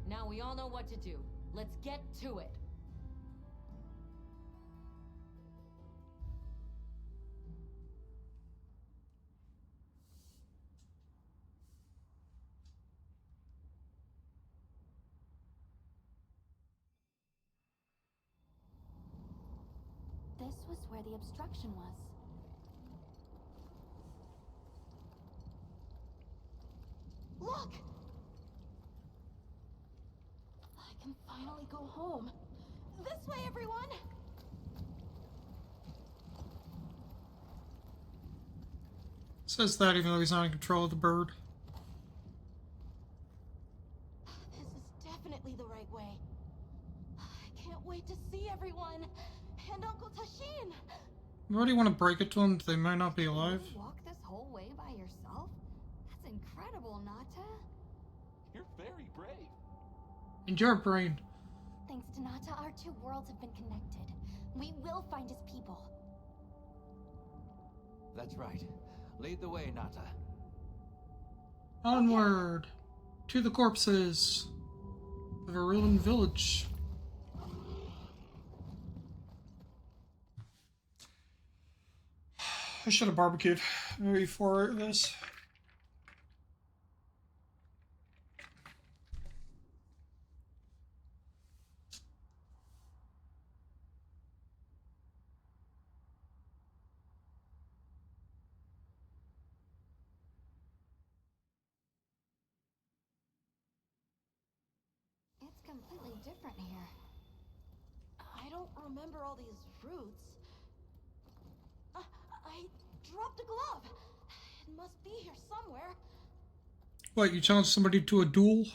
Now we all know what to do. Let's get to it. This was where the obstruction was. Look! I can finally go home. This way, everyone! Says that even though he's not in control of the bird. This is definitely the right way. I can't wait to see everyone. And Uncle Tashin! You already want to break it to them? They might not be alive. You walk this whole way by yourself? That's incredible, Nata. You're very brave. And your brain. Thanks to Nata, our 2 worlds have been connected. We will find his people. That's right. Lead the way, Nata. Onward! To the corpses of a ruined village. I should have barbecued before this. It's completely different here. I don't remember all these roots. I dropped a glove. It must be here somewhere. What, you challenge somebody to a duel?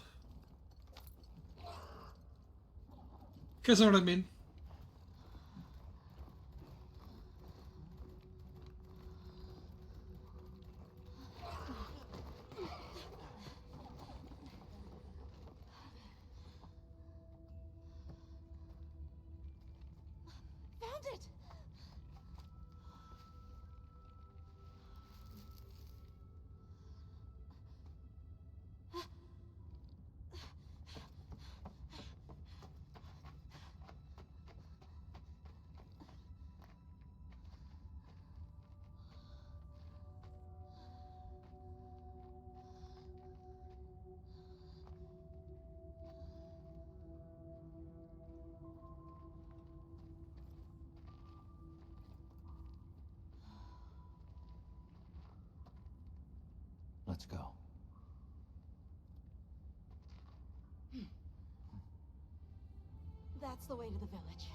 Guess what I mean. Found it! Let's go. That's the way to the village.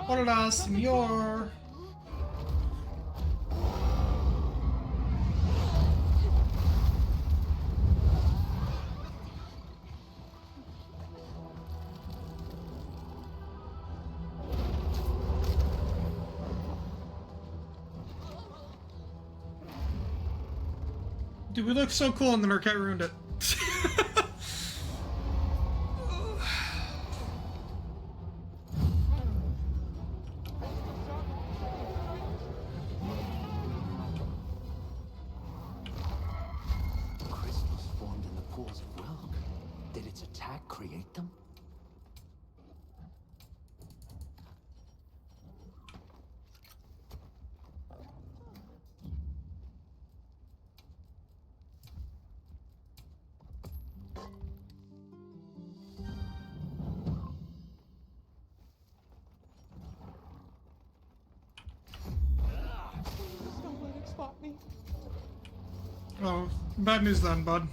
Hola, senor. Dude, we look so cool and the Marquette ruined it. Crystals formed in the pools of Wilg. Did its attack create them? Don't let it spot me. Oh, bad news then, bud.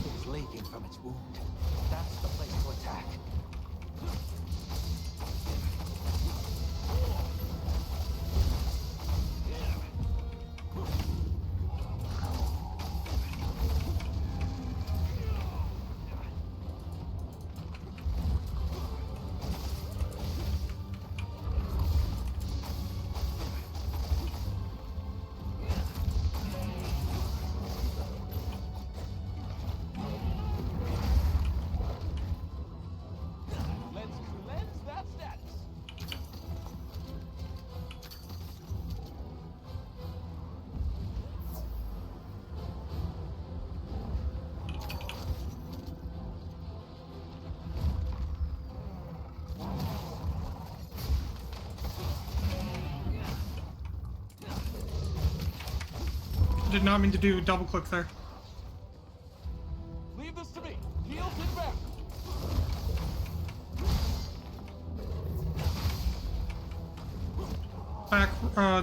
It's leaking from its wound. That's the place to attack. Let's cleanse that status. Did not mean to do a double click there. Leave this to me. Heal to the back.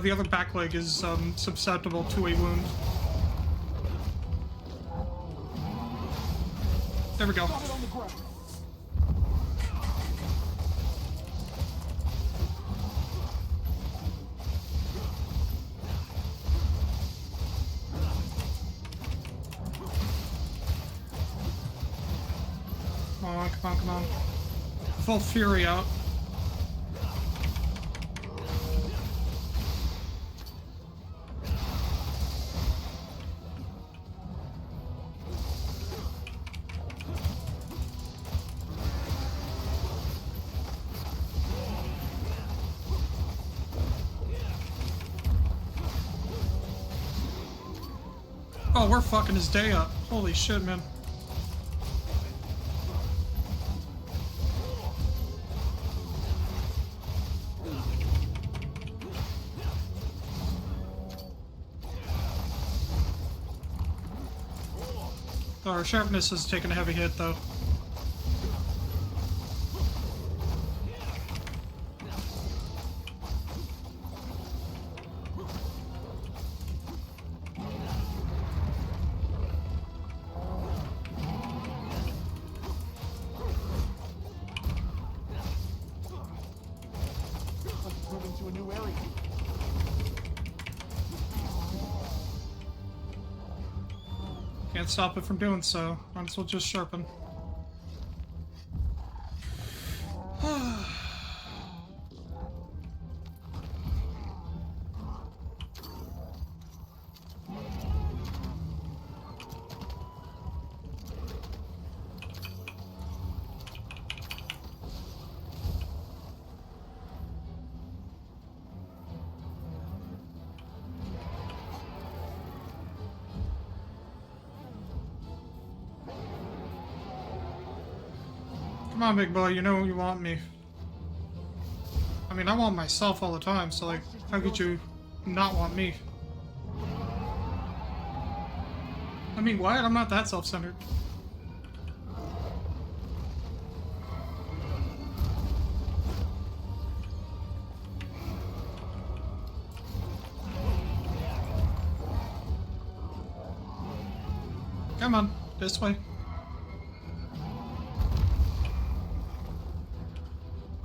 The other back leg is susceptible to a wound. There we go. Got it on the ground. Come on, come on, come on. Full fury out. Oh, we're fucking his day up. Holy shit, man. Our sharpness has taken a heavy hit, though. Let's move into a new area. Can't stop it from doing so. Might as well just sharpen. Come on, big boy, you know you want me. I mean, I want myself all the time, so like, how could you not want me? I mean, what? I'm not that self-centered. Come on, this way.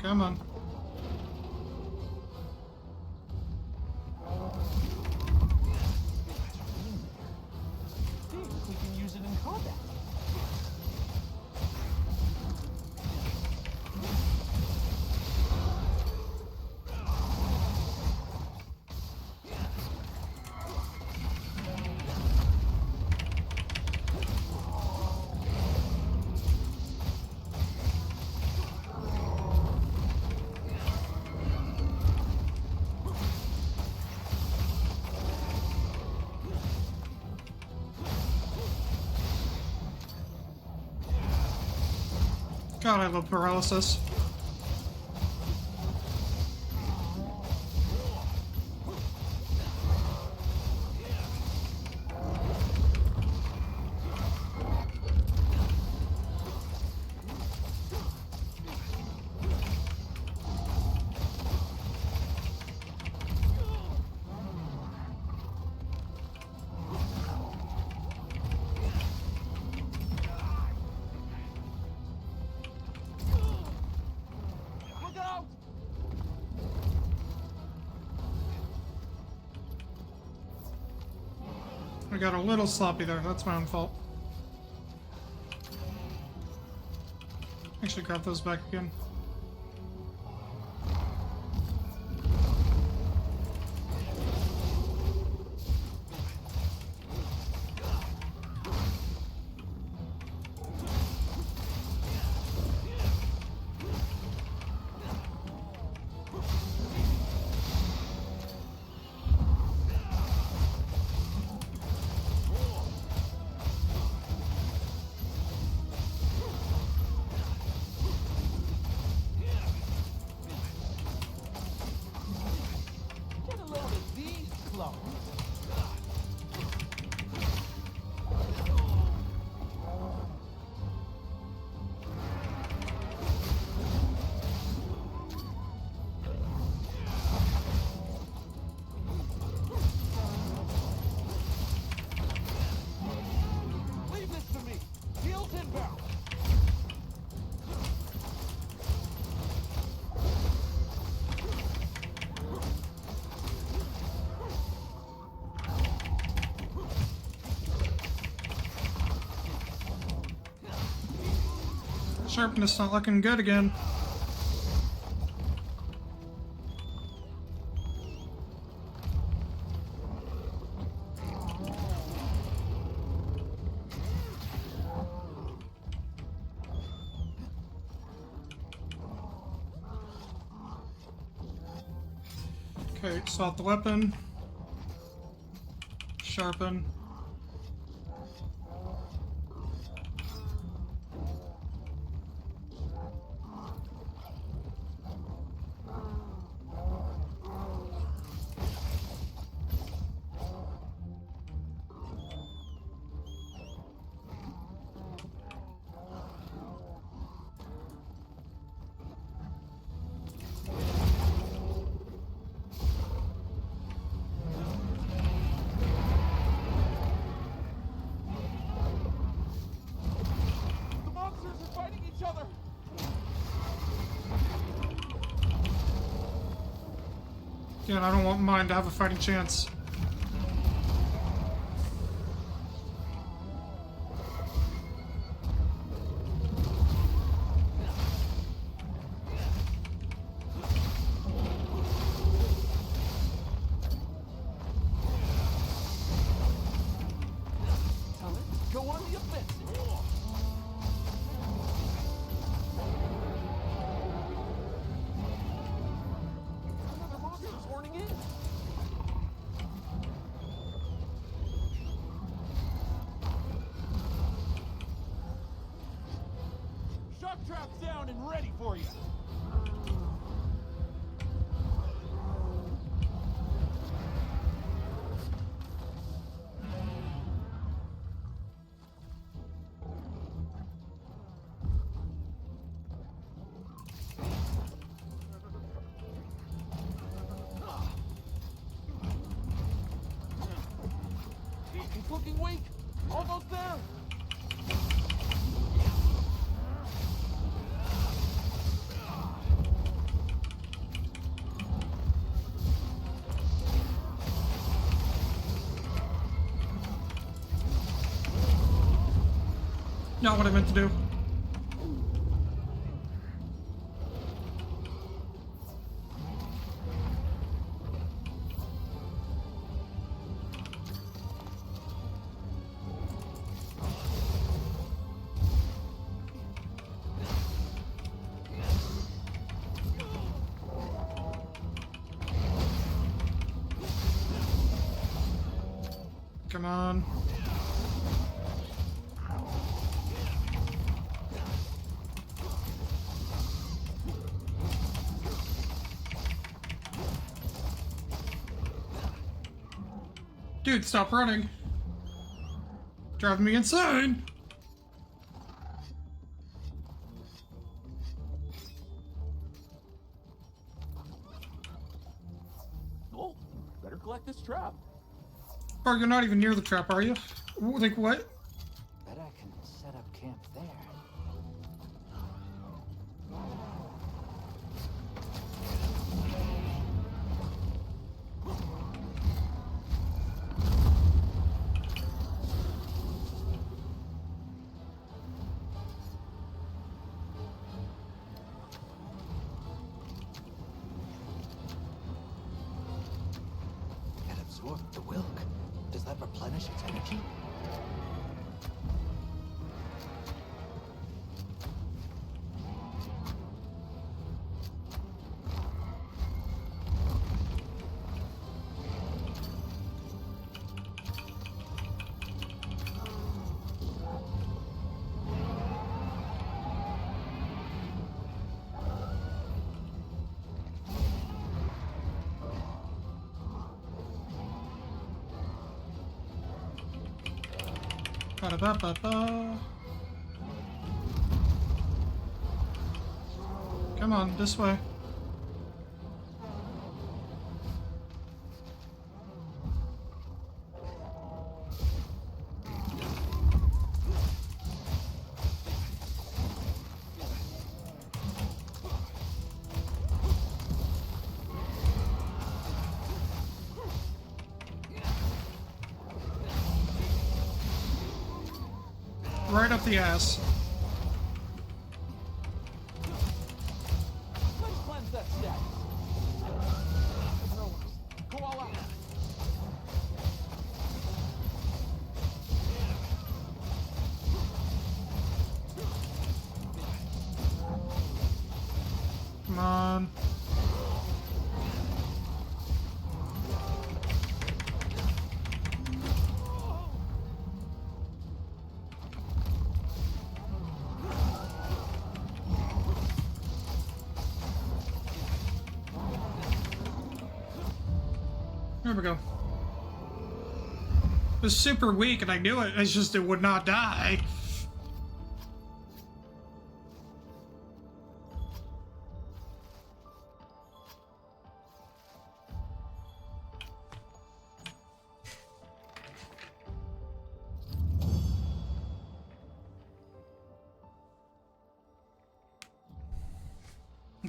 Come on. Think we can use it in combat. God, I love paralysis. I got a little sloppy there. That's my own fault. I should grab those back again. Get a load of these clones. Leave this to me. Shields inbound. Sharpness not looking good again. Okay, swap the weapon. Sharpen. The monsters are fighting each other. Again, I don't want mine to have a fighting chance. Go on the offensive. Another monster's horning in. Shock trap's down and ready for you. It's looking weak. Almost there! Not what I meant to do. Come on. Dude, stop running. Driving me insane. Oh, better collect this trap. Bro, you're not even near the trap, are you? Like, what? Bet I can set up camp there. It absorbed the Wilk. Does that replenish its energy? Ba-da-ba-ba-ba. Come on, this way. Right up the ass. Let's cleanse that stack. Go all out. Come on. There we go. It was super weak and I knew it, it's just it would not die.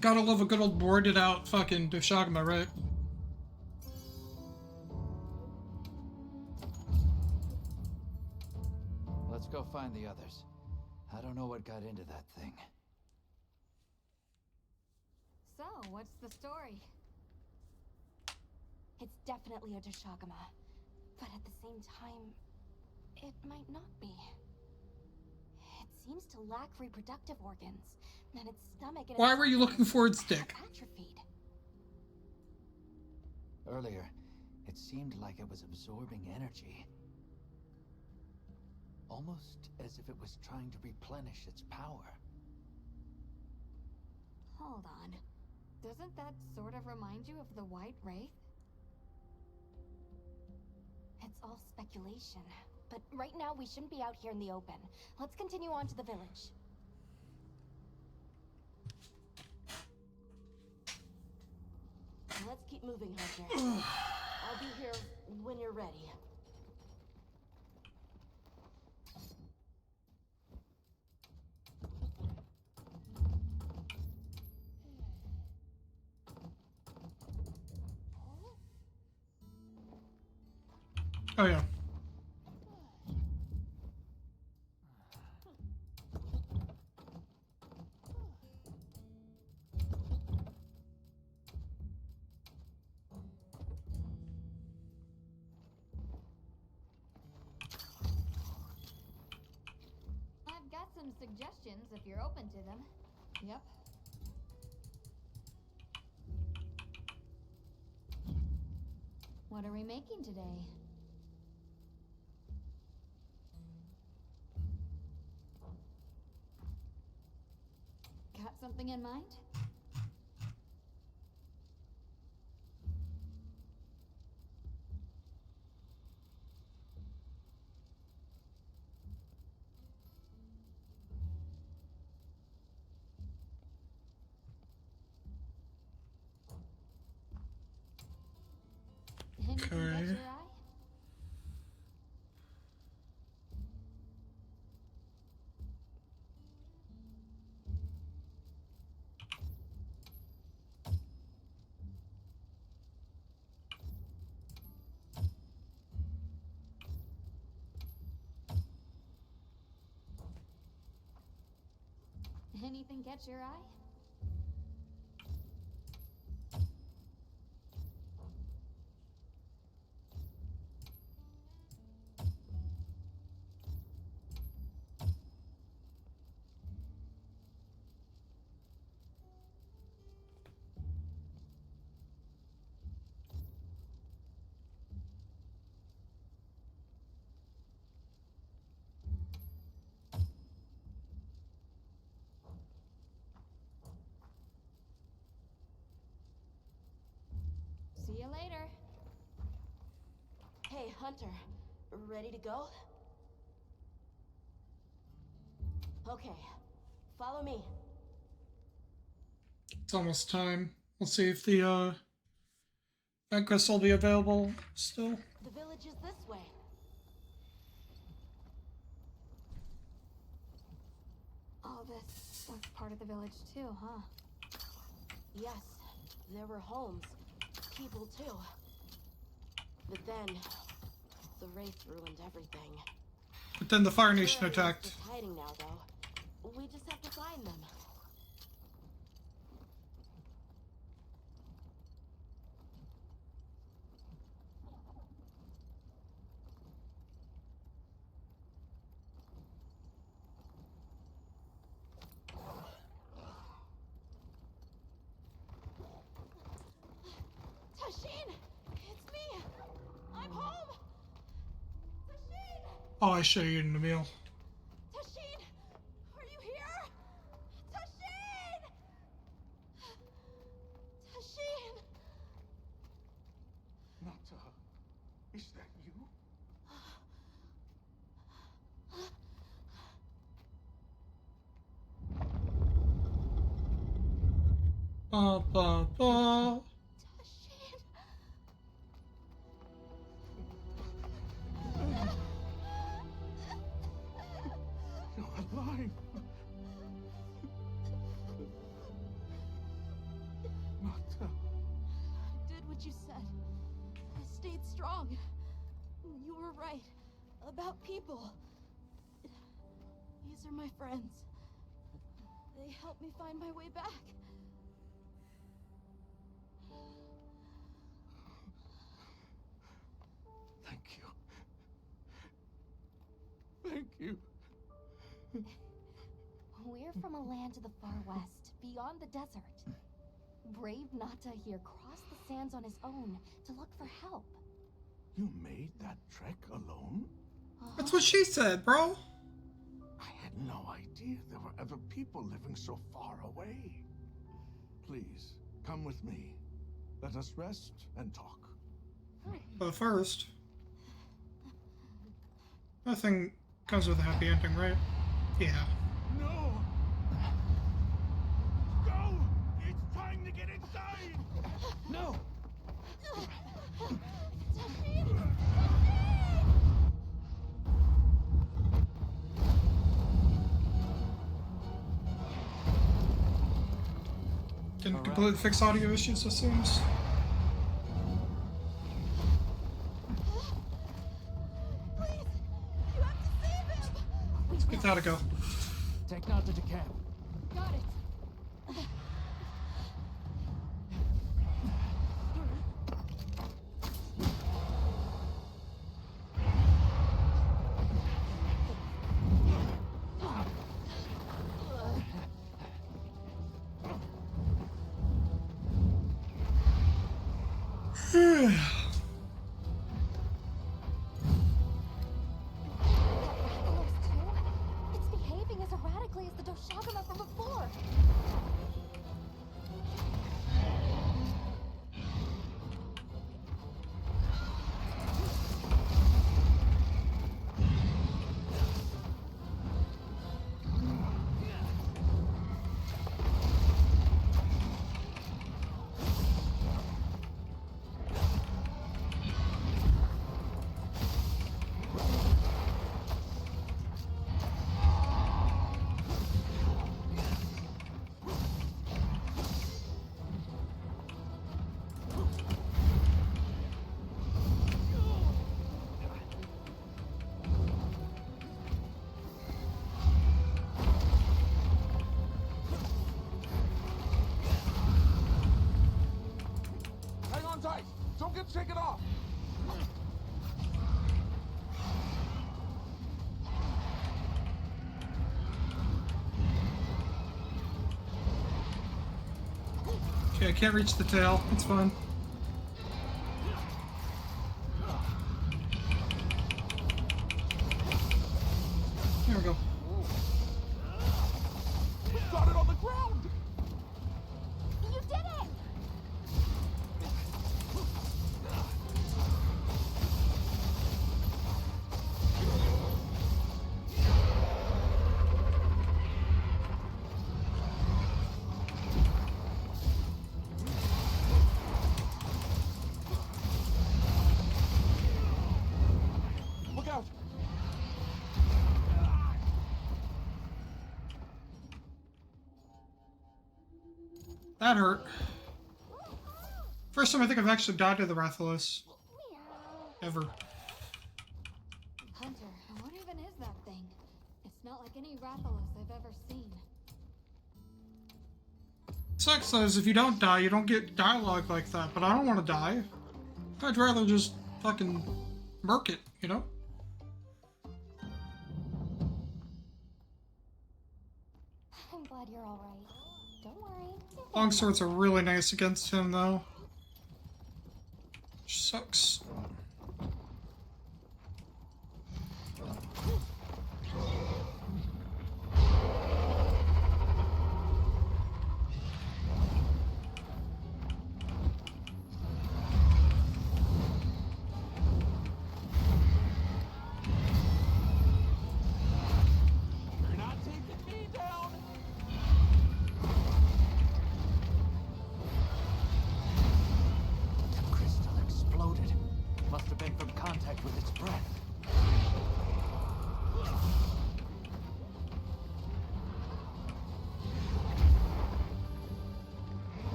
Gotta love a good old boarded out fucking Dushagma, right? Let's go find the others. I don't know what got into that thing. So, what's the story? It's definitely a Dushagama, but at the same time, it might not be. It seems to lack reproductive organs, and its stomach and Why were you looking for its dick? atrophied. Earlier, it seemed like it was absorbing energy. Almost as if it was trying to replenish its power. Hold on. Doesn't that sort of remind you of the White Wraith? It's all speculation, but right now we shouldn't be out here in the open. Let's continue on to the village. Let's keep moving, Hunter. I'll be here when you're ready. Oh yeah. I've got some suggestions if you're open to them. Yep. What are we making today? Got something in mind? Anything catch your Okay. eye? Anything catch your eye? See you later. Hey, Hunter. Ready to go? Okay. Follow me. It's almost time. We'll see if the banquets will be available still. The village is this way. All this was part of the village too, huh? Yes, there were homes. People too. But then, the Wraith ruined everything. But then the Fire Nation They're attacked. just hiding now, though. We just have to find them. Tashin! It's me! I'm home! Tashin! Oh, I show you in the meal. Tashin! Are you here? Tashin! Tashin! Nata, is that you? Ba ba ba. You're alive. Nata. I did what you said. I stayed strong. You were right. About people. These are my friends. They helped me find my way back. Thank you. Thank you. We're from a land to the far west, beyond the desert. Brave Nata here crossed the sands on his own to look for help. You made that trek alone? That's what she said, bro. I had no idea there were other people living so far away. Please, come with me. Let us rest and talk. But first, nothing comes with a happy ending, right? Yeah. No! Go! It's trying to get inside! No! Can completely fix audio issues, it seems. Give that a go. Take Nata to camp. Got it. It's behaving as erratically as the Doshagama from before. Hang on tight! Don't get shaken off! Okay, I can't reach the tail. It's fine. There we go. Got it on the ground! You did it! Look out! That hurt. First time I think I've actually died to the Rathalos. Ever. Hunter, what even is that thing? It's not like any Rathalos I've ever seen. Sucks though is if you don't die, you don't get dialogue like that, but I don't want to die. I'd rather just fucking murk it, you know? I'm glad you're alright. Don't worry. Longswords are really nice against him though. Which sucks. You're not taking me down! The crystal exploded. Must have been from contact with its breath.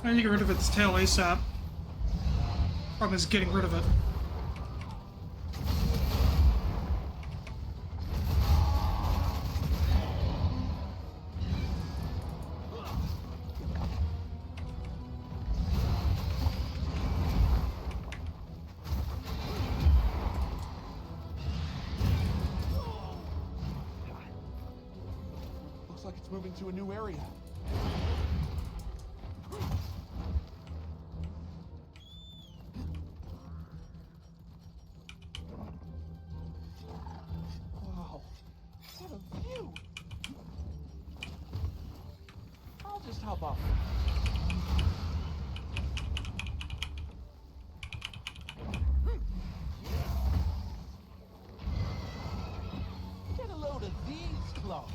I need to get rid of its tail ASAP. Problem is getting rid of it. Looks like it's moving to a new area. Wow, what a view! I'll just hop off. Get a load of these claws.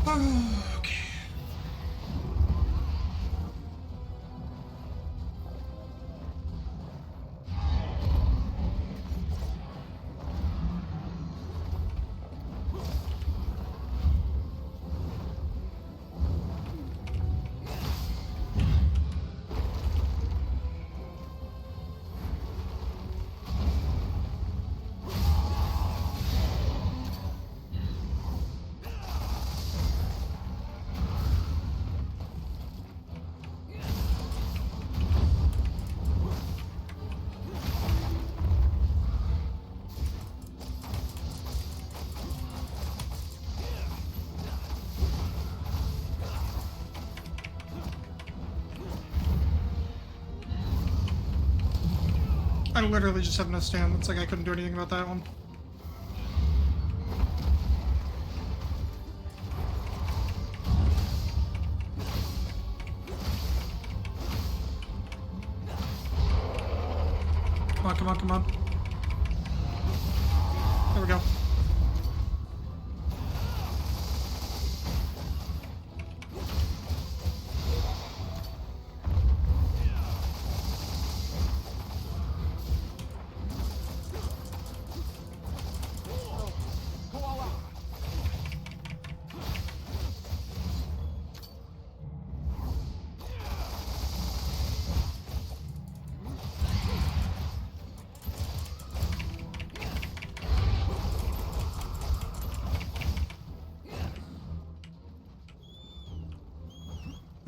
Okay. I literally just have no stand. It's like I couldn't do anything about that one. Come on, come on, come on. There we go.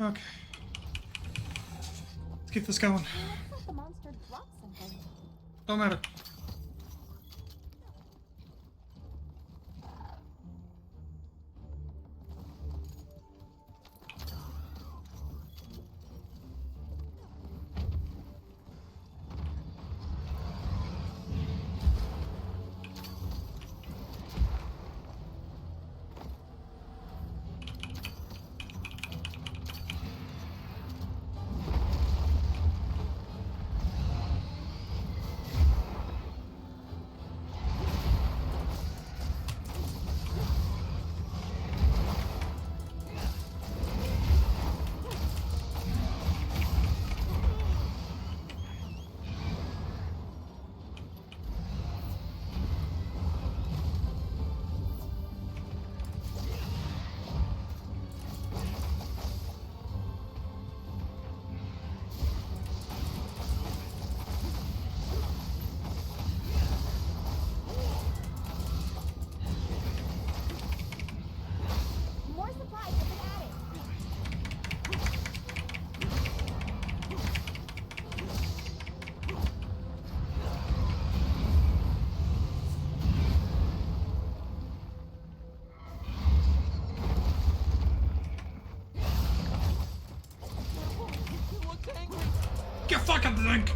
Okay. Let's keep this going. Looks like the monster dropped something. Don't matter. think.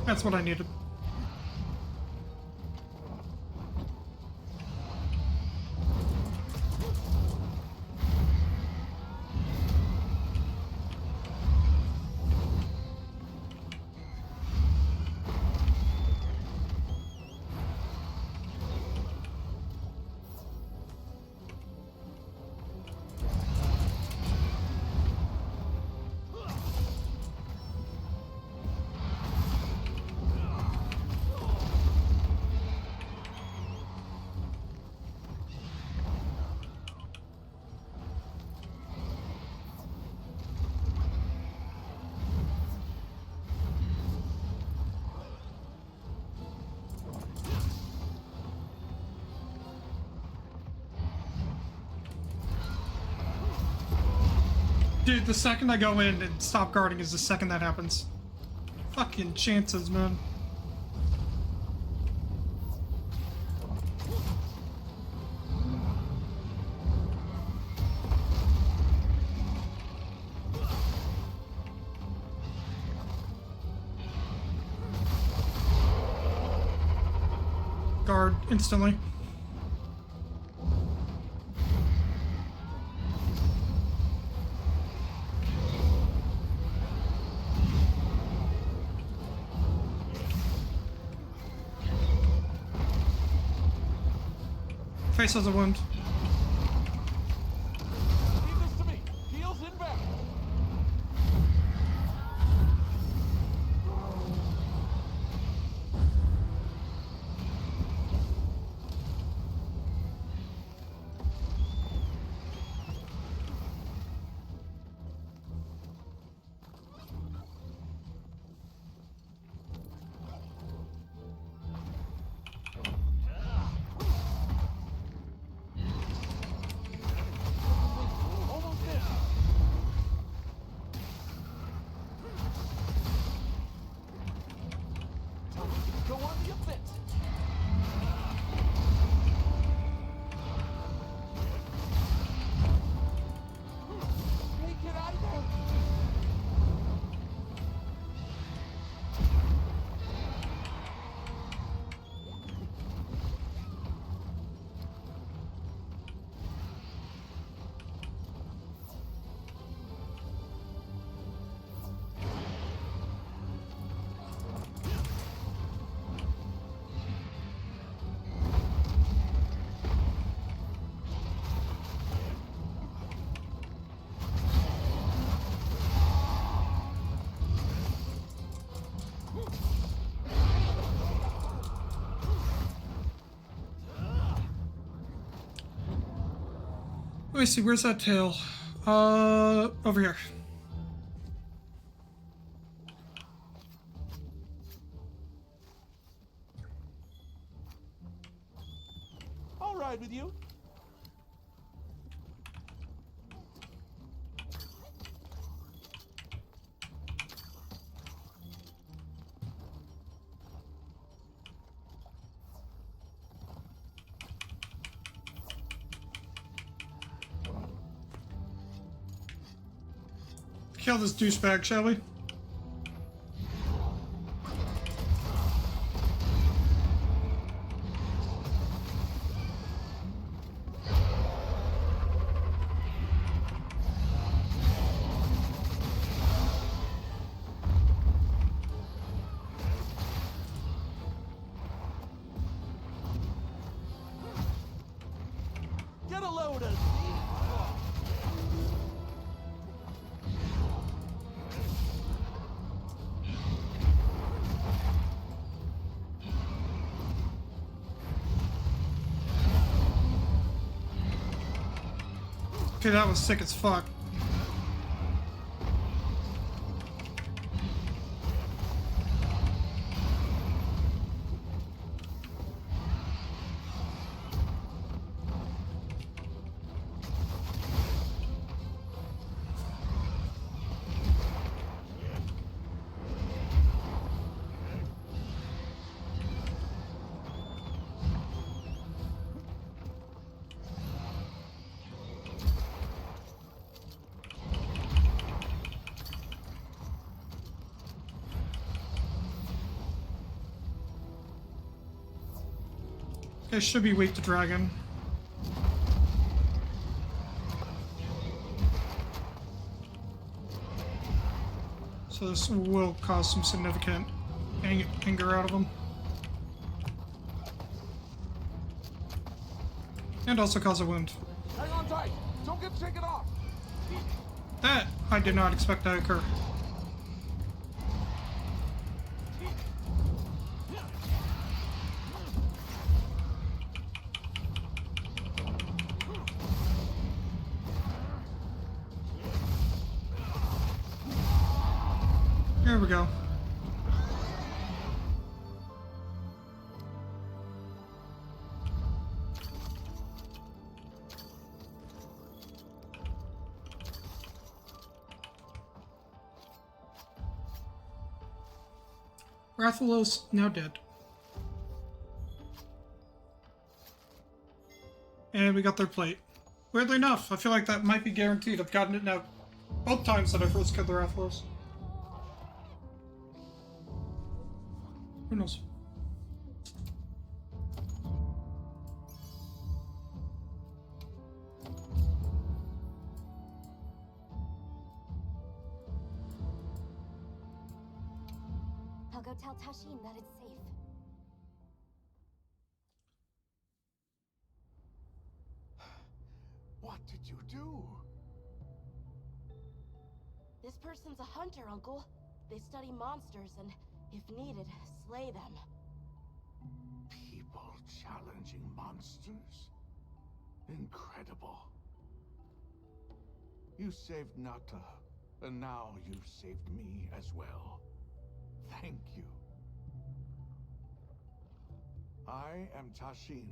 That's what I needed. Dude, the second I go in and stop guarding is the second that happens. Fucking chances, man. Guard instantly. Face has a wound. Leave this to me. Heals inbound. Go on the offense. Hey, get out of there. Let me see, where's that tail? Over here. I'll ride with you. Kill this douchebag, shall we? Get a load of Okay, that was sick as fuck. It should be Wake the Dragon. So this will cause some significant anger out of him. And also cause a wound. Hang on tight! Don't get shaken off! That I did not expect to occur. There we go. Rathalos now dead. And we got their plate. Weirdly enough, I feel like that might be guaranteed. I've gotten it now both times that I first killed the Rathalos. Who knows? I'll go tell Tashin that it's safe. What did you do? This person's a hunter, Uncle. They study monsters and, if needed, slay them. People challenging monsters? Incredible. You saved Nata, and now you've saved me as well. Thank you. I am Tashin.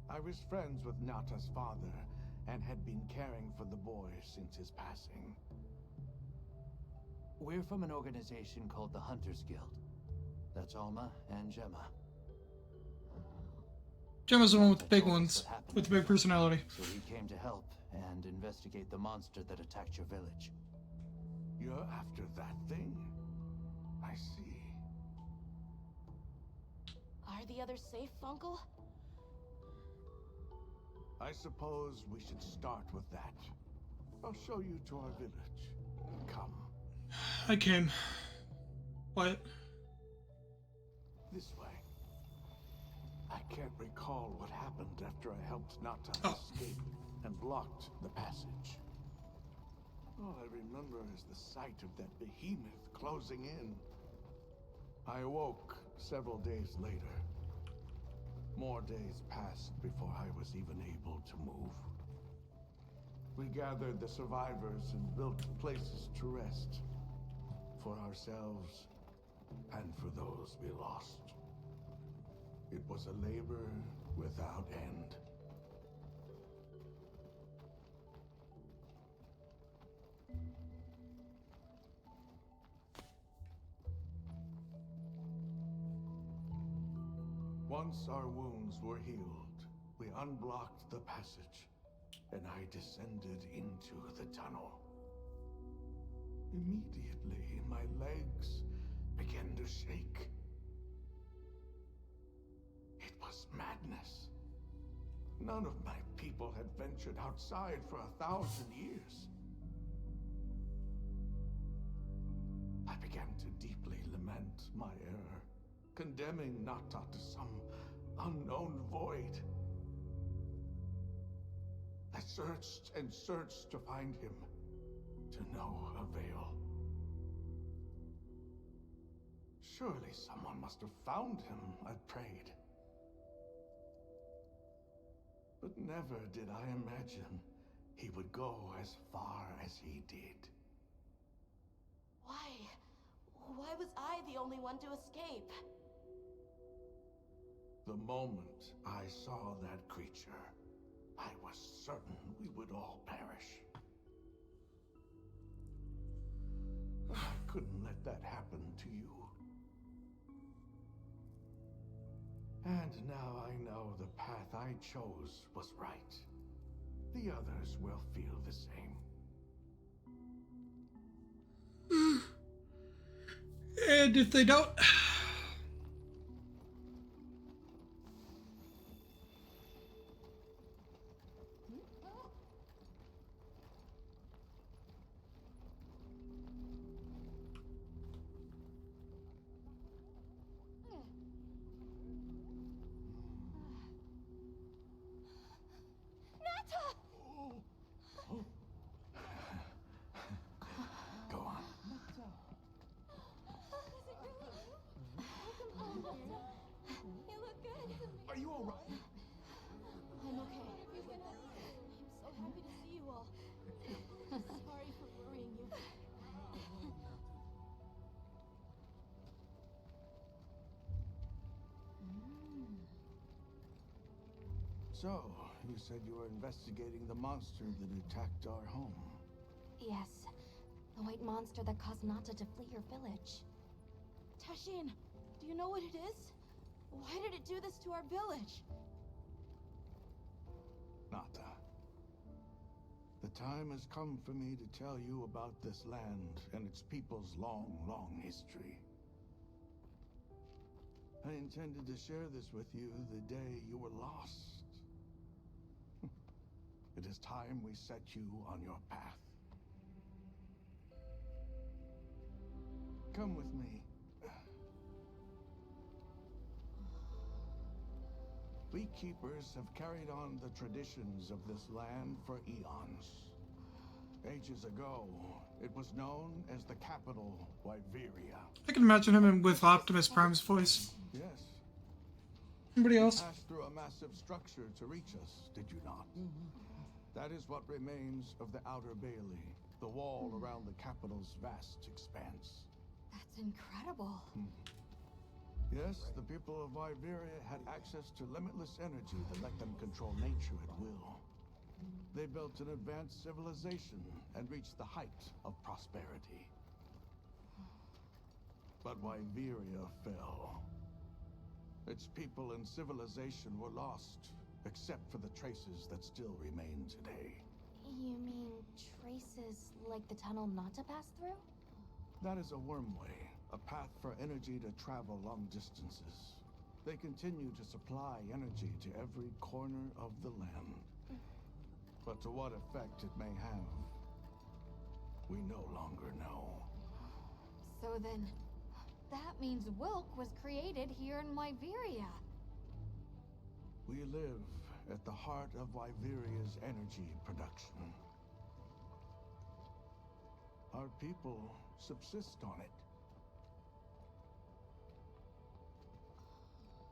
I was friends with Nata's father, and had been caring for the boy since his passing. We're from an organization called the Hunters Guild. That's Alma and Gemma. Gemma's the one with the big ones, with the big personality. So we came to help and investigate the monster that attacked your village. You're after that thing? I see. Are the others safe, Uncle? I suppose we should start with that. I'll show you to our village. Come. I came. What? This way. I can't recall what happened after I helped Nata escape and blocked the passage. All I remember is the sight of that behemoth closing in. I awoke several days later. More days passed before I was even able to move. We gathered the survivors and built places to rest. For ourselves, and for those we lost. It was a labor without end. Once our wounds were healed, we unblocked the passage, and I descended into the tunnel. Immediately, my legs began to shake. It was madness. None of my people had ventured outside for 1,000 years. I began to deeply lament my error, condemning Nata to some unknown void. I searched and searched to find him, to no avail. Surely someone must have found him, I prayed. But never did I imagine he would go as far as he did. Why? Why was I the only one to escape? The moment I saw that creature, I was certain we would all perish. I couldn't let that happen to you. And now I know the path I chose was right. The others will feel the same. And if they don't... Go on. You look good. Are you all right? I'm okay. I'm so happy to see you all. Sorry for worrying you. So, you said you were investigating the monster that attacked our home. Yes, the white monster that caused Nata to flee your village. Tashin, do you know what it is? Why did it do this to our village? Nata. The time has come for me to tell you about this land and its people's long, long history. I intended to share this with you the day you were lost. It is time we set you on your path. Come with me. We keepers have carried on the traditions of this land for eons. Ages ago, it was known as the capital, Wyveria. I can imagine him with Optimus Prime's voice. Yes. Anybody You else? passed through a massive structure to reach us, did you not? That is what remains of the Outer Bailey, the wall around the capital's vast expanse. That's incredible. Yes, the people of Wyveria had access to limitless energy that let them control nature at will. They built an advanced civilization and reached the height of prosperity. But Wyveria fell. Its people and civilization were lost, except for the traces that still remain today. You mean traces like the tunnel Nata passed through? That is a wormway, a path for energy to travel long distances. They continue to supply energy to every corner of the land. But to what effect it may have, we no longer know. So then, that means Wilk was created here in Wyveria. We live at the heart of Wyveria's energy production. Our people subsist on it.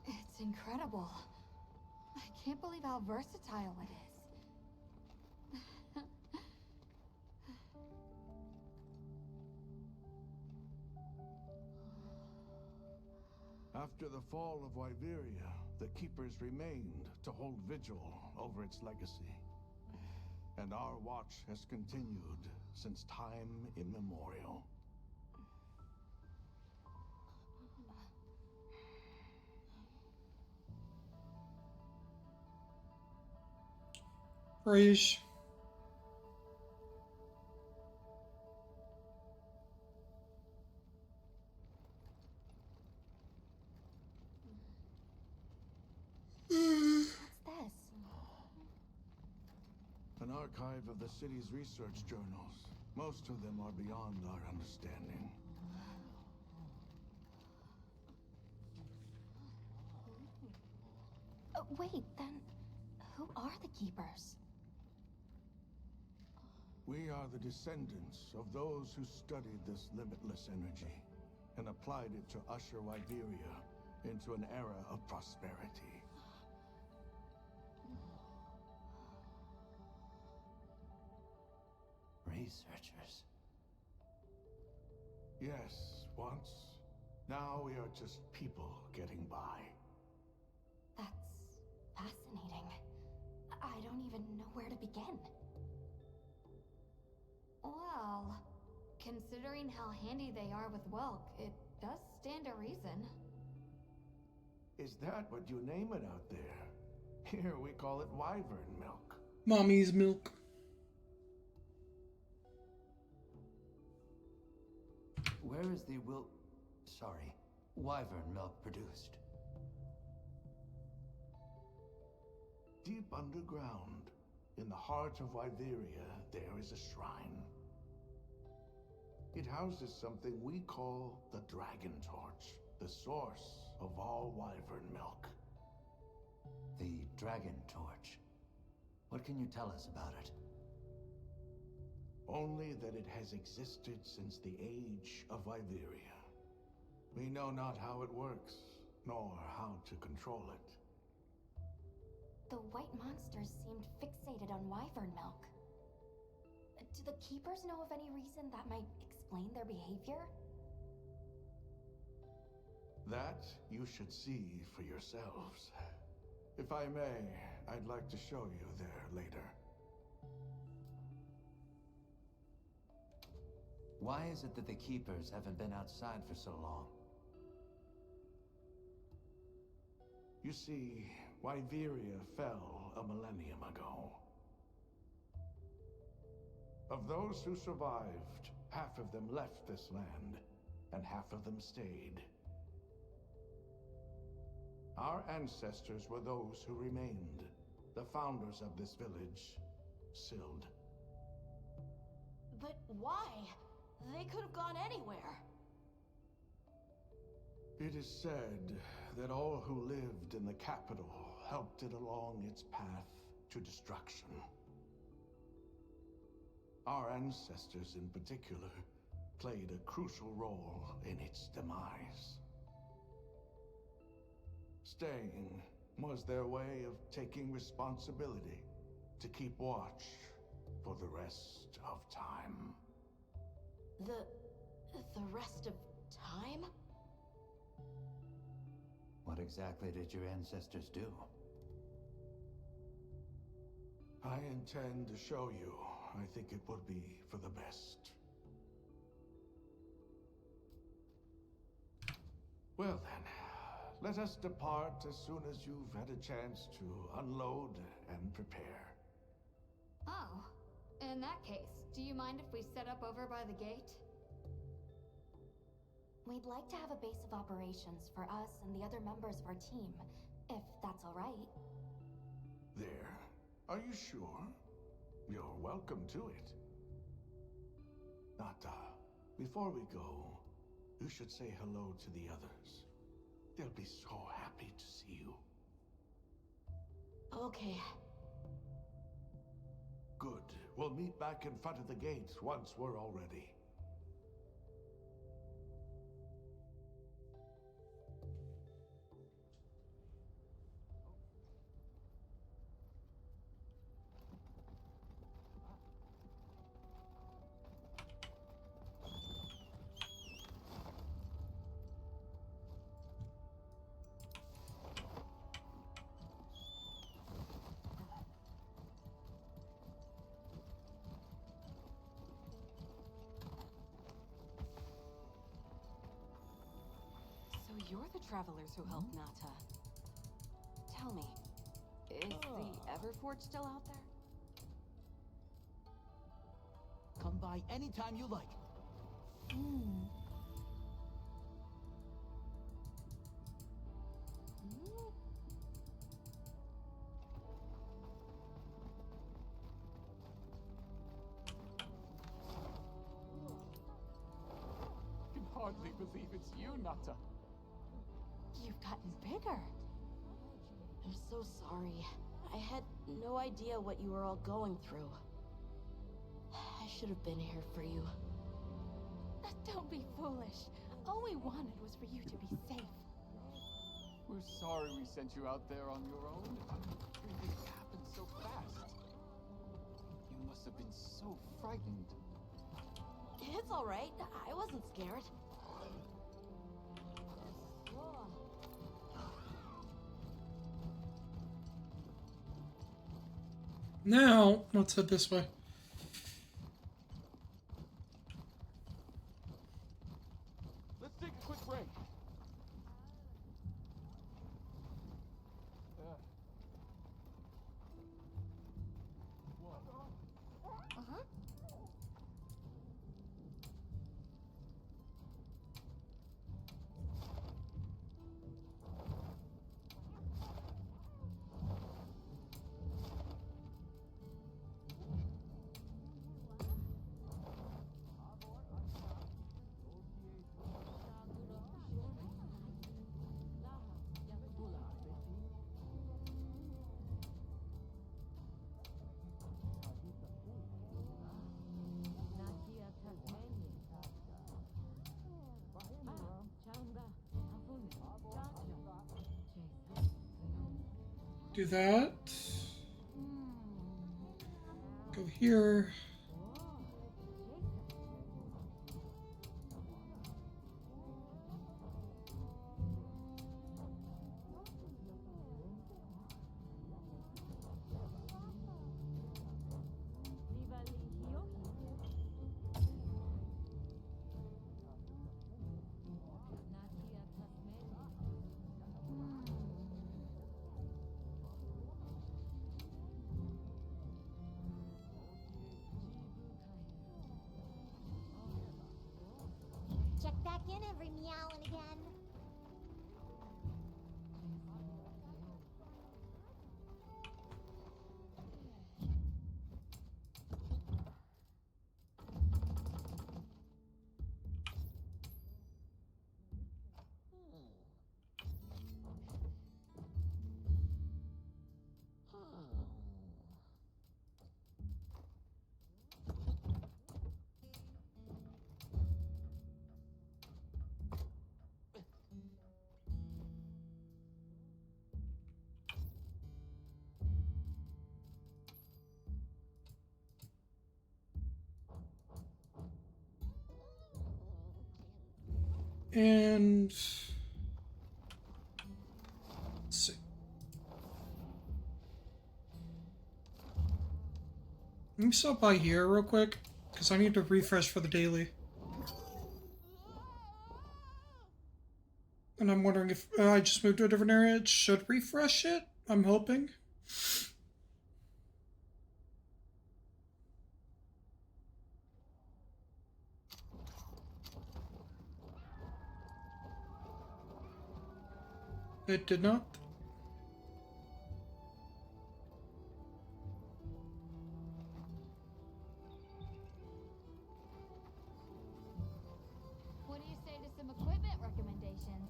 It's incredible. I can't believe how versatile it is. After the fall of Wyveria, the Keepers remained to hold vigil over its legacy. And our watch has continued since time immemorial. Praise. What's this? An archive of the city's research journals. Most of them are beyond our understanding. Wait, then who are the Keepers? We are the descendants of those who studied this limitless energy and applied it to usher Wyveria into an era of prosperity. Researchers. Yes, once. Now we are just people getting by. That's fascinating. I don't even know where to begin. Well, considering how handy they are with Welk, it does stand to reason. Is that what you name it out there? Here we call it wyvern milk. Mommy's milk. Where is the wyvern milk produced? Deep underground, in the heart of Wyveria, there is a shrine. It houses something we call the Dragon Torch, the source of all wyvern milk. The Dragon Torch. What can you tell us about it? Only that it has existed since the age of Wyveria. We know not how it works, nor how to control it. The white monsters seemed fixated on wyvern milk. Do the keepers know of any reason that might explain their behavior? That you should see for yourselves. If I may, I'd like to show you there later. Why is it that the keepers haven't been outside for so long? You see, Wyveria fell a millennium ago. Of those who survived, half of them left this land, and half of them stayed. Our ancestors were those who remained, the founders of this village, Sild. But why? They could have gone anywhere. It is said that all who lived in the capital helped it along its path to destruction. Our ancestors in particular played a crucial role in its demise. Staying was their way of taking responsibility to keep watch for the rest of time. The rest of time? What exactly did your ancestors do? I intend to show you. I think it would be for the best. Well then, let us depart as soon as you've had a chance to unload and prepare. Oh, in that case, do you mind if we set up over by the gate? We'd like to have a base of operations for us and the other members of our team, if that's all right. There. Are you sure? You're welcome to it. Nata, before we go, you should say hello to the others. They'll be so happy to see you. Okay. Good. We'll meet back in front of the gate once we're all ready. You're the travelers who helped Nata. Tell me, is the Everforge still out there? Come by anytime you like. Can hardly believe it's you, Nata. You've gotten bigger. I'm so sorry. I had no idea what you were all going through. I should have been here for you. Don't be foolish. All we wanted was for you to be safe. We're sorry we sent you out there on your own. Everything happened so fast. You must have been so frightened. It's all right. I wasn't scared. Now, let's head this way. Let's take a quick break. Uh-huh. Do that. Go here. Check back in every meow and again. And let's see. Let me stop by here real quick, because I need to refresh for the daily. And I'm wondering if I just moved to a different area, it should refresh it. I'm hoping. It did not. What do you say to some equipment recommendations?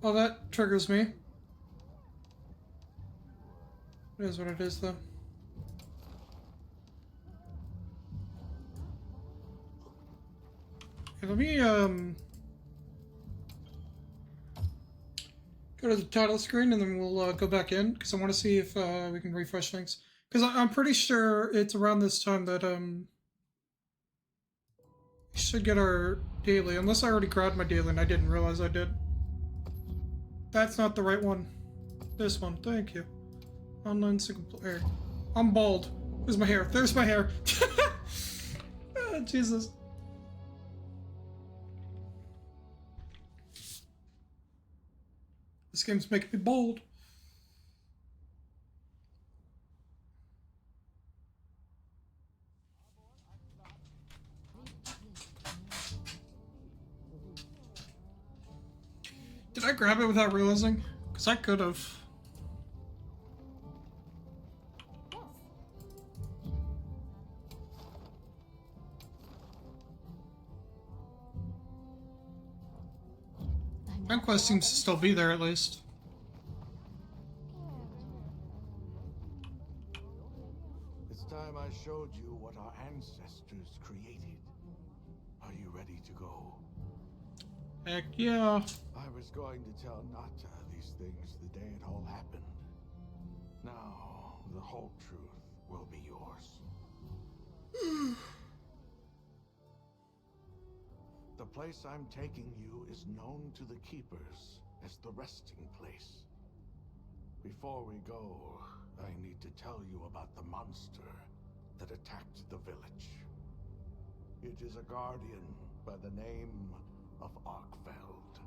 Well, that triggers me. It is what it is, though. Okay, let me, go to the title screen and then we'll go back in, because I want to see if we can refresh things. Because I'm pretty sure it's around this time that we should get our daily, unless I already grabbed my daily and I didn't realize I did. That's not the right one. This one, thank you. Online single player. I'm bald. There's my hair. There's my hair. Oh, Jesus. This game's making me bold. Did I grab it without realizing? Because I could have. My quest seems to still be there at least. It's time I showed you what our ancestors created. Are you ready to go? Heck yeah. I was going to tell Nata these things the day it all happened. Now, the whole truth will be yours. The place I'm taking you is known to the Keepers as the resting place. Before we go, I need to tell you about the monster that attacked the village. It is a guardian by the name of Arkfeld.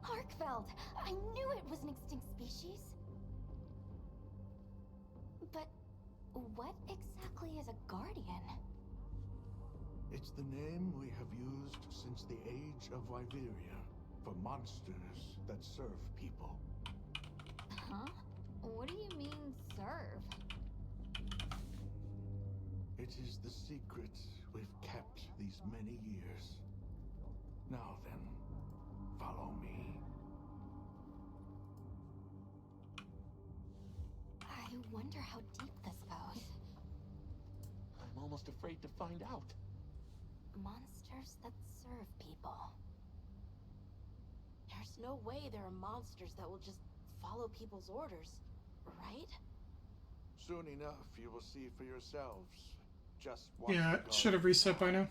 Arkfeld! I knew it was an extinct species. But what exactly is a guardian? It's the name we have used since the age of Wyveria for monsters that serve people. Huh? What do you mean, serve? It is the secret we've kept these many years. Now then, follow me. I wonder how deep this goes. I'm almost afraid to find out. Monsters that serve people. There's no way there are monsters that will just follow people's orders, right? Soon enough, you will see for yourselves just what. Yeah, it should have reset by now.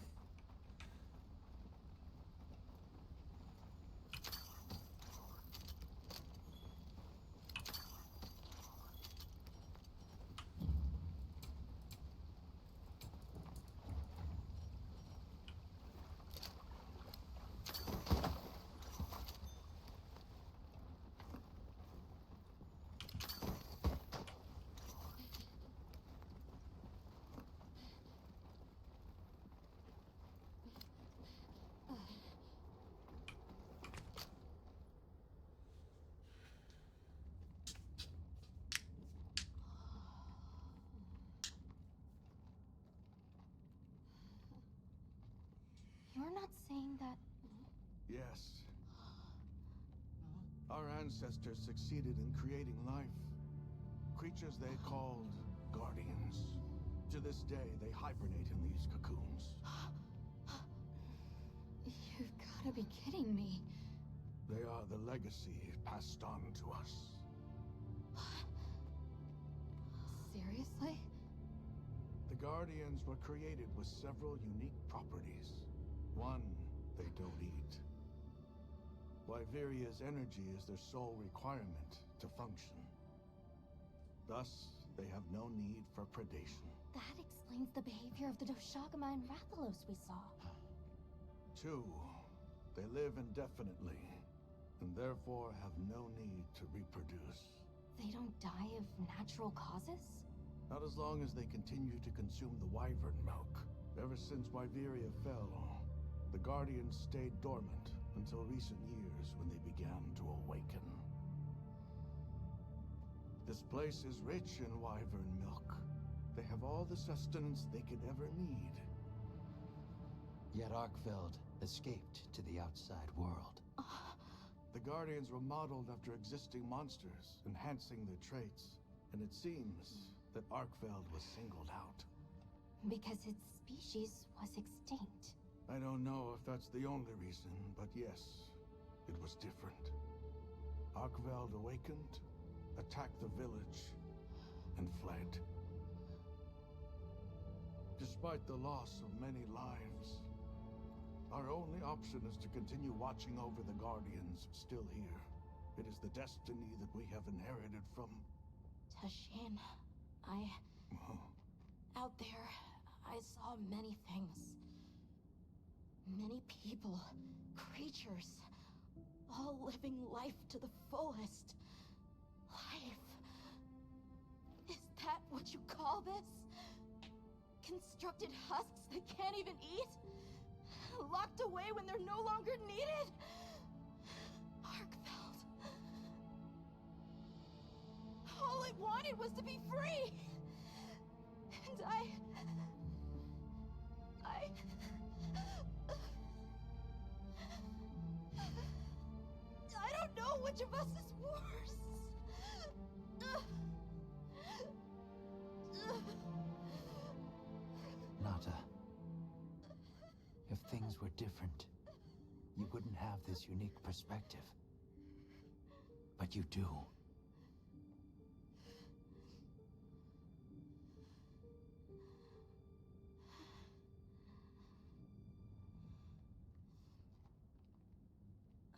You're not saying that... Yes. Our ancestors succeeded in creating life. Creatures they called guardians. To this day, they hibernate in these cocoons. You've gotta be kidding me. They are the legacy passed on to us. Seriously? The Guardians were created with several unique properties. One, they don't eat. Wyveria's energy is their sole requirement to function. Thus, they have no need for predation. That explains the behavior of the Doshagama and Rathalos we saw. Two, they live indefinitely, and therefore have no need to reproduce. They don't die of natural causes? Not as long as they continue to consume the wyvern milk. Ever since Wyveria fell, the Guardians stayed dormant until recent years when they began to awaken. This place is rich in wyvern milk. They have all the sustenance they could ever need. Yet Arkfeld escaped to the outside world. The Guardians were modeled after existing monsters, enhancing their traits. And it seems that Arkfeld was singled out. Because its species was extinct. I don't know if that's the only reason, but yes, it was different. Arkfeld awakened, attacked the village, and fled. Despite the loss of many lives, our only option is to continue watching over the Guardians still here. It is the destiny that we have inherited from... Tashin, out there, I saw many things. Many people, creatures, all living life to the fullest. Life. Is that what you call this? Constructed husks that can't even eat? Locked away when they're no longer needed? Arkfeld. All it wanted was to be free. And I... Which of us is worse? Nata, if things were different, you wouldn't have this unique perspective. But you do.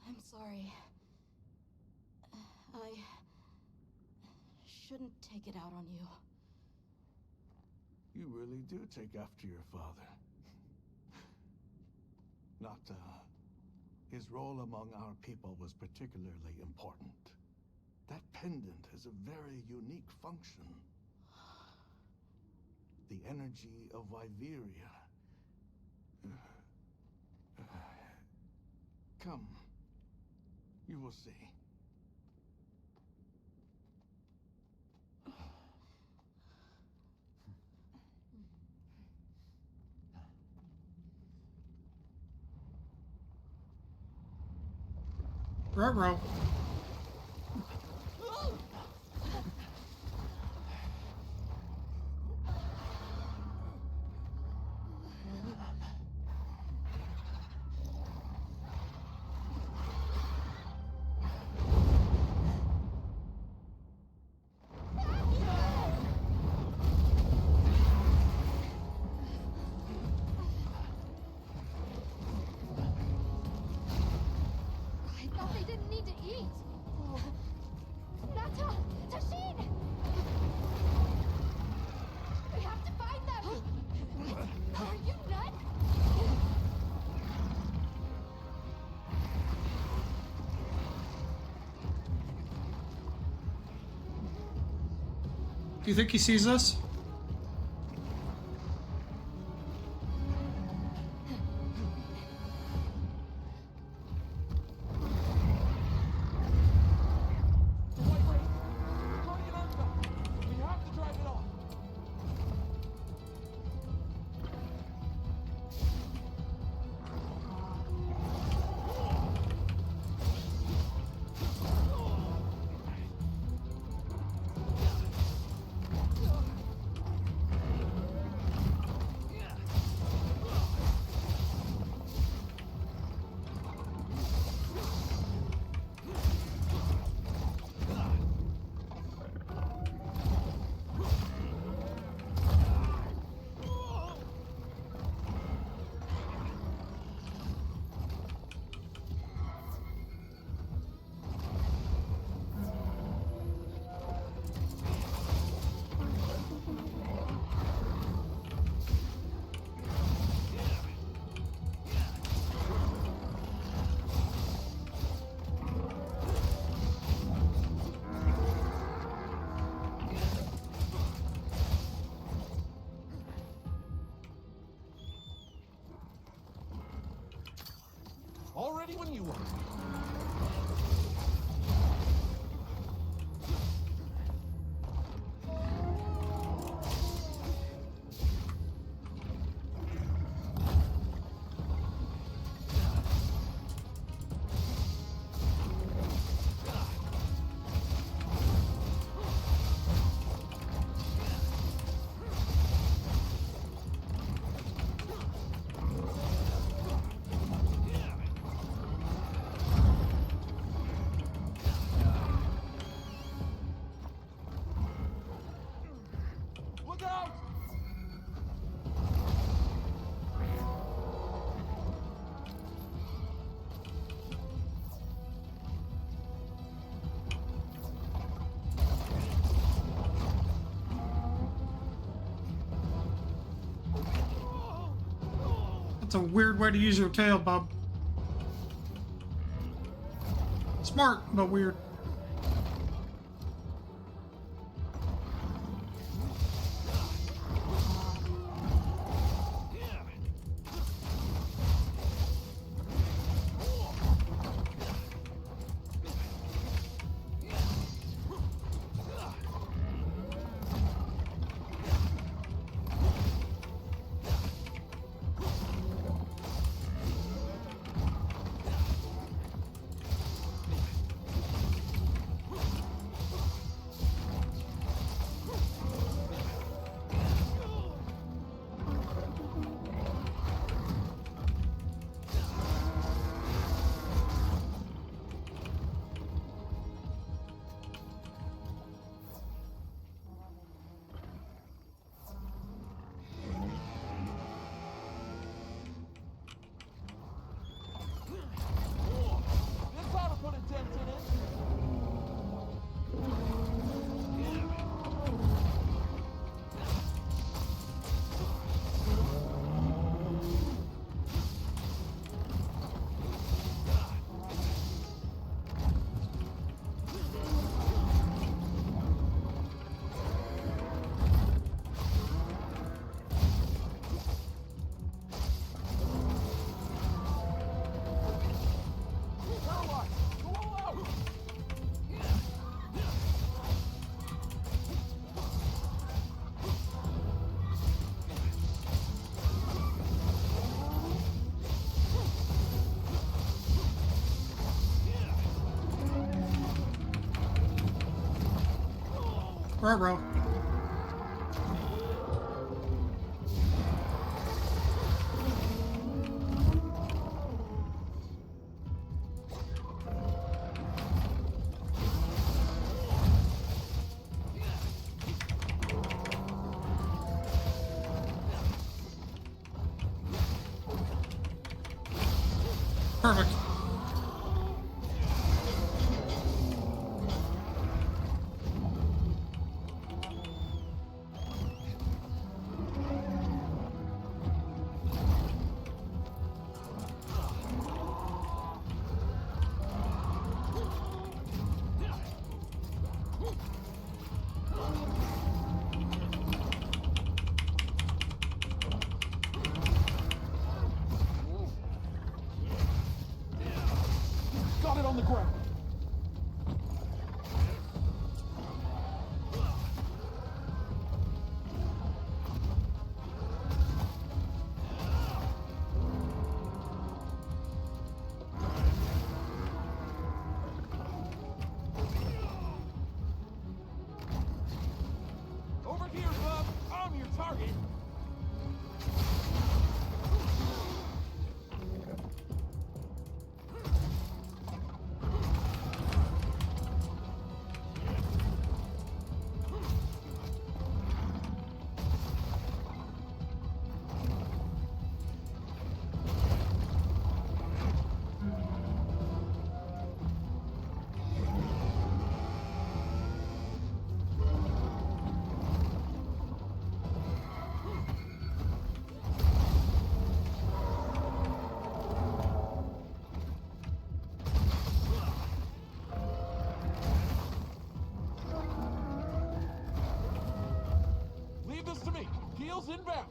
I'm sorry. I shouldn't take it out on you. You really do take after your father. Nata, his role among our people was particularly important. That pendant has a very unique function. The energy of Wyveria. Come. You will see. Ruh-roh. I thought they didn't need to eat. Nata! Tashin! We have to find them! What? Are you nuts? Do you think he sees us? Already when you are. Look out! That's a weird way to use your tail, bub. Smart, but weird. Ruh-roh. Perfect. Got it on the ground. Over here, bub. I'm your target. Leave this to me. Heels inbound.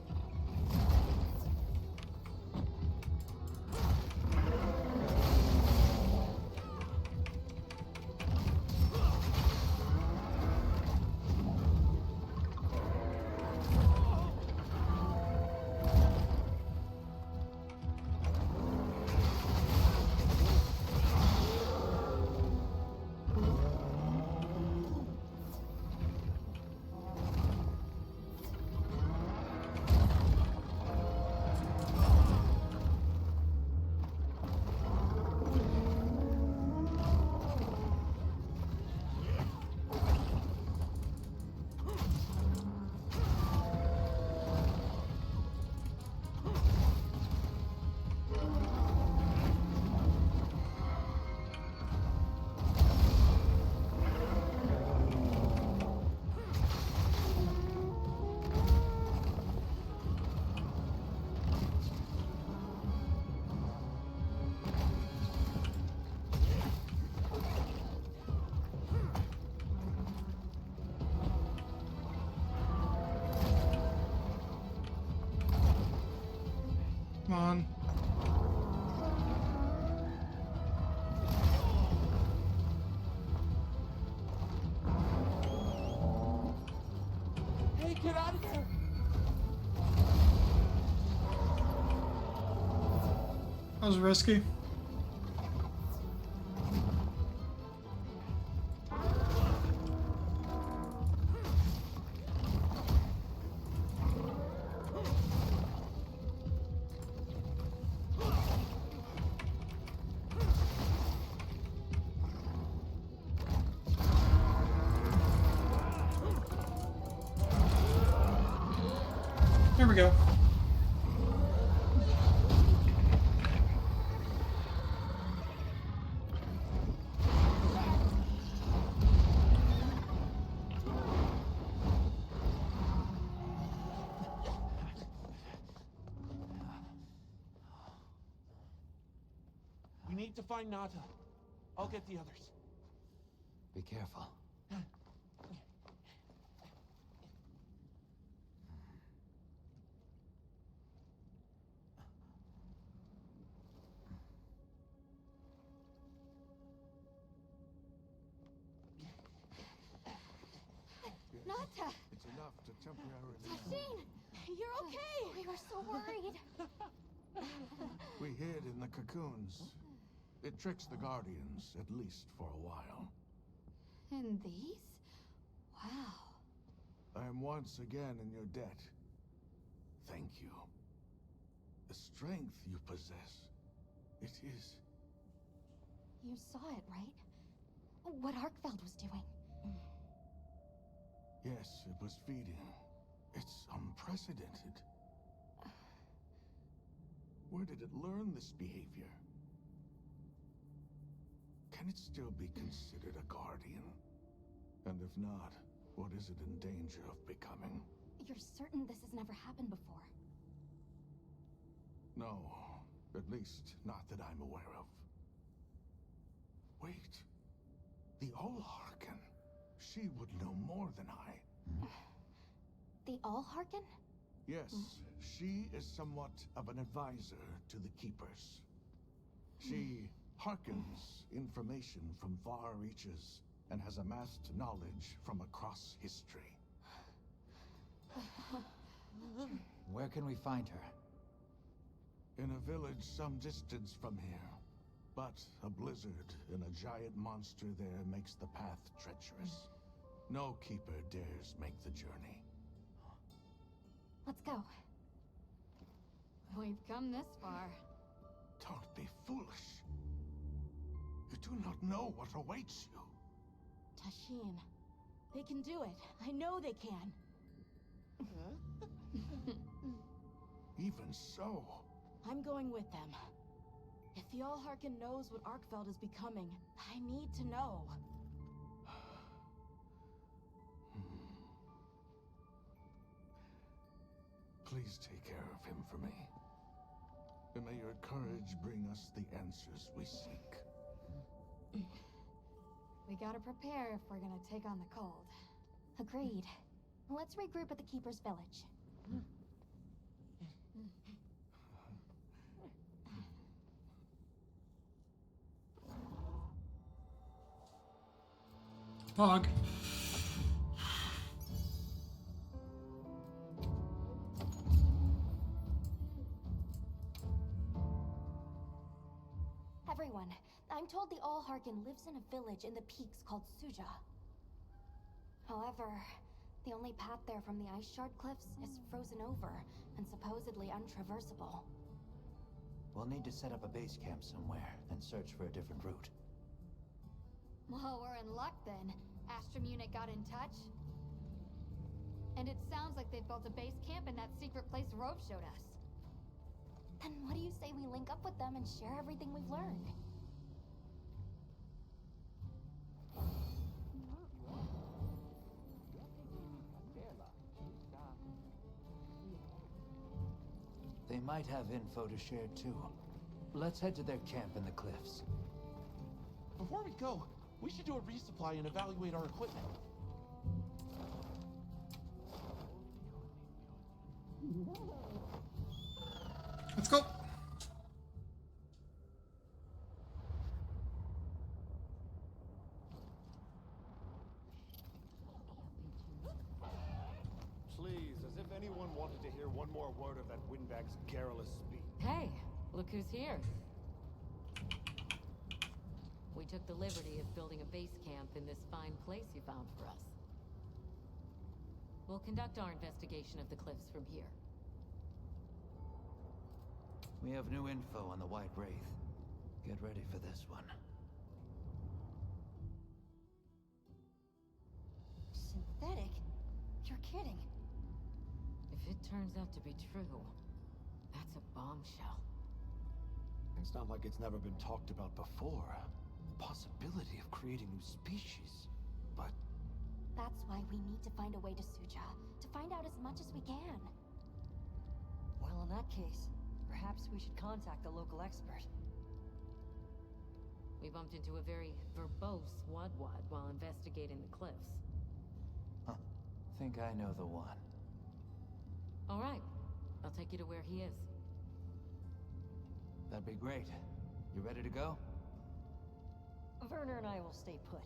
Come on. Hey, get out of there. That was risky. Here we go. We need to find Nata. I'll get the others. Be careful. Nata! It's enough to temporarily... Tashine! You're okay! We were so worried. We hid in the cocoons. It tricks the Guardians, at least for a while. And these? Wow. I am once again in your debt. Thank you. The strength you possess, it is... You saw it, right? What Arkfeld was doing. Yes, it was feeding. It's unprecedented. Where did it learn this behavior? Can it still be considered a guardian? And if not, what is it in danger of becoming? You're certain this has never happened before? No, at least not that I'm aware of. Wait, the Allharken. She would know more than I. The Allharken? Yes, she is somewhat of an advisor to the Keepers. She hearkens information from far reaches and has amassed knowledge from across history. Where can we find her? In a village some distance from here. But a blizzard and a giant monster there makes the path treacherous. No Keeper dares make the journey. Let's go. We've come this far. Don't be foolish. You do not know what awaits you. Tashin, they can do it. I know they can. Even so. I'm going with them. If the Allharken knows what Arkfeld is becoming, I need to know. Please take care of him for me. And may your courage bring us the answers we seek. We gotta prepare if we're gonna take on the cold. Agreed. Let's regroup at the Keeper's village. Pog. Everyone, I'm told the Allharken lives in a village in the peaks called Suja. However, the only path there from the Ice Shard Cliffs is frozen over and supposedly untraversable. We'll need to set up a base camp somewhere and search for a different route. Well, we're in luck then. Astrum unit got in touch. And it sounds like they've built a base camp in that secret place Rove showed us. Then what do you say we link up with them and share everything we've learned? They might have info to share too. Let's head to their camp in the cliffs. Before we go, we should do a resupply and evaluate our equipment. Let's go. Please, as if anyone wanted to hear one more word of that windbag's garrulous speech. Hey, look who's here. We took the liberty of building a base camp in this fine place you found for us. We'll conduct our investigation of the cliffs from here. We have new info on the White Wraith. Get ready for this one. Synthetic? You're kidding. If it turns out to be true, that's a bombshell. It's not like it's never been talked about before. The possibility of creating new species. But That's why we need to find a way to Suja, to find out as much as we can. Well, in that case, perhaps we should contact the local expert. We bumped into a very verbose Wadwad while investigating the cliffs. Huh. Think I know the one. All right, I'll take you to where he is. That'd be great. You ready to go? Werner and I will stay put.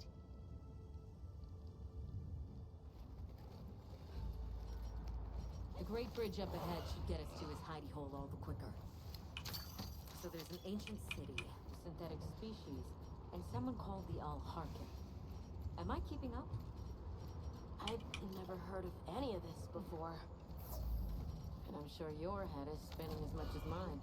The Great Bridge up ahead should get us to his hidey hole all the quicker. So there's an ancient city, a synthetic species, and someone called the Allharken. Am I keeping up? I'd never heard of any of this before. And I'm sure your head is spinning as much as mine.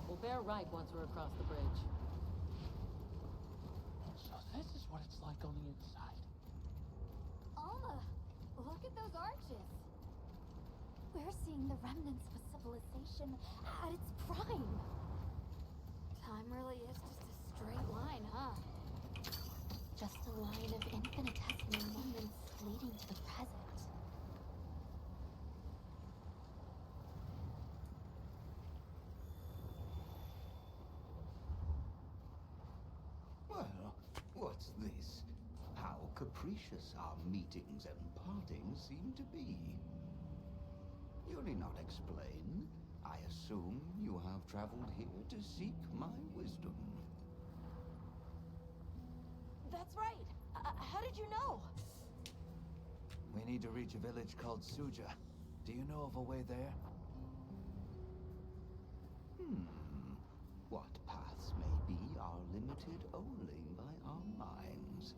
We'll bear right once we're across the bridge. So this is what it's like on the inside. Alma, look at those arches. We're seeing the remnants of a civilization at its prime. Time really is just a straight line, huh? Just a line of infinitesimal moments leading to the present. Well, what's this? How capricious our meetings and partings seem to be. You need not explain. I assume you have traveled here to seek my wisdom. That's right. How did you know? We need to reach a village called Suja. Do you know of a way there? What paths may be are limited only by our minds.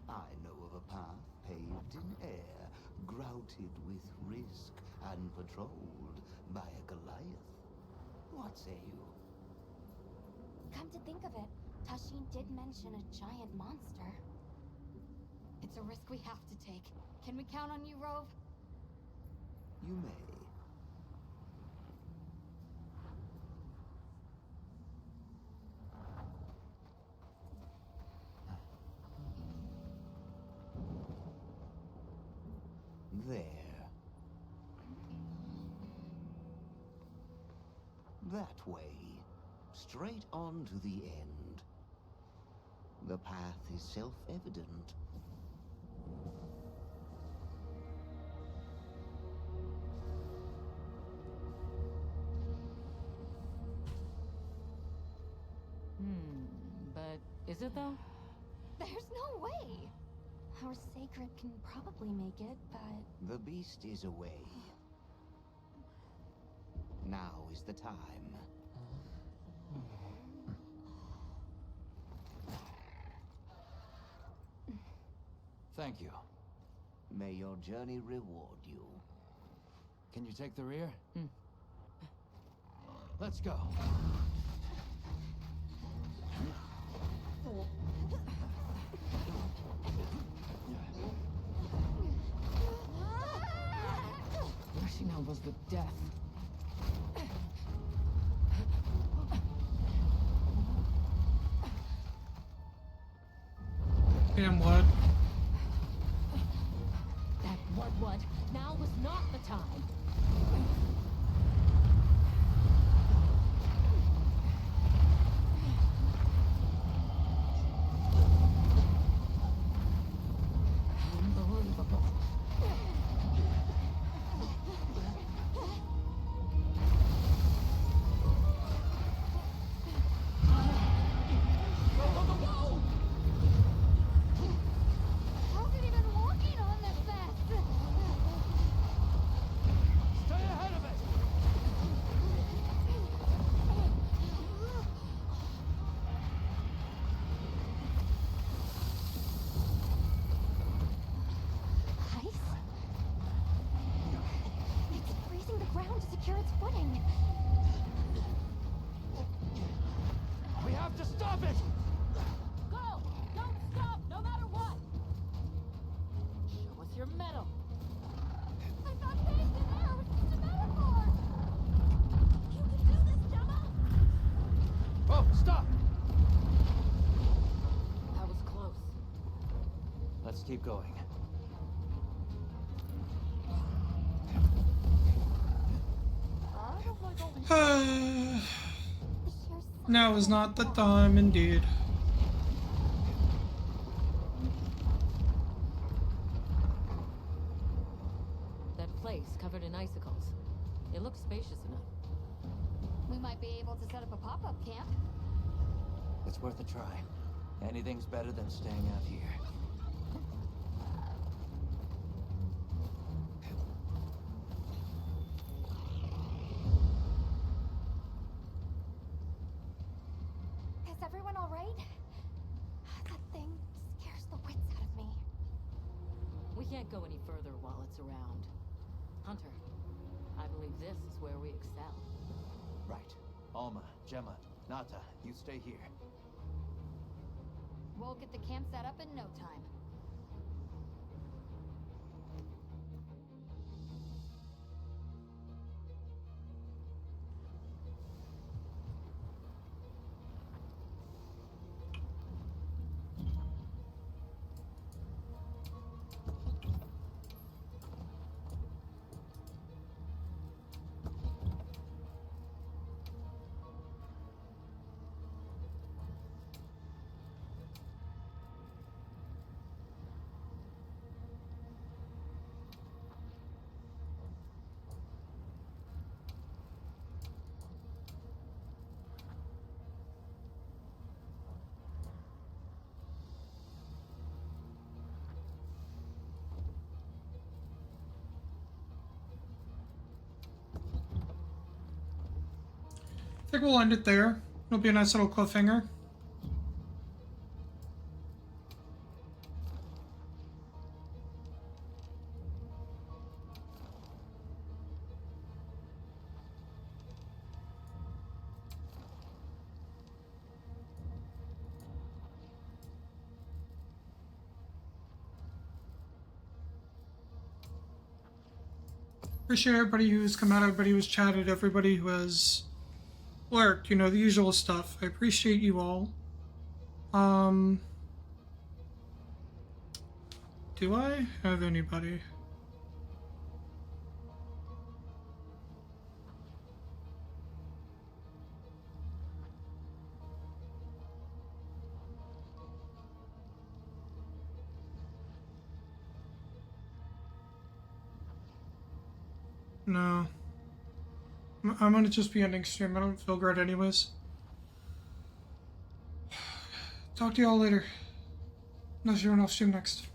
I know of a path paved in air, grouted with risk, and patrolled by a Goliath. What say you? Come to think of it, Tashin did mention a giant monster. It's a risk we have to take. Can we count on you, Rove? You may. There. That way. Straight on to the end. The path is self-evident. But is it though? There's no way! Our sacred can probably make it, but... The beast is away. Now is the time. Thank you. May your journey reward you. Can you take the rear? Let's go. Rushing was the death. Damn what? That what? Now was not the time. Unbelievable. How's it even walking on this fast? Stay ahead of it! Ice? It's freezing the ground to secure its footing. We have to stop it! Go! Don't stop, no matter what! Show us your mettle. I thought phased in air was just a metaphor! You can do this, Gemma! Oh, stop! That was close. Let's keep going. Now is not the time, indeed. That place covered in icicles. It looks spacious enough. We might be able to set up a pop-up camp. It's worth a try. Anything's better than staying out here. Is everyone alright? That thing scares the wits out of me. We can't go any further while it's around. Hunter, I believe this is where we excel. Right. Alma, Gemma, Nata, you stay here. We'll get the camp set up in no time. I think we'll end it there. It'll be a nice little cliffhanger. Appreciate everybody who's come out, everybody who's chatted, everybody who has lurked, you know, the usual stuff. I appreciate you all. Do I have anybody? No. I'm gonna just be ending stream. I don't feel great anyways. Talk to y'all later. Unless you're on off stream next.